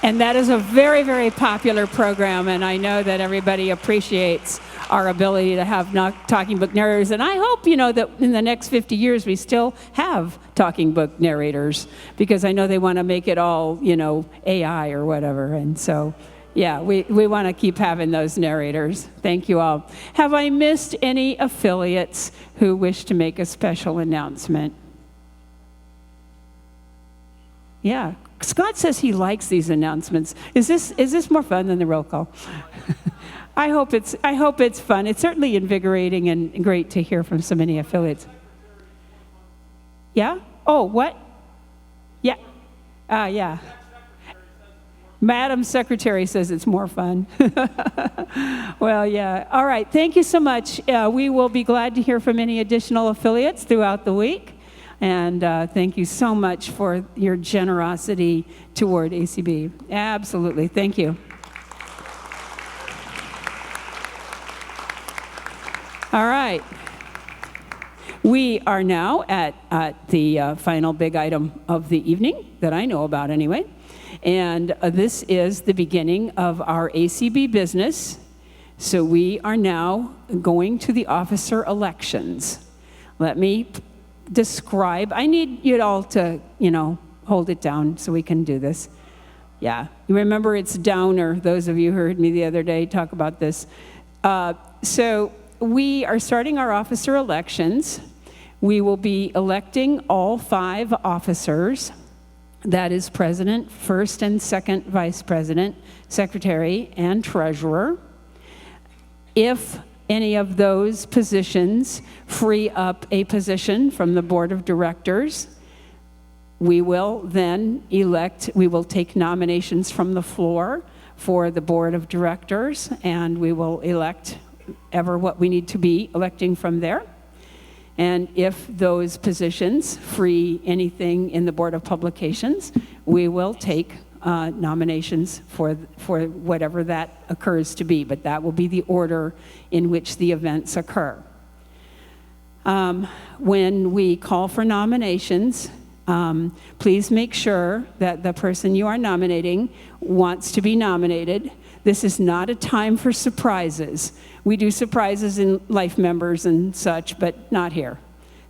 And that is a very, very popular program, and I know that everybody appreciates our ability to have talking book narrators. And I hope, that in the next 50 years we still have talking book narrators, because I know they want to make it all, AI or whatever. And so, yeah, we want to keep having those narrators. Thank you all. Have I missed any affiliates who wish to make a special announcement? Yeah. Scott says he likes these announcements. Is this more fun than the roll call? I hope it's fun. It's certainly invigorating and great to hear from so many affiliates. Yeah? Oh, what? Yeah. Yeah. Madam Secretary says it's more fun. Well, yeah. All right. Thank you so much. We will be glad to hear from any additional affiliates throughout the week. And thank you so much for your generosity toward ACB. Absolutely. Thank you. All right. We are now at the final big item of the evening that I know about anyway. And this is the beginning of our ACB business. So we are now going to the officer elections. Let me describe. I need you all to, hold it down so we can do this. Yeah. You remember it's downer, those of you who heard me the other day talk about this. So we are starting our officer elections. We will be electing all 5 officers. That is president, first and second vice president, secretary, and treasurer. If any of those positions free up a position from the board of directors, we will then we will take nominations from the floor for the board of directors, and we will elect what we need to be electing from there. And if those positions free anything in the Board of Publications, we will take nominations for whatever that occurs to be, but that will be the order in which the events occur. When we call for nominations, please make sure that the person you are nominating wants to be nominated. This is not a time for surprises. We do surprises in life members and such, but not here.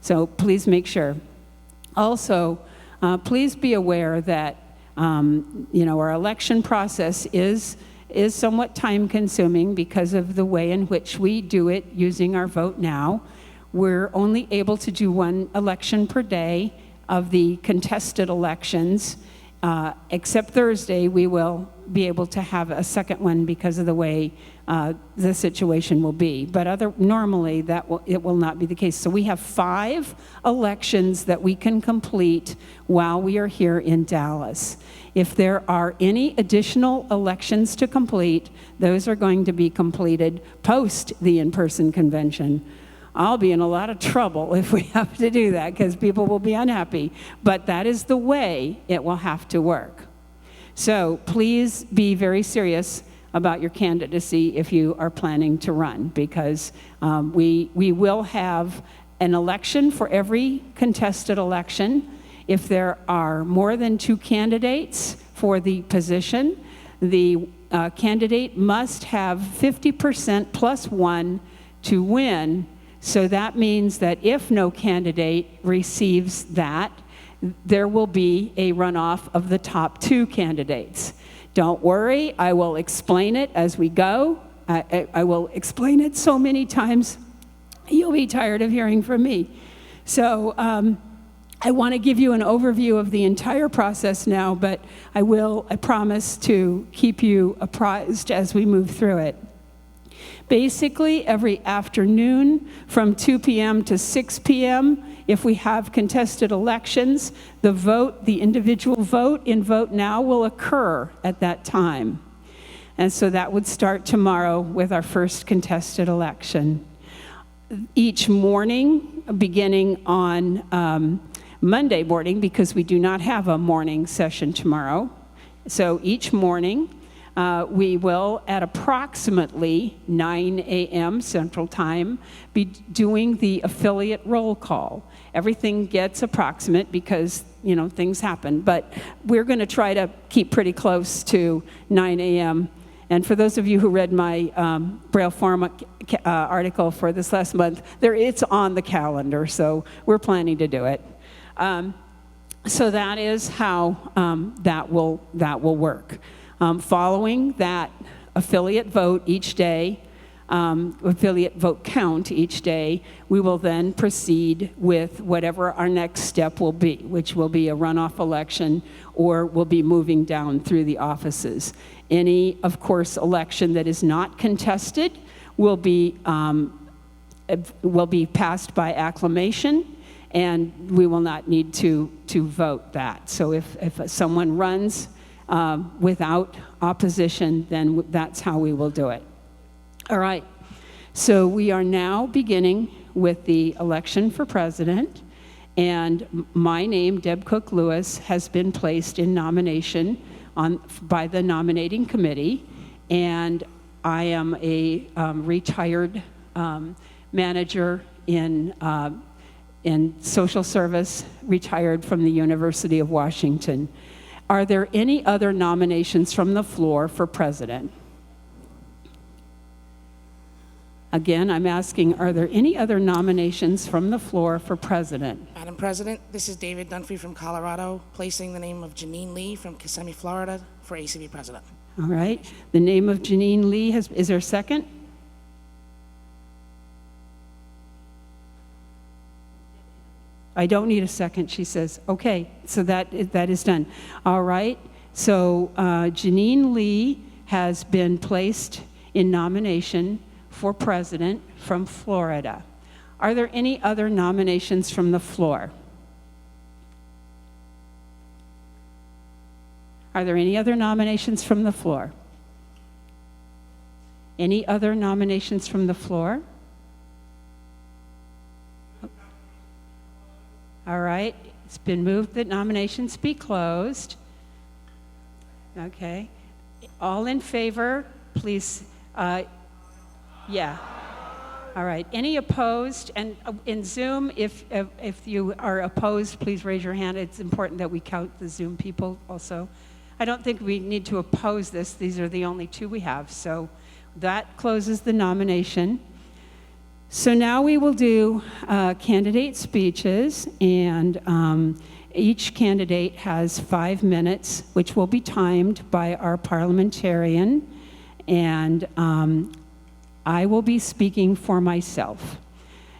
So please make sure. Also, please be aware that our election process is somewhat time-consuming because of the way in which we do it using our Vote Now. We're only able to do 1 election per day of the contested elections. Except Thursday, we will be able to have a second one because of the way the situation will be. But normally, it will not be the case. So we have 5 elections that we can complete while we are here in Dallas. If there are any additional elections to complete, those are going to be completed post the in-person convention. I'll be in a lot of trouble if we have to do that because people will be unhappy. But that is the way it will have to work. So please be very serious about your candidacy if you are planning to run, because we will have an election for every contested election. If there are more than 2 candidates for the position, the candidate must have 50% plus 1 to win. So that means that if no candidate receives that, there will be a runoff of the top 2 candidates. Don't worry, I will explain it as we go. I will explain it so many times, you'll be tired of hearing from me. So I want to give you an overview of the entire process now, but I promise to keep you apprised as we move through it. Basically, every afternoon from 2 p.m. to 6 p.m., if we have contested elections, the individual vote in Vote Now will occur at that time. And so that would start tomorrow with our first contested election. Each morning, beginning on Monday morning, because we do not have a morning session tomorrow, so each morning, We will, at approximately 9 a.m. Central Time, be doing the affiliate roll call. Everything gets approximate because, things happen, but we're going to try to keep pretty close to 9 a.m. And for those of you who read my Braille Forum article for this last month, it's on the calendar, so we're planning to do it. So that is how that will work. Following that affiliate vote each day, affiliate vote count each day, we will then proceed with whatever our next step will be, which will be a runoff election or will be moving down through the offices. Any, of course, election that is not contested will be passed by acclamation, and we will not need to vote that. So if someone runs without opposition, then that's how we will do it. All right, so we are now beginning with the election for president, and my name, Deb Cook Lewis, has been placed in nomination by the nominating committee, and I am a retired manager in social service, retired from the University of Washington. Are there any other nominations from the floor for president? Again, I'm asking, are there any other nominations from the floor for president? Madam President, this is David Dunphy from Colorado, placing the name of Janine Lee from Kissimmee, Florida, for ACB president. All right. The name of Janine Lee is there a second? I don't need a second, she says. Okay, so that is done. All right. So Janine Lee has been placed in nomination for president from Florida. Are there any other nominations from the floor? Are there any other nominations from the floor? Any other nominations from the floor? All right, it's been moved that nominations be closed. Okay, all in favor, please, yeah. All right, any opposed? And in Zoom, if you are opposed, please raise your hand. It's important that we count the Zoom people also. I don't think we need to oppose this. These are the only two we have, so that closes the nomination. So now we will do candidate speeches, and each candidate has 5 minutes, which will be timed by our parliamentarian, and I will be speaking for myself.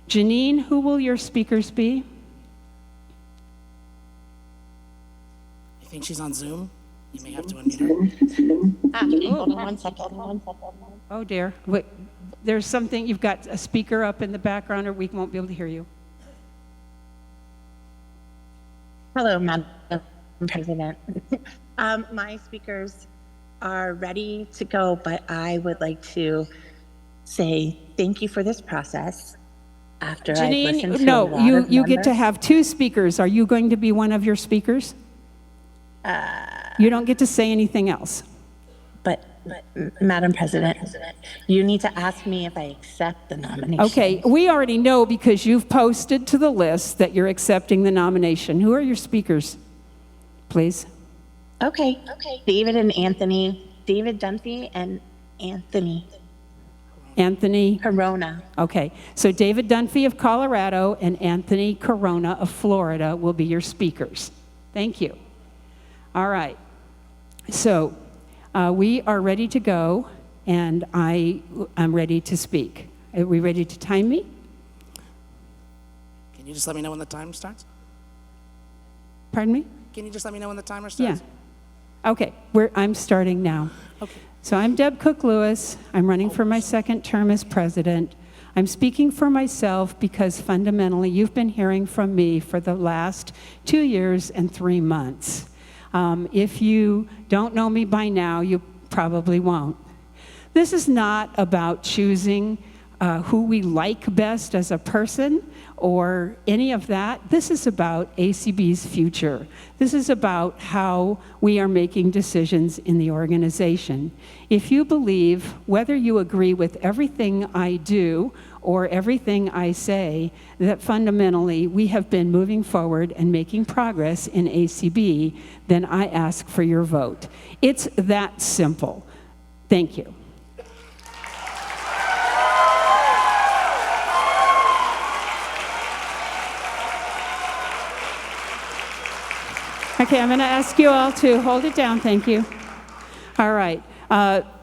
Janine, who will your speakers be? I think she's on Zoom. You may have to unmute her. Hold on one second. Oh dear. Wait, there's something, you've got a speaker up in the background, or we won't be able to hear you. Hello, Madam President. My speakers are ready to go, but I would like to say thank you for this process. After I've listened to a lot of you get to members. have 2 speakers. Are you going to be one of your speakers? You don't get to say anything else. But Madam President, you need to ask me if I accept the nomination. Okay, we already know because you've posted to the list that you're accepting the nomination. Who are your speakers, please? Okay. David and Anthony. David Dunphy and Anthony Corona. Okay, so David Dunphy of Colorado and Anthony Corona of Florida will be your speakers. Thank you. All right, so we are ready to go, and I am ready to speak. Are we ready to time me? Can you just let me know when the time starts? Pardon me? Can you just let me know when the timer starts? Yeah. Okay, I'm starting now. Okay. So I'm Deb Cook Lewis. I'm running for my 2nd term as president. I'm speaking for myself because fundamentally you've been hearing from me for the last 2 years and 3 months. If you don't know me by now, you probably won't. This is not about choosing who we like best as a person or any of that. This is about ACB's future. This is about how we are making decisions in the organization. If you believe, whether you agree with everything I do or everything I say, that fundamentally we have been moving forward and making progress in ACB, then I ask for your vote. It's that simple. Thank you. Okay, I'm going to ask you all to hold it down. Thank you. All right.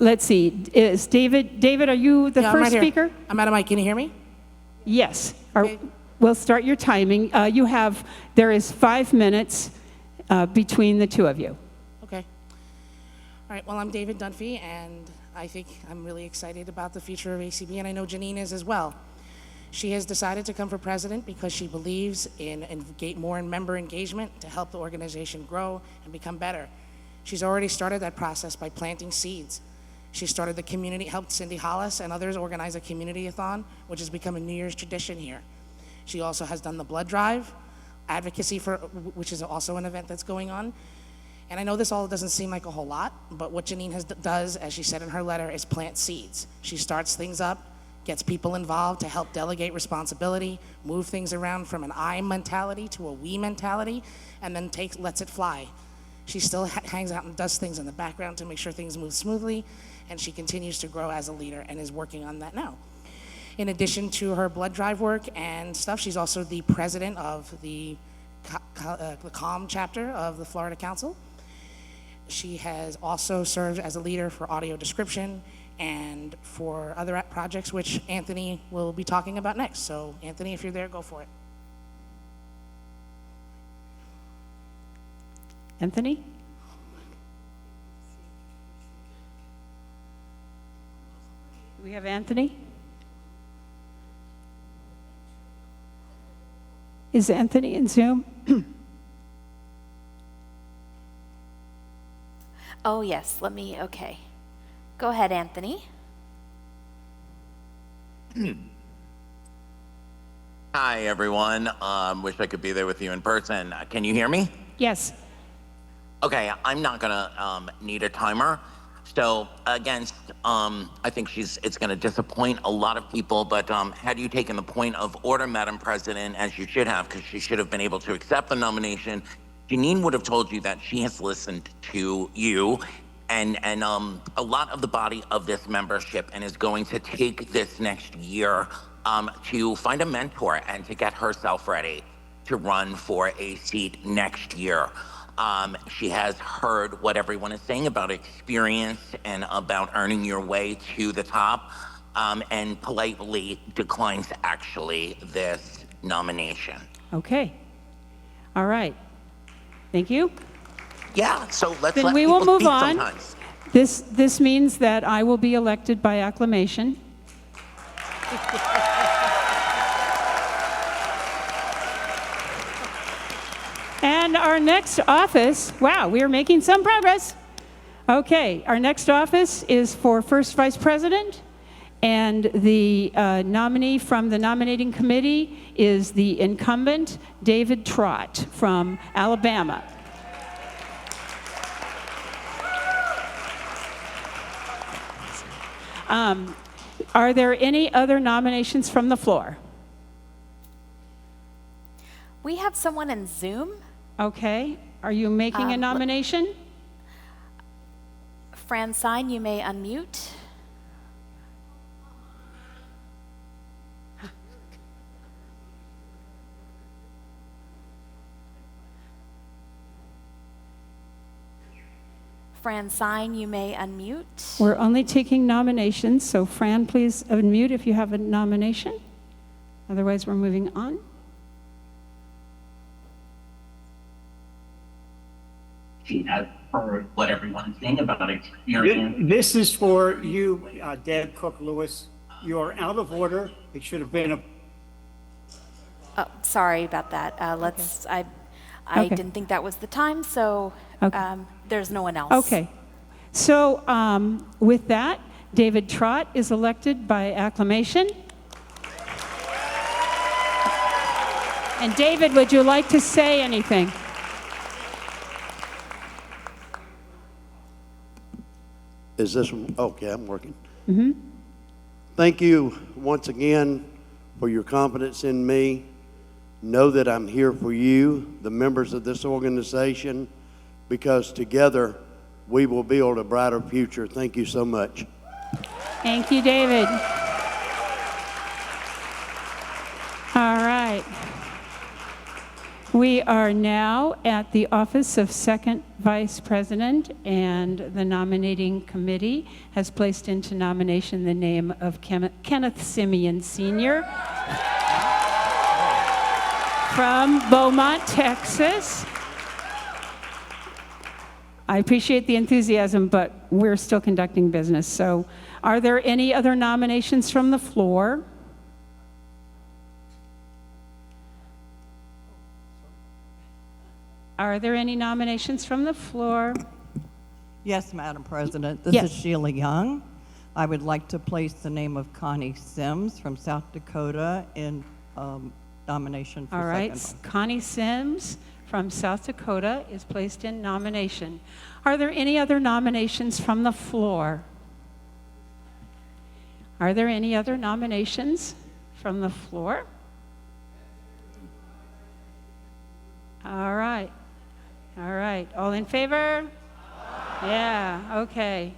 Let's see. Is David, are you the Yeah, I'm first right here. speaker? I'm at a mic. Can you hear me? Yes. Okay. We'll start your timing. There is 5 minutes between the two of you. Okay. All right. Well, I'm David Dunphy, and I think I'm really excited about the future of ACB, and I know Janine is as well. She has decided to come for president because she believes in more member engagement to help the organization grow and become better. She's already started that process by planting seeds. She started the community, helped Cindy Hollis and others organize a community-a-thon, which has become a New Year's tradition here. She also has done the blood drive, advocacy which is also an event that's going on. And I know this all doesn't seem like a whole lot, but what Janine does, as she said in her letter, is plant seeds. She starts things up, gets people involved to help delegate responsibility, move things around from an I mentality to a we mentality, and then lets it fly. She still hangs out and does things in the background to make sure things move smoothly, and she continues to grow as a leader and is working on that now. In addition to her blood drive work and stuff, she's also the president of the CALM chapter of the Florida Council. She has also served as a leader for audio description and for other projects, which Anthony will be talking about next. So Anthony, if you're there, go for it. Anthony? Do we have Anthony? Is Anthony in Zoom? Oh, yes, okay. Go ahead, Anthony. Hi, everyone. Wish I could be there with you in person. Can you hear me? Yes. Okay, I'm not gonna need a timer. So against, I think it's gonna disappoint a lot of people, but had you taken the point of order, Madam President, as you should have, because she should have been able to accept the nomination, Janine would have told you that she has listened to you and a lot of the body of this membership and is going to take this next year to find a mentor and to get herself ready to run for a seat next year. She has heard what everyone is saying about experience and about earning your way to the top, and politely declines actually this nomination. Okay. All right. Thank you. Yeah, so let's Then let we people will move speak on. sometimes. This means that I will be elected by acclamation. And our next office, wow, we are making some progress. Okay, our next office is for first vice president, and the nominee from the nominating committee is the incumbent David Trott from Alabama. Are there any other nominations from the floor? We have someone in Zoom. Okay. Are you making a nomination? Francine, you may unmute. Francine, you may unmute. We're only taking nominations, so Fran, please unmute if you have a nomination. Otherwise, we're moving on. She has heard what everyone's saying about experience. This is for you, Deb Cook-Lewis. You are out of order. It should have been a... Oh, sorry about that. I Okay. didn't think that was the time, so there's no one else. Okay. So with that, David Trott is elected by acclamation. And David, would you like to say anything? Is this, okay, I'm working. Mm-hmm. Thank you once again for your confidence in me. Know that I'm here for you, the members of this organization, because together we will build a brighter future. Thank you so much. Thank you, David. All right. We are now at the office of Second Vice President, and the nominating committee has placed into nomination the name of Kenneth Simeon Sr. from Beaumont, Texas. I appreciate the enthusiasm, but we're still conducting business. So are there any other nominations from the floor? Are there any nominations from the floor? Yes, Madam President. This Yes. is Sheila Young. I would like to place the name of Connie Sims from South Dakota in nomination for All right, second. Connie Sims from South Dakota is placed in nomination. Are there any other nominations from the floor? Are there any other nominations from the floor? All right. All right. All in favor? Yeah, okay.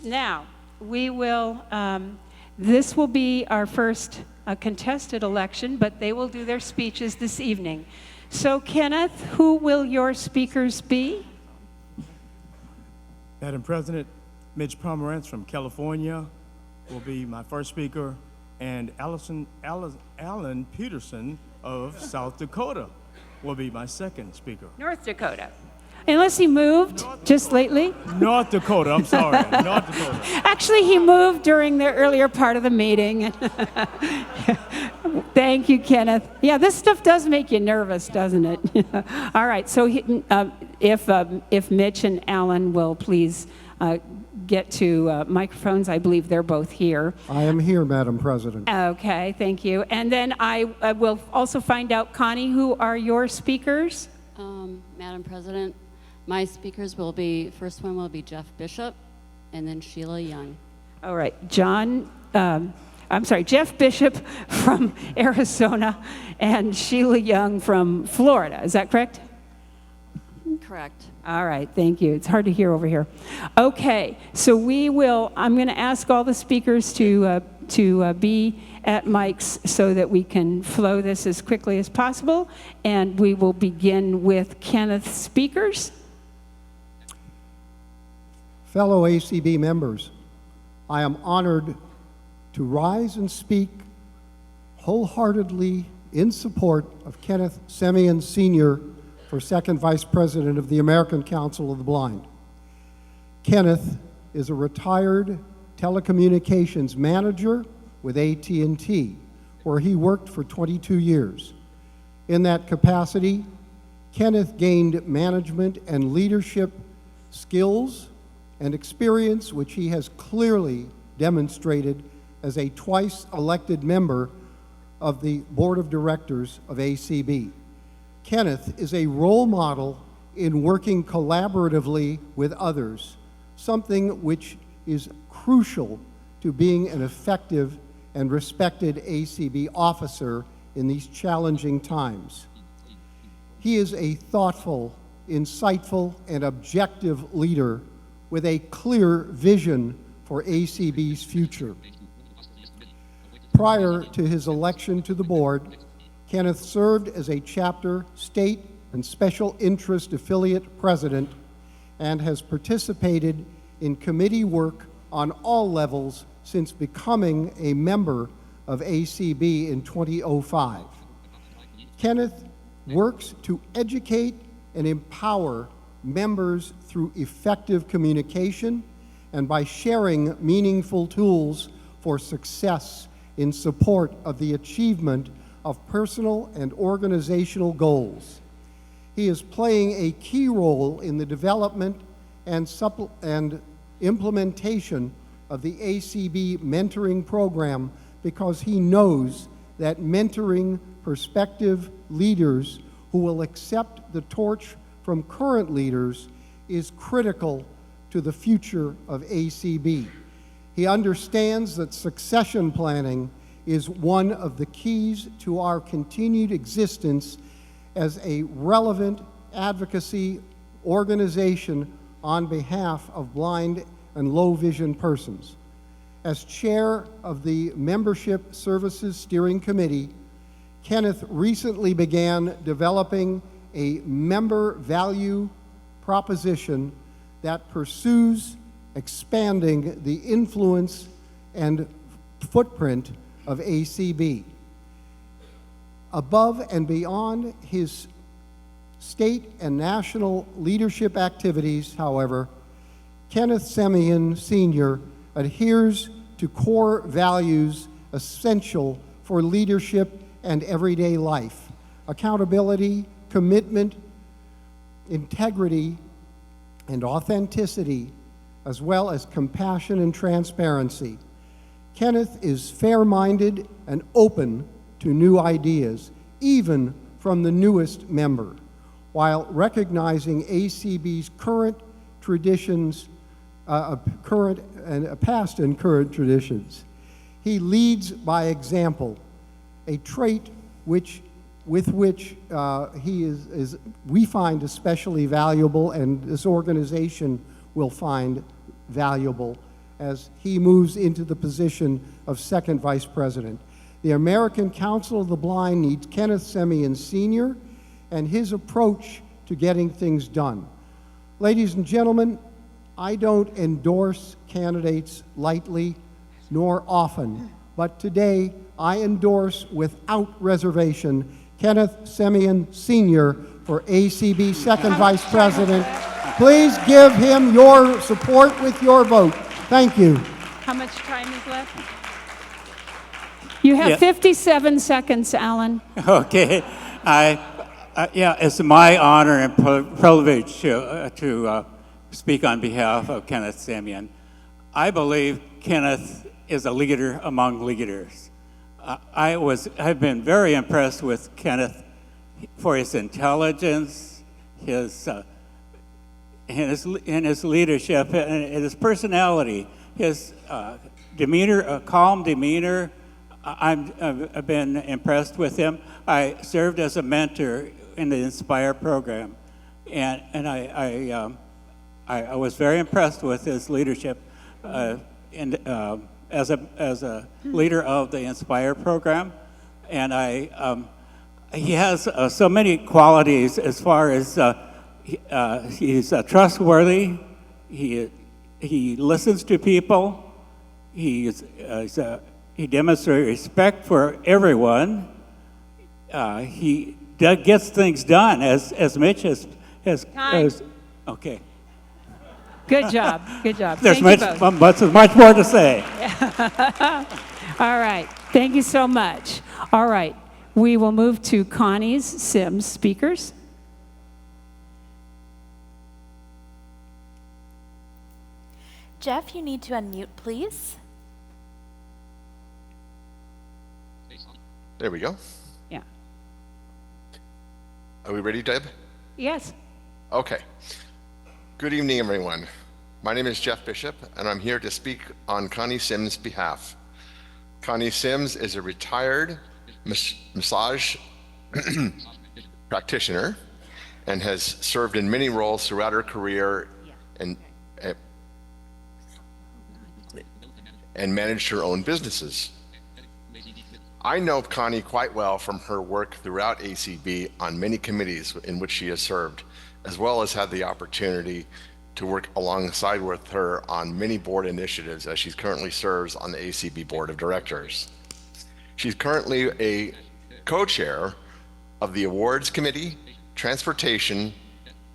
Now, we will, this will be our first contested election, but they will do their speeches this evening. So, Kenneth, who will your speakers be? Madam President, Mitch Pomerantz from California will be my first speaker, and Alan Peterson of South Dakota will be my second speaker. North Dakota. Unless he moved just lately. North Dakota, I'm sorry, North Dakota. Actually, he moved during the earlier part of the meeting. Thank you, Kenneth. Yeah, this stuff does make you nervous, doesn't it? All right, so if Mitch and Alan will please get to microphones, I believe they're both here. I am here, Madam President. Okay, thank you. And then I will also find out, Connie, who are your speakers? Madam President, my speakers will be, first one will be Jeff Bishop, and then Sheila Young. All right, Jeff Bishop from Arizona and Sheila Young from Florida. Is that correct? Correct. All right, thank you. It's hard to hear over here. Okay, so I'm going to ask all the speakers to be at mics so that we can flow this as quickly as possible, and we will begin with Kenneth's speakers. Fellow ACB members, I am honored to rise and speak wholeheartedly in support of Kenneth Simeon Sr. for Second Vice President of the American Council of the Blind. Kenneth is a retired telecommunications manager with AT&T, where he worked for 22 years. In that capacity, Kenneth gained management and leadership skills and experience, which he has clearly demonstrated as a twice elected member of the Board of Directors of ACB. Kenneth is a role model in working collaboratively with others, something which is crucial to being an effective and respected ACB officer in these challenging times. He is a thoughtful, insightful, and objective leader with a clear vision for ACB's future. Prior to his election to the board, Kenneth served as a chapter, state, and special interest affiliate president and has participated in committee work on all levels since becoming a member of ACB in 2005. Kenneth works to educate and empower members through effective communication and by sharing meaningful tools for success in support of the achievement of personal and organizational goals. He is playing a key role in the development and implementation of the ACB mentoring program because he knows that mentoring prospective leaders who will accept the torch from current leaders is critical to the future of ACB. He understands that succession planning is one of the keys to our continued existence as a relevant advocacy organization on behalf of blind and low vision persons. As chair of the Membership Services Steering Committee, Kenneth recently began developing a member value proposition that pursues expanding the influence and footprint of ACB. Above and beyond his state and national leadership activities, however, Kenneth Semien Sr. adheres to core values essential for leadership and everyday life: accountability, commitment, integrity, and authenticity, as well as compassion and transparency. Kenneth is fair-minded and open to new ideas, even from the newest member, while recognizing ACB's current traditions, past and current traditions. He leads by example, a trait with which we find especially valuable, and this organization will find valuable as he moves into the position of second vice president. The American Council of the Blind needs Kenneth Semien Sr. and his approach to getting things done. Ladies and gentlemen, I don't endorse candidates lightly nor often, but today I endorse without reservation Kenneth Semien Sr. for ACB second vice president. Please give him your support with your vote. Thank you. How much time is left? You have 57 seconds, Alan. Okay. Yeah, it's my honor and privilege to speak on behalf of Kenneth Semien. I believe Kenneth is a leader among leaders. I've been very impressed with Kenneth for his intelligence, his leadership, and his personality, his demeanor, a calm demeanor. I've been impressed with him. I served as a mentor in the Inspire program, and I was very impressed with his leadership as a leader of the Inspire program, and he has so many qualities as far as he's trustworthy. He listens to people. He demonstrates respect for everyone. He gets things done, as Mitch has okay. Good job. Good job. There's Thank you both. much more to say. All right. Thank you so much. All right. We will move to Connie's Sims speakers. Jeff, you need to unmute, please. There we go. Yeah. Are we ready, Deb? Yes. Okay. Good evening, everyone. My name is Jeff Bishop, and I'm here to speak on Connie Sims' behalf. Connie Sims is a retired massage practitioner and has served in many roles throughout her career and managed her own businesses. I know Connie quite well from her work throughout ACB on many committees in which she has served, as well as had the opportunity to work alongside with her on many board initiatives as she currently serves on the ACB Board of Directors. She's currently a co-chair of the Awards Committee, Transportation,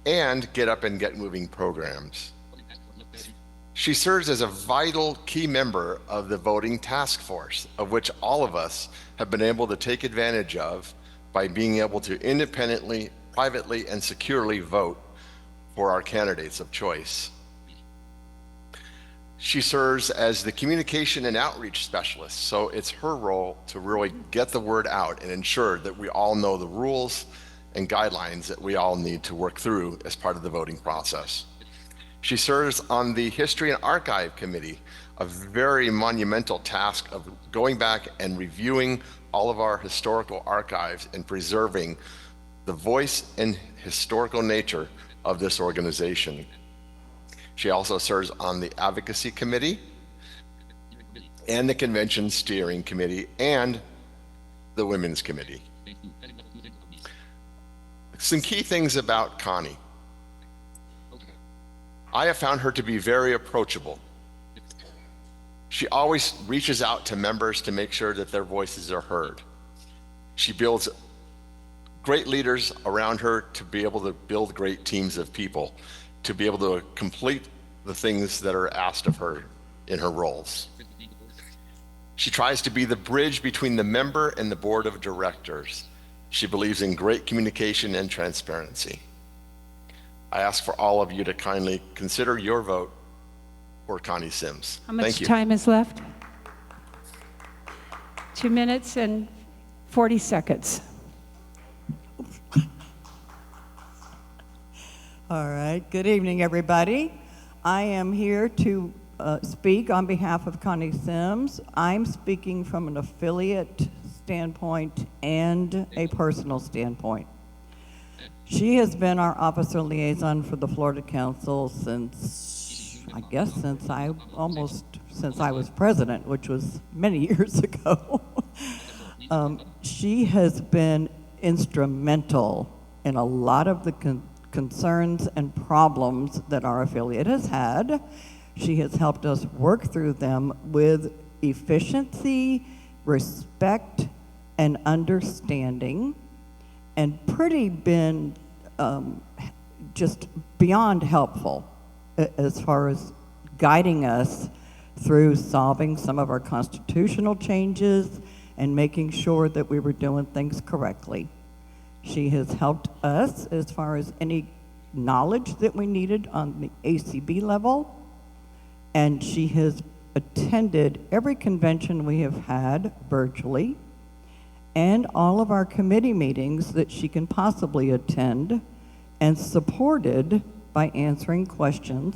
and Get Up and Get Moving programs. She serves as a vital key member of the voting task force, of which all of us have been able to take advantage of by being able to independently, privately, and securely vote for our candidates of choice. She serves as the communication and outreach specialist, so it's her role to really get the word out and ensure that we all know the rules and guidelines that we all need to work through as part of the voting process. She serves on the History and Archive Committee, a very monumental task of going back and reviewing all of our historical archives and preserving the voice and historical nature of this organization. She also serves on the Advocacy Committee and the Convention Steering Committee and the Women's Committee. Some key things about Connie. I have found her to be very approachable. She always reaches out to members to make sure that their voices are heard. She builds great leaders around her to be able to build great teams of people, to be able to complete the things that are asked of her in her roles. She tries to be the bridge between the member and the board of directors. She believes in great communication and transparency. I ask for all of you to kindly consider your vote for Connie Sims. How much Thank you. time is left? 2 minutes and 40 seconds. All right, good evening, everybody. I am here to speak on behalf of Connie Sims. I'm speaking from an affiliate standpoint and a personal standpoint. She has been our officer liaison for the Florida Council since, I guess, since I was president, which was many years ago. She has been instrumental in a lot of the concerns and problems that our affiliate has had. She has helped us work through them with efficiency, respect, and understanding, and pretty been just beyond helpful as far as guiding us through solving some of our constitutional changes and making sure that we were doing things correctly. She has helped us as far as any knowledge that we needed on the ACB level, and she has attended every convention we have had virtually and all of our committee meetings that she can possibly attend, and supported by answering questions.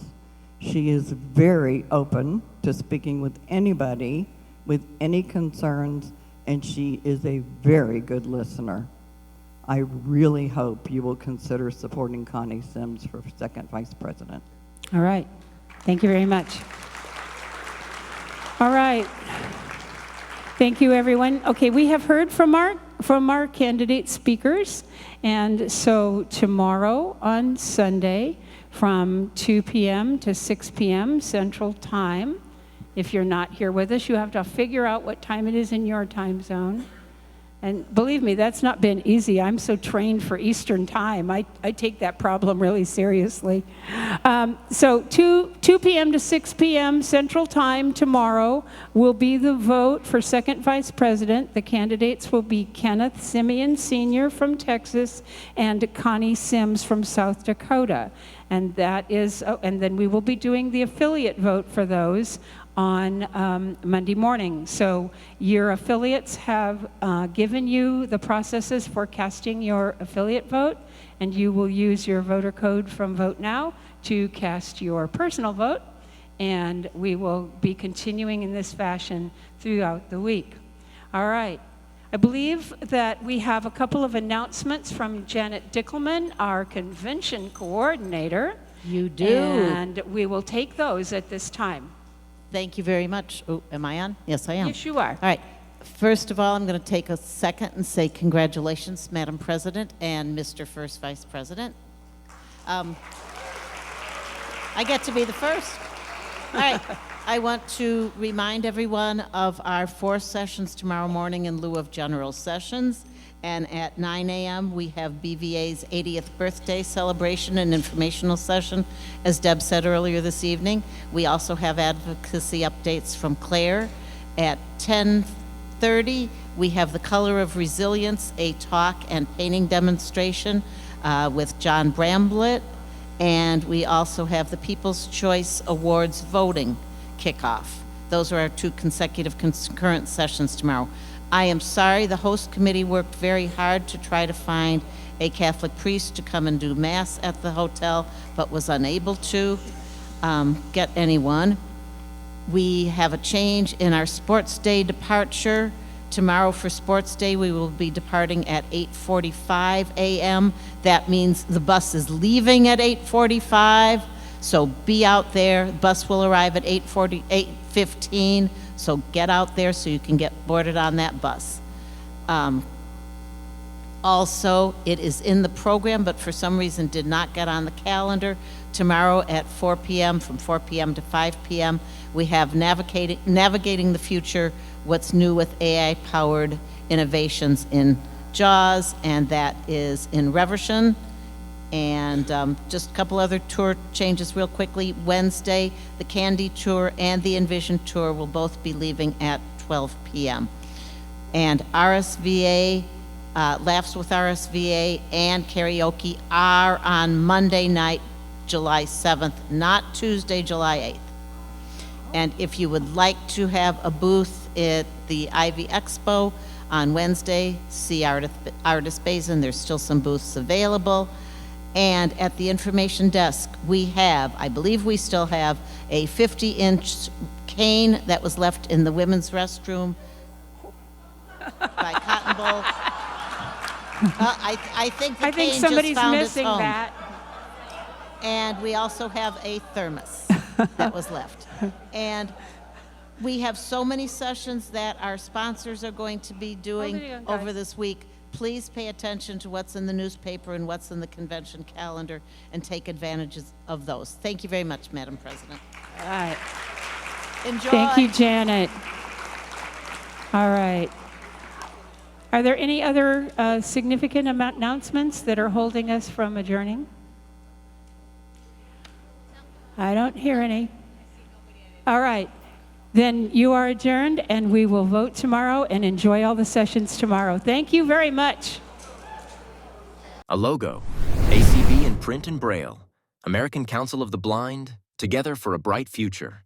She is very open to speaking with anybody with any concerns, and she is a very good listener. I really hope you will consider supporting Connie Sims for second vice president. All right. Thank you very much. All right. Thank you, everyone. Okay, we have heard from our candidate speakers, and so tomorrow on Sunday from 2 p.m. to 6 p.m. Central Time, if you're not here with us, you have to figure out what time it is in your time zone. And believe me, that's not been easy. I'm so trained for Eastern Time. I take that problem really seriously. So 2 p.m. to 6 p.m. Central Time tomorrow will be the vote for second vice president. The candidates will be Kenneth Simeon Sr. from Texas and Connie Sims from South Dakota. And that is, and then we will be doing the affiliate vote for those on Monday morning. So your affiliates have given you the processes for casting your affiliate vote, and you will use your voter code from Vote Now to cast your personal vote, and we will be continuing in this fashion throughout the week. All right. I believe that we have a couple of announcements from Janet Dickelman, our convention coordinator. You do. And we will take those at this time. Thank you very much. Oh, am I on? Yes, I am. Yes, you are. All right. First of all, I'm going to take a second and say congratulations, Madam President and Mr. First Vice President. I get to be the first. All right. I want to remind everyone of our 4 sessions tomorrow morning in lieu of general sessions. And at 9 a.m., we have BVA's 80th birthday celebration and informational session, as Deb said earlier this evening. We also have advocacy updates from Claire. At 10:30, we have The Color of Resilience, a talk and painting demonstration with John Bramblett. And we also have the People's Choice Awards voting kickoff. Those are our 2 consecutive concurrent sessions tomorrow. I am sorry, the host committee worked very hard to try to find a Catholic priest to come and do Mass at the hotel, but was unable to get anyone. We have a change in our Sports Day departure. Tomorrow for Sports Day, we will be departing at 8:45 a.m. That means the bus is leaving at 8:45, so be out there. The bus will arrive at 8:15, so get out there so you can get boarded on that bus. Also, it is in the program, but for some reason did not get on the calendar. Tomorrow at 4 p.m., from 4 p.m. to 5 p.m., we have Navigating the Future, What's New with AI-Powered Innovations in JAWS, and that is in Reversion. And just a couple other tour changes real quickly. Wednesday, the Candy Tour and the Envision Tour will both be leaving at 12 p.m. And RSVA, Laughs with RSVA and karaoke are on Monday night, July 7th, not Tuesday, July 8th. And if you would like to have a booth at the Ivy Expo on Wednesday, see Artist Basin. There's still some booths available. And at the information desk, we have, I believe we still have, a 50-inch cane that was left in the women's restroom by Cotton Bowl. I think the cane somebody's just found missing its home. that. And we also have a thermos that was left. And we have so many sessions that our sponsors are going to be doing over this week. Please pay attention to what's in the newspaper and what's in the convention calendar and take advantages of those. Thank you very much, Madam President. All right. Enjoy. Thank you, Janet. All right. Are there any other significant announcements that are holding us from adjourning? I don't hear any. All right. Then you are adjourned, and we will vote tomorrow and enjoy all the sessions tomorrow. Thank you very much. A logo, ACB in print and braille, American Council of the Blind, together for a bright future.